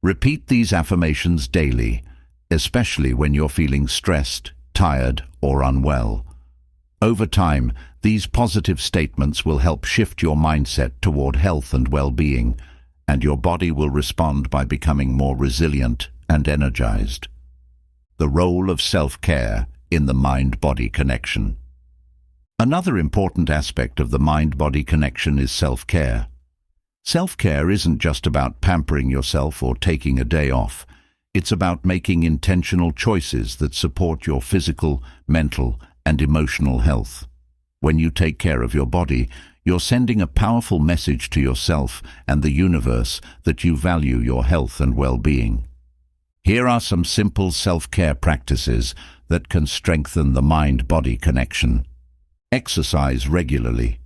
Repeat these affirmations daily, especially when you're feeling stressed, tired, or unwell. Over time, these positive statements will help shift your mindset toward health and well-being, and your body will respond by becoming more resilient and energized. The role of self-care in the mind-body connection. Another important aspect of the mind-body connection is self-care. Self-care isn't just about pampering yourself or taking a day off. It's about making intentional choices that support your physical, mental, and emotional health. When you take care of your body, you're sending a powerful message to yourself and the universe that you value your health and well-being. Here are some simple self-care practices that can strengthen the mind-body connection. Exercise regularly.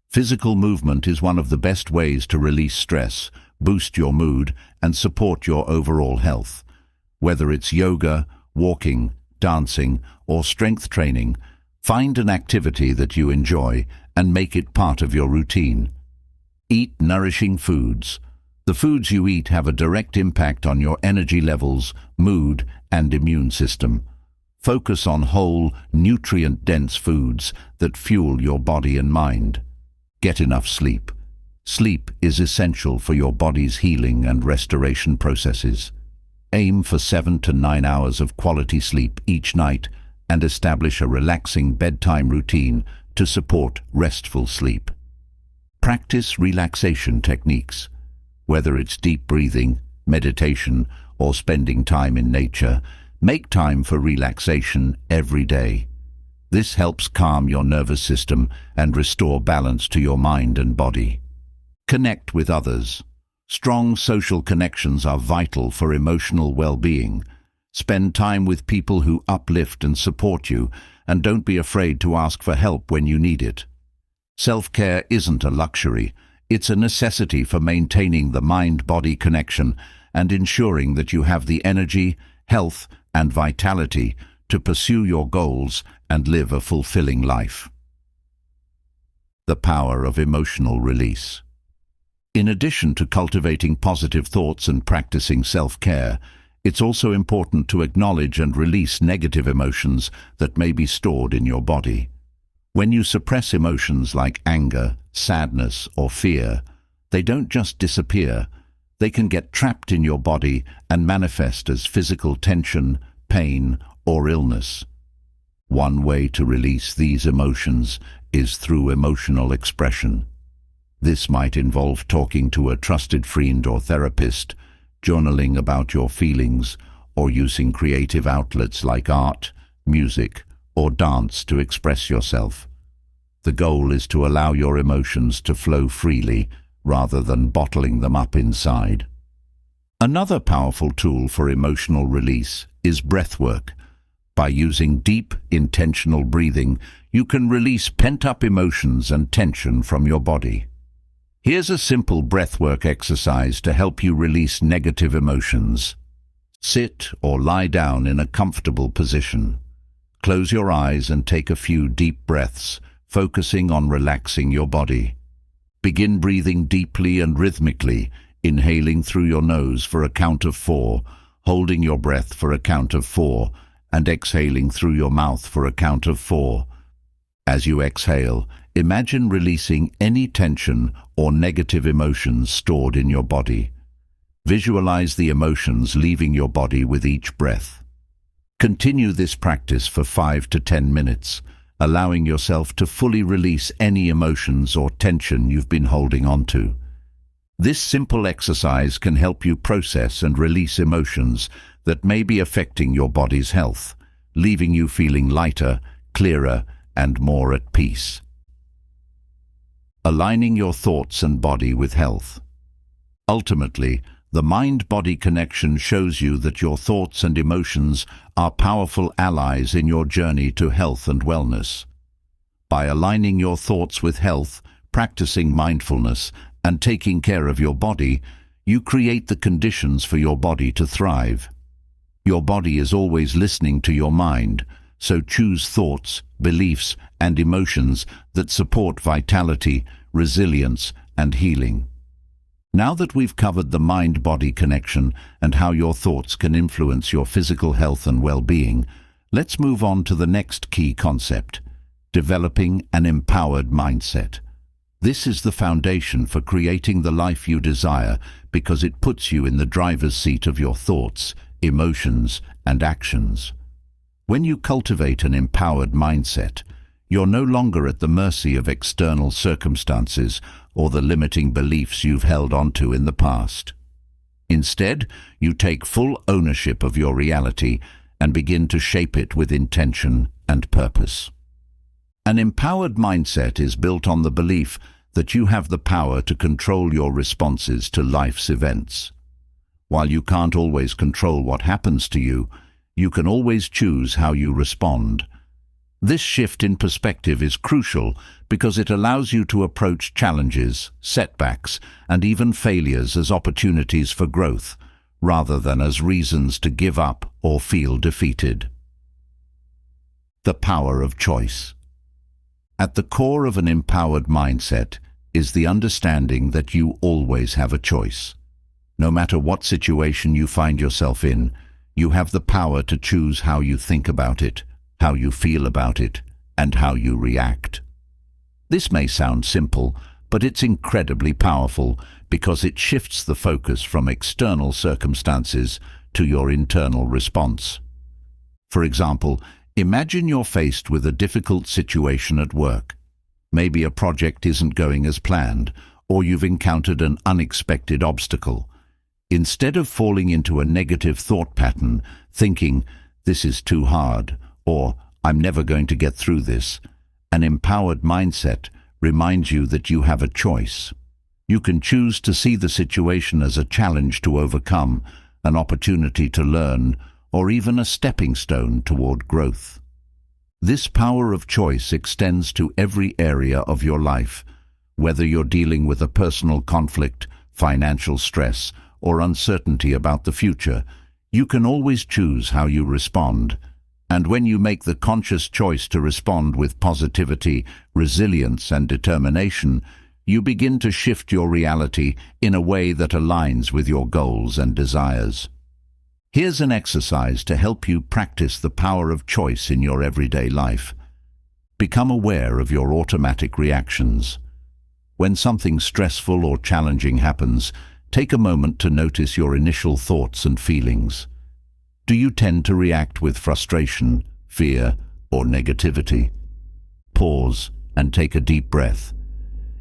Physical movement is one of the best ways to release stress, boost your mood, and support your overall health. Whether it's yoga, walking, dancing, or strength training, find an activity that you enjoy and make it part of your routine. Eat nourishing foods. The foods you eat have a direct impact on your energy levels, mood, and immune system. Focus on whole, nutrient-dense foods that fuel your body and mind. Get enough sleep. Sleep is essential for your body's healing and restoration processes. Aim for 7 to 9 hours of quality sleep each night and establish a relaxing bedtime routine to support restful sleep. Practice relaxation techniques. Whether it's deep breathing, meditation, or spending time in nature, make time for relaxation every day. This helps calm your nervous system and restore balance to your mind and body. Connect with others. Strong social connections are vital for emotional well-being. Spend time with people who uplift and support you, and don't be afraid to ask for help when you need it. Self-care isn't a luxury, it's a necessity for maintaining the mind-body connection and ensuring that you have the energy, health, and vitality to pursue your goals and live a fulfilling life. The power of emotional release. In addition to cultivating positive thoughts and practicing self-care, it's also important to acknowledge and release negative emotions that may be stored in your body. When you suppress emotions like anger, sadness, or fear, they don't just disappear. They can get trapped in your body and manifest as physical tension, pain, or illness. One way to release these emotions is through emotional expression. This might involve talking to a trusted friend or therapist, journaling about your feelings, or using creative outlets like art, music, or dance to express yourself. The goal is to allow your emotions to flow freely rather than bottling them up inside. Another powerful tool for emotional release is breathwork. By using deep, intentional breathing, you can release pent-up emotions and tension from your body. Here's a simple breathwork exercise to help you release negative emotions. Sit or lie down in a comfortable position. Close your eyes and take a few deep breaths, focusing on relaxing your body. Begin breathing deeply and rhythmically, inhaling through your nose for a count of 4, holding your breath for a count of 4, and exhaling through your mouth for a count of 4. As you exhale, imagine releasing any tension or negative emotions stored in your body. Visualize the emotions leaving your body with each breath. Continue this practice for 5 to 10 minutes, allowing yourself to fully release any emotions or tension you've been holding onto. This simple exercise can help you process and release emotions that may be affecting your body's health, leaving you feeling lighter, clearer, and more at peace. Aligning your thoughts and body with health. Ultimately, the mind-body connection shows you that your thoughts and emotions are powerful allies in your journey to health and wellness. By aligning your thoughts with health, practicing mindfulness, and taking care of your body, you create the conditions for your body to thrive. Your body is always listening to your mind, so choose thoughts, beliefs, and emotions that support vitality, resilience, and healing. Now that we've covered the mind-body connection and how your thoughts can influence your physical health and well-being, let's move on to the next key concept: developing an empowered mindset. This is the foundation for creating the life you desire because it puts you in the driver's seat of your thoughts, emotions, and actions. When you cultivate an empowered mindset, you're no longer at the mercy of external circumstances or the limiting beliefs you've held onto in the past. Instead, you take full ownership of your reality and begin to shape it with intention and purpose. An empowered mindset is built on the belief that you have the power to control your responses to life's events. While you can't always control what happens to you, you can always choose how you respond. This shift in perspective is crucial because it allows you to approach challenges, setbacks, and even failures as opportunities for growth, rather than as reasons to give up or feel defeated. The power of choice. At the core of an empowered mindset is the understanding that you always have a choice. No matter what situation you find yourself in, you have the power to choose how you think about it, how you feel about it, and how you react. This may sound simple, but it's incredibly powerful because it shifts the focus from external circumstances to your internal response. For example, imagine you're faced with a difficult situation at work. Maybe a project isn't going as planned, or you've encountered an unexpected obstacle. Instead of falling into a negative thought pattern, thinking, "This is too hard," or "I'm never going to get through this." An empowered mindset reminds you that you have a choice. You can choose to see the situation as a challenge to overcome, an opportunity to learn, or even a stepping stone toward growth. This power of choice extends to every area of your life, whether you're dealing with a personal conflict, financial stress, or uncertainty about the future. You can always choose how you respond. And when you make the conscious choice to respond with positivity, resilience, and determination, you begin to shift your reality in a way that aligns with your goals and desires. Here's an exercise to help you practice the power of choice in your everyday life. Become aware of your automatic reactions. When something stressful or challenging happens, take a moment to notice your initial thoughts and feelings. Do you tend to react with frustration, fear, or negativity? Pause and take a deep breath.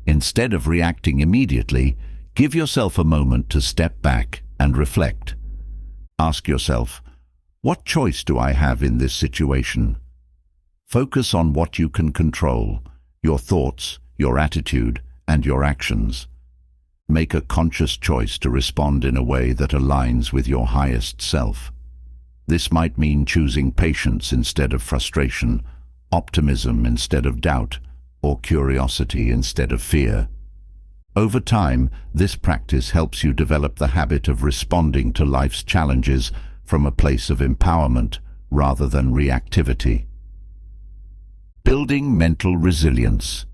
Instead of reacting immediately, give yourself a moment to step back and reflect. Ask yourself, what choice do I have in this situation? Focus on what you can control, your thoughts, your attitude, and your actions. Make a conscious choice to respond in a way that aligns with your highest self. This might mean choosing patience instead of frustration, optimism instead of doubt, or curiosity instead of fear. Over time, this practice helps you develop the habit of responding to life's challenges from a place of empowerment rather than reactivity. Building mental resilience.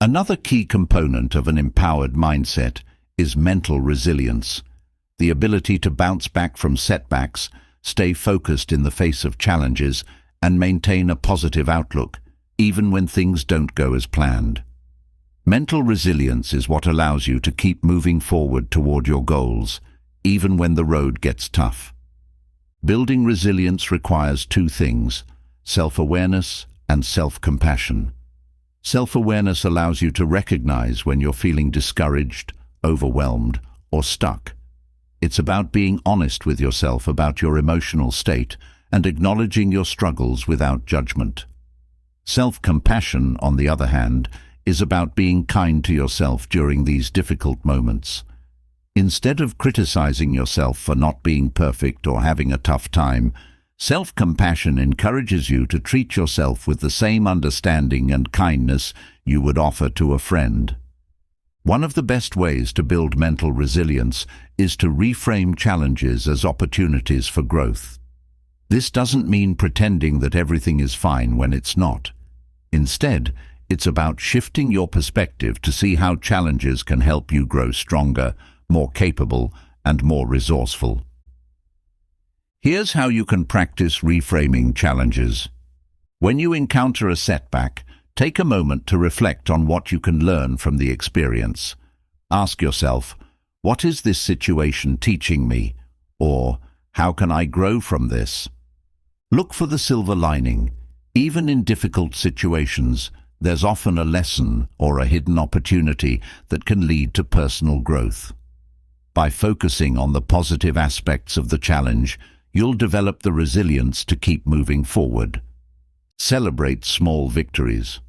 Another key component of an empowered mindset is mental resilience, the ability to bounce back from setbacks, stay focused in the face of challenges, and maintain a positive outlook, even when things don't go as planned. Mental resilience is what allows you to keep moving forward toward your goals, even when the road gets tough. Building resilience requires two things: self-awareness and self-compassion. Self-awareness allows you to recognize when you're feeling discouraged, overwhelmed, or stuck. It's about being honest with yourself about your emotional state and acknowledging your struggles without judgment. Self-compassion, on the other hand, is about being kind to yourself during these difficult moments. Instead of criticizing yourself for not being perfect or having a tough time, self-compassion encourages you to treat yourself with the same understanding and kindness you would offer to a friend. One of the best ways to build mental resilience is to reframe challenges as opportunities for growth. This doesn't mean pretending that everything is fine when it's not. Instead, it's about shifting your perspective to see how challenges can help you grow stronger, more capable, and more resourceful. Here's how you can practice reframing challenges. When you encounter a setback, take a moment to reflect on what you can learn from the experience. Ask yourself, what is this situation teaching me? Or, how can I grow from this? Look for the silver lining. Even in difficult situations, there's often a lesson or a hidden opportunity that can lead to personal growth. By focusing on the positive aspects of the challenge, you'll develop the resilience to keep moving forward. Celebrate small victories.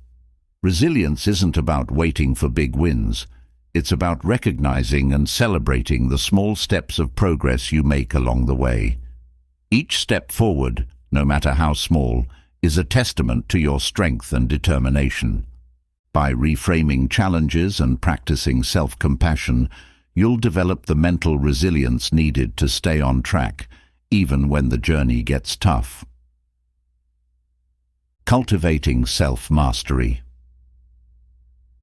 Resilience isn't about waiting for big wins. It's about recognizing and celebrating the small steps of progress you make along the way. Each step forward, no matter how small, is a testament to your strength and determination. By reframing challenges and practicing self-compassion, you'll develop the mental resilience needed to stay on track, even when the journey gets tough. Cultivating self-mastery.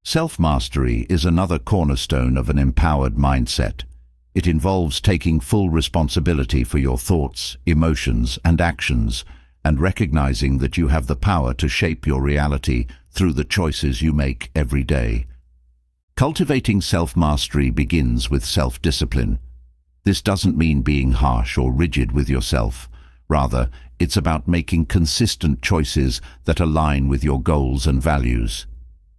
Self-mastery is another cornerstone of an empowered mindset. It involves taking full responsibility for your thoughts, emotions, and actions, and recognizing that you have the power to shape your reality through the choices you make every day. Cultivating self-mastery begins with self-discipline. This doesn't mean being harsh or rigid with yourself. Rather, it's about making consistent choices that align with your goals and values.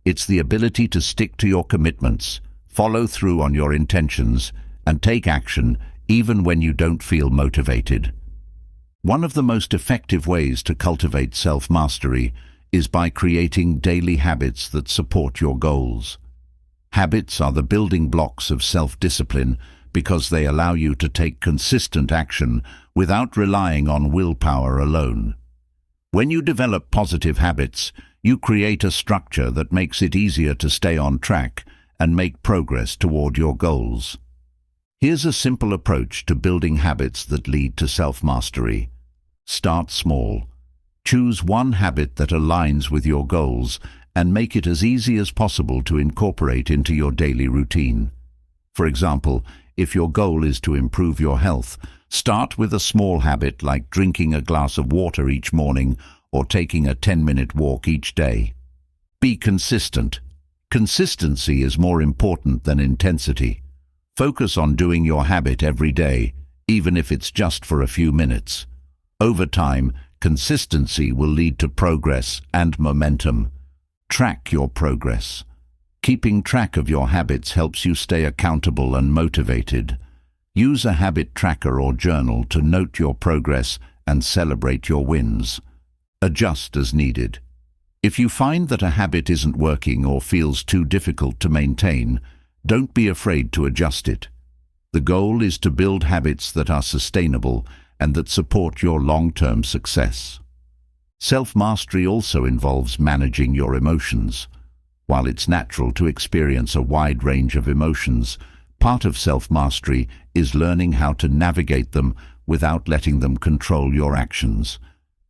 It's the ability to stick to your commitments, follow through on your intentions, and take action even when you don't feel motivated. One of the most effective ways to cultivate self-mastery is by creating daily habits that support your goals. Habits are the building blocks of self-discipline because they allow you to take consistent action without relying on willpower alone. When you develop positive habits, you create a structure that makes it easier to stay on track and make progress toward your goals. Here's a simple approach to building habits that lead to self-mastery. Start small. Choose one habit that aligns with your goals and make it as easy as possible to incorporate into your daily routine. For example, if your goal is to improve your health, start with a small habit like drinking a glass of water each morning or taking a 10-minute walk each day. Be consistent. Consistency is more important than intensity. Focus on doing your habit every day, even if it's just for a few minutes. Over time, consistency will lead to progress and momentum. Track your progress. Keeping track of your habits helps you stay accountable and motivated. Use a habit tracker or journal to note your progress and celebrate your wins. Adjust as needed. If you find that a habit isn't working or feels too difficult to maintain, don't be afraid to adjust it. The goal is to build habits that are sustainable and that support your long-term success. Self-mastery also involves managing your emotions. While it's natural to experience a wide range of emotions, part of self-mastery is learning how to navigate them without letting them control your actions.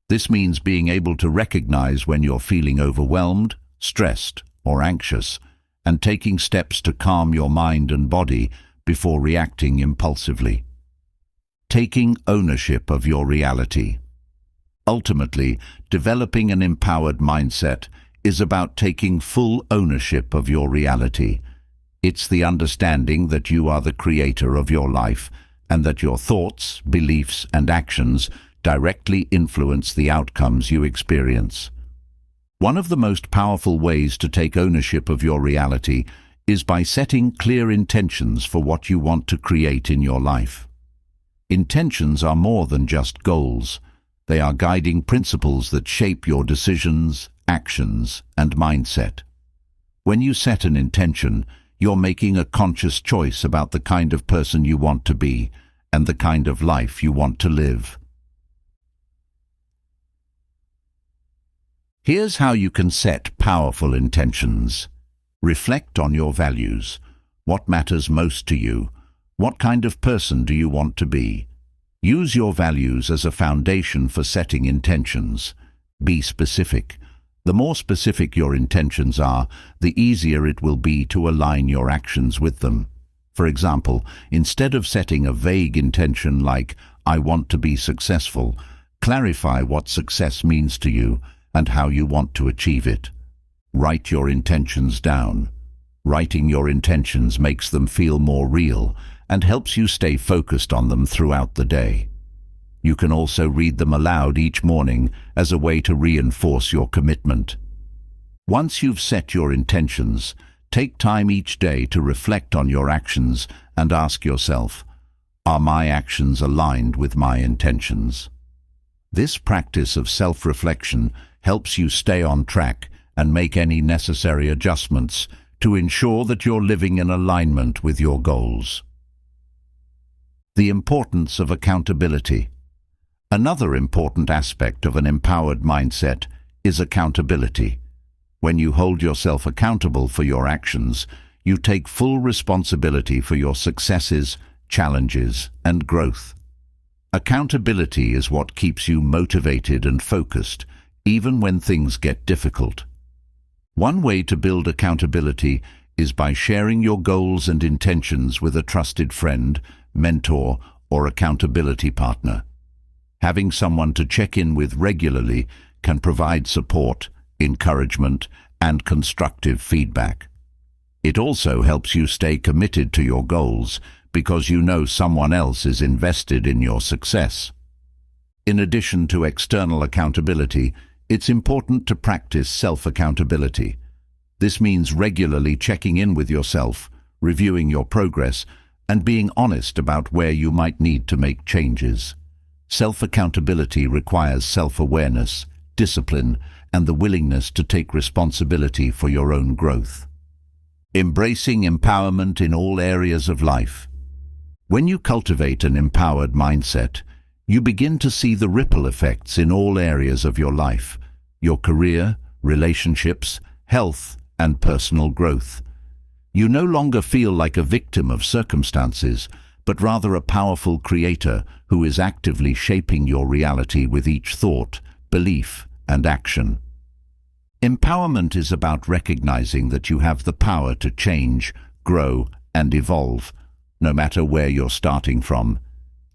This means being able to recognize when you're feeling overwhelmed, stressed, or anxious, and taking steps to calm your mind and body before reacting impulsively. Taking ownership of your reality. Ultimately, developing an empowered mindset is about taking full ownership of your reality. It's the understanding that you are the creator of your life and that your thoughts, beliefs, and actions directly influence the outcomes you experience. One of the most powerful ways to take ownership of your reality is by setting clear intentions for what you want to create in your life. Intentions are more than just goals. They are guiding principles that shape your decisions, actions, and mindset. When you set an intention, you're making a conscious choice about the kind of person you want to be and the kind of life you want to live. Here's how you can set powerful intentions. Reflect on your values. What matters most to you? What kind of person do you want to be? Use your values as a foundation for setting intentions. Be specific. The more specific your intentions are, the easier it will be to align your actions with them. For example, instead of setting a vague intention like, "I want to be successful," clarify what success means to you and how you want to achieve it. Write your intentions down. Writing your intentions makes them feel more real and helps you stay focused on them throughout the day. You can also read them aloud each morning as a way to reinforce your commitment. Once you've set your intentions, take time each day to reflect on your actions and ask yourself, are my actions aligned with my intentions? This practice of self-reflection helps you stay on track and make any necessary adjustments to ensure that you're living in alignment with your goals. The importance of accountability. Another important aspect of an empowered mindset is accountability. When you hold yourself accountable for your actions, you take full responsibility for your successes, challenges, and growth. Accountability is what keeps you motivated and focused, even when things get difficult. One way to build accountability is by sharing your goals and intentions with a trusted friend, mentor, or accountability partner. Having someone to check in with regularly can provide support, encouragement, and constructive feedback. It also helps you stay committed to your goals because you know someone else is invested in your success. In addition to external accountability, it's important to practice self-accountability. This means regularly checking in with yourself, reviewing your progress, and being honest about where you might need to make changes. Self-accountability requires self-awareness, discipline, and the willingness to take responsibility for your own growth. Embracing empowerment in all areas of life. When you cultivate an empowered mindset, you begin to see the ripple effects in all areas of your life, your career, relationships, health, and personal growth. You no longer feel like a victim of circumstances, but rather a powerful creator who is actively shaping your reality with each thought, belief, and action. Empowerment is about recognizing that you have the power to change, grow, and evolve, no matter where you're starting from.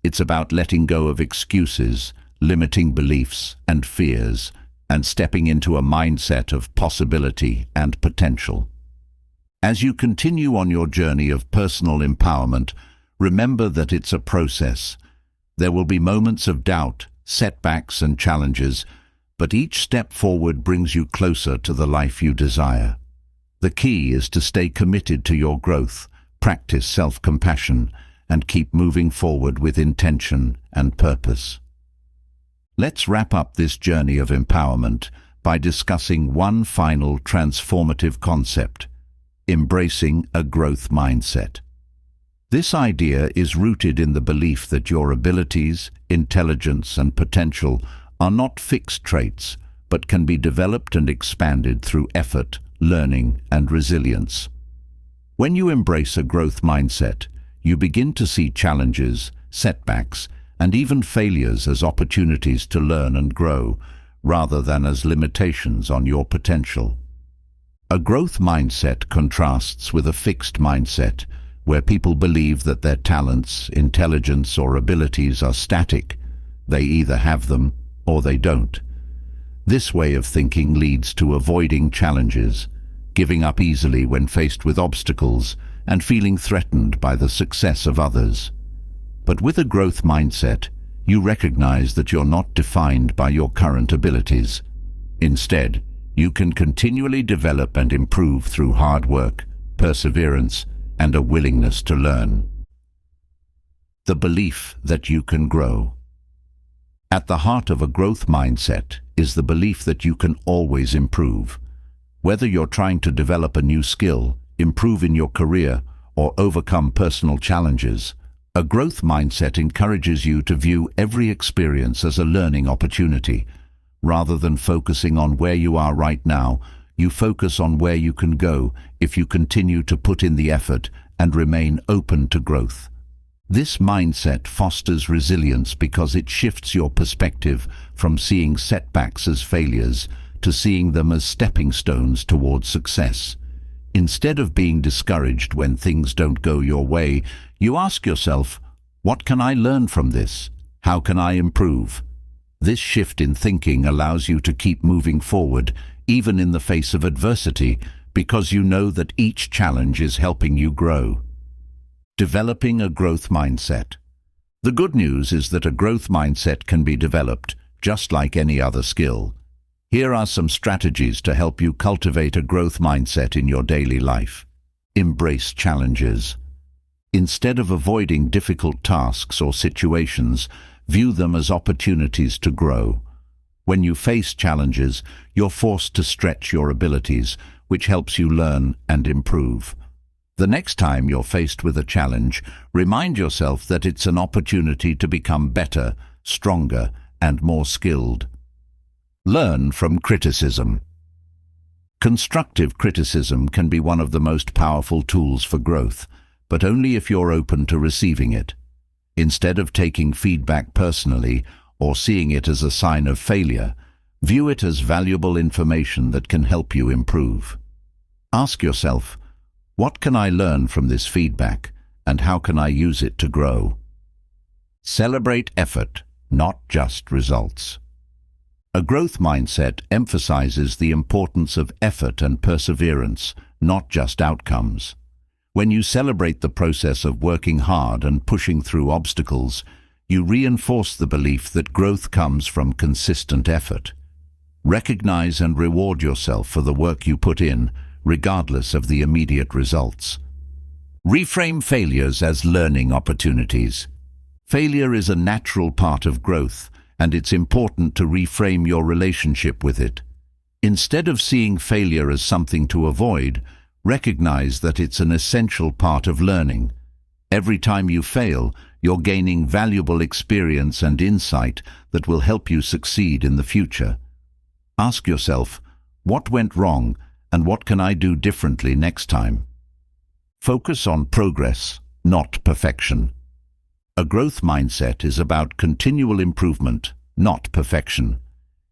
It's about letting go of excuses, limiting beliefs and fears, and stepping into a mindset of possibility and potential. As you continue on your journey of personal empowerment, remember that it's a process. There will be moments of doubt, setbacks, and challenges, but each step forward brings you closer to the life you desire. The key is to stay committed to your growth, practice self-compassion, and keep moving forward with intention and purpose. Let's wrap up this journey of empowerment by discussing one final transformative concept: embracing a growth mindset. This idea is rooted in the belief that your abilities, intelligence, and potential are not fixed traits, but can be developed and expanded through effort, learning, and resilience. When you embrace a growth mindset, you begin to see challenges, setbacks, and even failures as opportunities to learn and grow, rather than as limitations on your potential. A growth mindset contrasts with a fixed mindset, where people believe that their talents, intelligence, or abilities are static. They either have them or they don't. This way of thinking leads to avoiding challenges, giving up easily when faced with obstacles, and feeling threatened by the success of others. But with a growth mindset, you recognize that you're not defined by your current abilities. Instead, you can continually develop and improve through hard work, perseverance, and a willingness to learn. The belief that you can grow. At the heart of a growth mindset is the belief that you can always improve. Whether you're trying to develop a new skill, improve in your career, or overcome personal challenges, a growth mindset encourages you to view every experience as a learning opportunity. Rather than focusing on where you are right now, you focus on where you can go if you continue to put in the effort and remain open to growth. This mindset fosters resilience because it shifts your perspective from seeing setbacks as failures to seeing them as stepping stones towards success. Instead of being discouraged when things don't go your way, you ask yourself, what can I learn from this? How can I improve? This shift in thinking allows you to keep moving forward, even in the face of adversity, because you know that each challenge is helping you grow. Developing a growth mindset. The good news is that a growth mindset can be developed, just like any other skill. Here are some strategies to help you cultivate a growth mindset in your daily life. Embrace challenges. Instead of avoiding difficult tasks or situations, view them as opportunities to grow. When you face challenges, you're forced to stretch your abilities, which helps you learn and improve. The next time you're faced with a challenge, remind yourself that it's an opportunity to become better, stronger, and more skilled. Learn from criticism. Constructive criticism can be one of the most powerful tools for growth, but only if you're open to receiving it. Instead of taking feedback personally or seeing it as a sign of failure, view it as valuable information that can help you improve. Ask yourself, what can I learn from this feedback, and how can I use it to grow? Celebrate effort, not just results. A growth mindset emphasizes the importance of effort and perseverance, not just outcomes. When you celebrate the process of working hard and pushing through obstacles, you reinforce the belief that growth comes from consistent effort. Recognize and reward yourself for the work you put in, regardless of the immediate results. Reframe failures as learning opportunities. Failure is a natural part of growth, and it's important to reframe your relationship with it. Instead of seeing failure as something to avoid, recognize that it's an essential part of learning. Every time you fail, you're gaining valuable experience and insight that will help you succeed in the future. Ask yourself, what went wrong and what can I do differently next time? Focus on progress, not perfection. A growth mindset is about continual improvement, not perfection.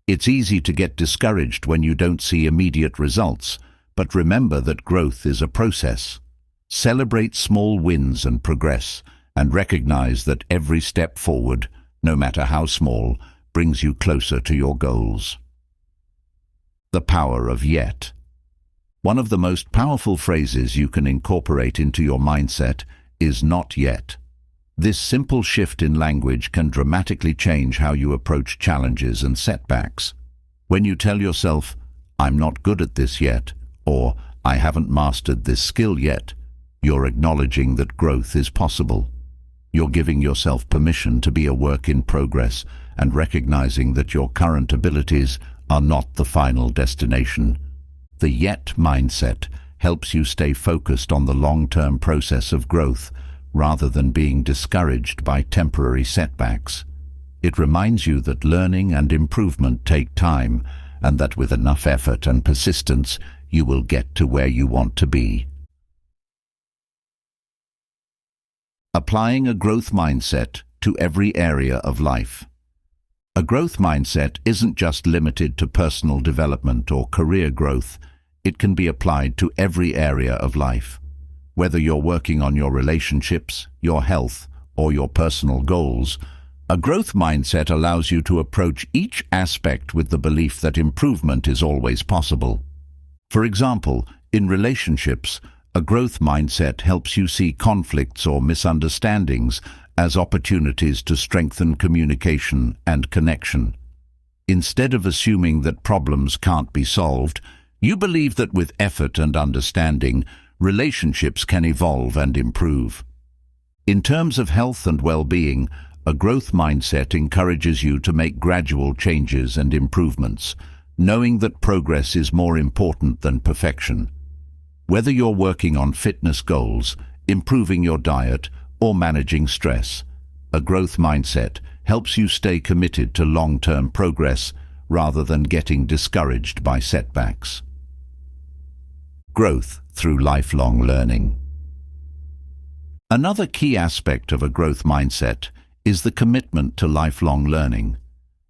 It's easy to get discouraged when you don't see immediate results, but remember that growth is a process. Celebrate small wins and progress, and recognize that every step forward, no matter how small, brings you closer to your goals. The power of yet. One of the most powerful phrases you can incorporate into your mindset is not yet. This simple shift in language can dramatically change how you approach challenges and setbacks. When you tell yourself, "I'm not good at this yet," or "I haven't mastered this skill yet," you're acknowledging that growth is possible. You're giving yourself permission to be a work in progress and recognizing that your current abilities are not the final destination. The yet mindset helps you stay focused on the long-term process of growth rather than being discouraged by temporary setbacks. It reminds you that learning and improvement take time, and that with enough effort and persistence, you will get to where you want to be. Applying a growth mindset to every area of life. A growth mindset isn't just limited to personal development or career growth. It can be applied to every area of life. Whether you're working on your relationships, your health, or your personal goals, a growth mindset allows you to approach each aspect with the belief that improvement is always possible. For example, in relationships, a growth mindset helps you see conflicts or misunderstandings as opportunities to strengthen communication and connection. Instead of assuming that problems can't be solved, you believe that with effort and understanding, relationships can evolve and improve. In terms of health and well-being, a growth mindset encourages you to make gradual changes and improvements, knowing that progress is more important than perfection. Whether you're working on fitness goals, improving your diet, or managing stress, a growth mindset helps you stay committed to long-term progress rather than getting discouraged by setbacks. Growth through lifelong learning. Another key aspect of a growth mindset is the commitment to lifelong learning.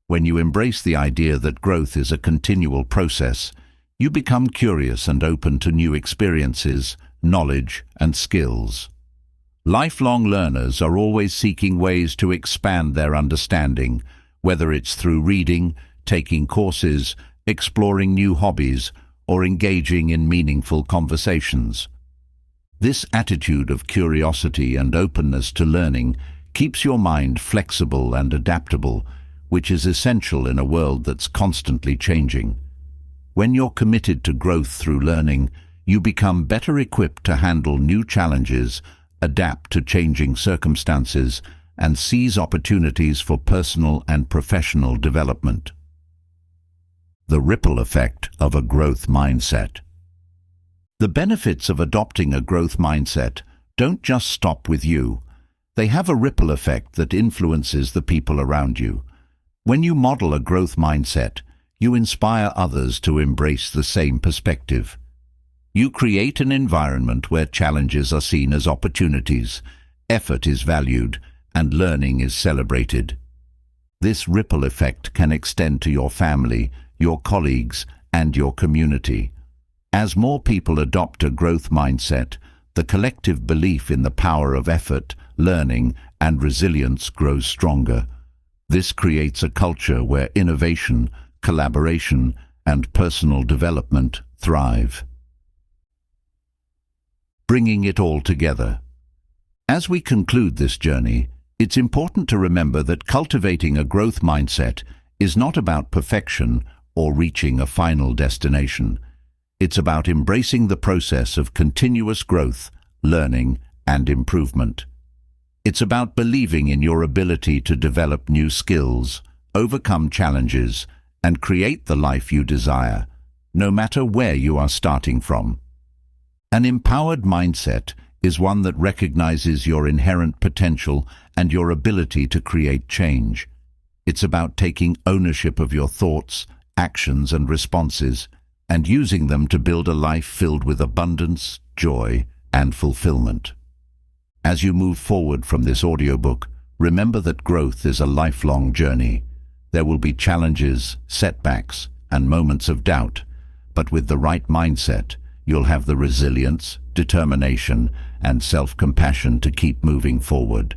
When you embrace the idea that growth is a continual process, you become curious and open to new experiences, knowledge, and skills. Lifelong learners are always seeking ways to expand their understanding, whether it's through reading, taking courses, exploring new hobbies, or engaging in meaningful conversations. This attitude of curiosity and openness to learning keeps your mind flexible and adaptable, which is essential in a world that's constantly changing. When you're committed to growth through learning, you become better equipped to handle new challenges, adapt to changing circumstances, and seize opportunities for personal and professional development. The ripple effect of a growth mindset. The benefits of adopting a growth mindset don't just stop with you. They have a ripple effect that influences the people around you. When you model a growth mindset, you inspire others to embrace the same perspective. You create an environment where challenges are seen as opportunities, effort is valued, and learning is celebrated. This ripple effect can extend to your family, your colleagues, and your community. As more people adopt a growth mindset, the collective belief in the power of effort, learning, and resilience grows stronger. This creates a culture where innovation, collaboration, and personal development thrive. Bringing it all together. As we conclude this journey, it's important to remember that cultivating a growth mindset is not about perfection or reaching a final destination. It's about embracing the process of continuous growth, learning, and improvement. It's about believing in your ability to develop new skills, overcome challenges, and create the life you desire, no matter where you are starting from. An empowered mindset is one that recognizes your inherent potential and your ability to create change. It's about taking ownership of your thoughts, actions, and responses, and using them to build a life filled with abundance, joy, and fulfillment. As you move forward from this audiobook, remember that growth is a lifelong journey. There will be challenges, setbacks, and moments of doubt, but with the right mindset, you'll have the resilience, determination, and self-compassion to keep moving forward.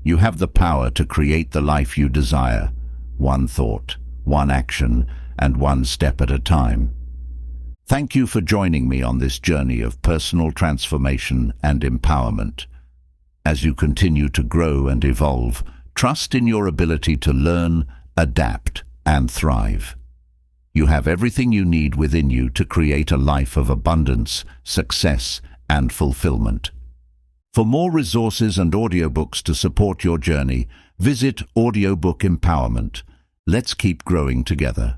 You have the power to create the life you desire, one thought, one action, and one step at a time. Thank you for joining me on this journey of personal transformation and empowerment. As you continue to grow and evolve, trust in your ability to learn, adapt, and thrive. You have everything you need within you to create a life of abundance, success, and fulfillment. For more resources and audiobooks to support your journey, visit Audiobook Empowerment. Let's keep growing together.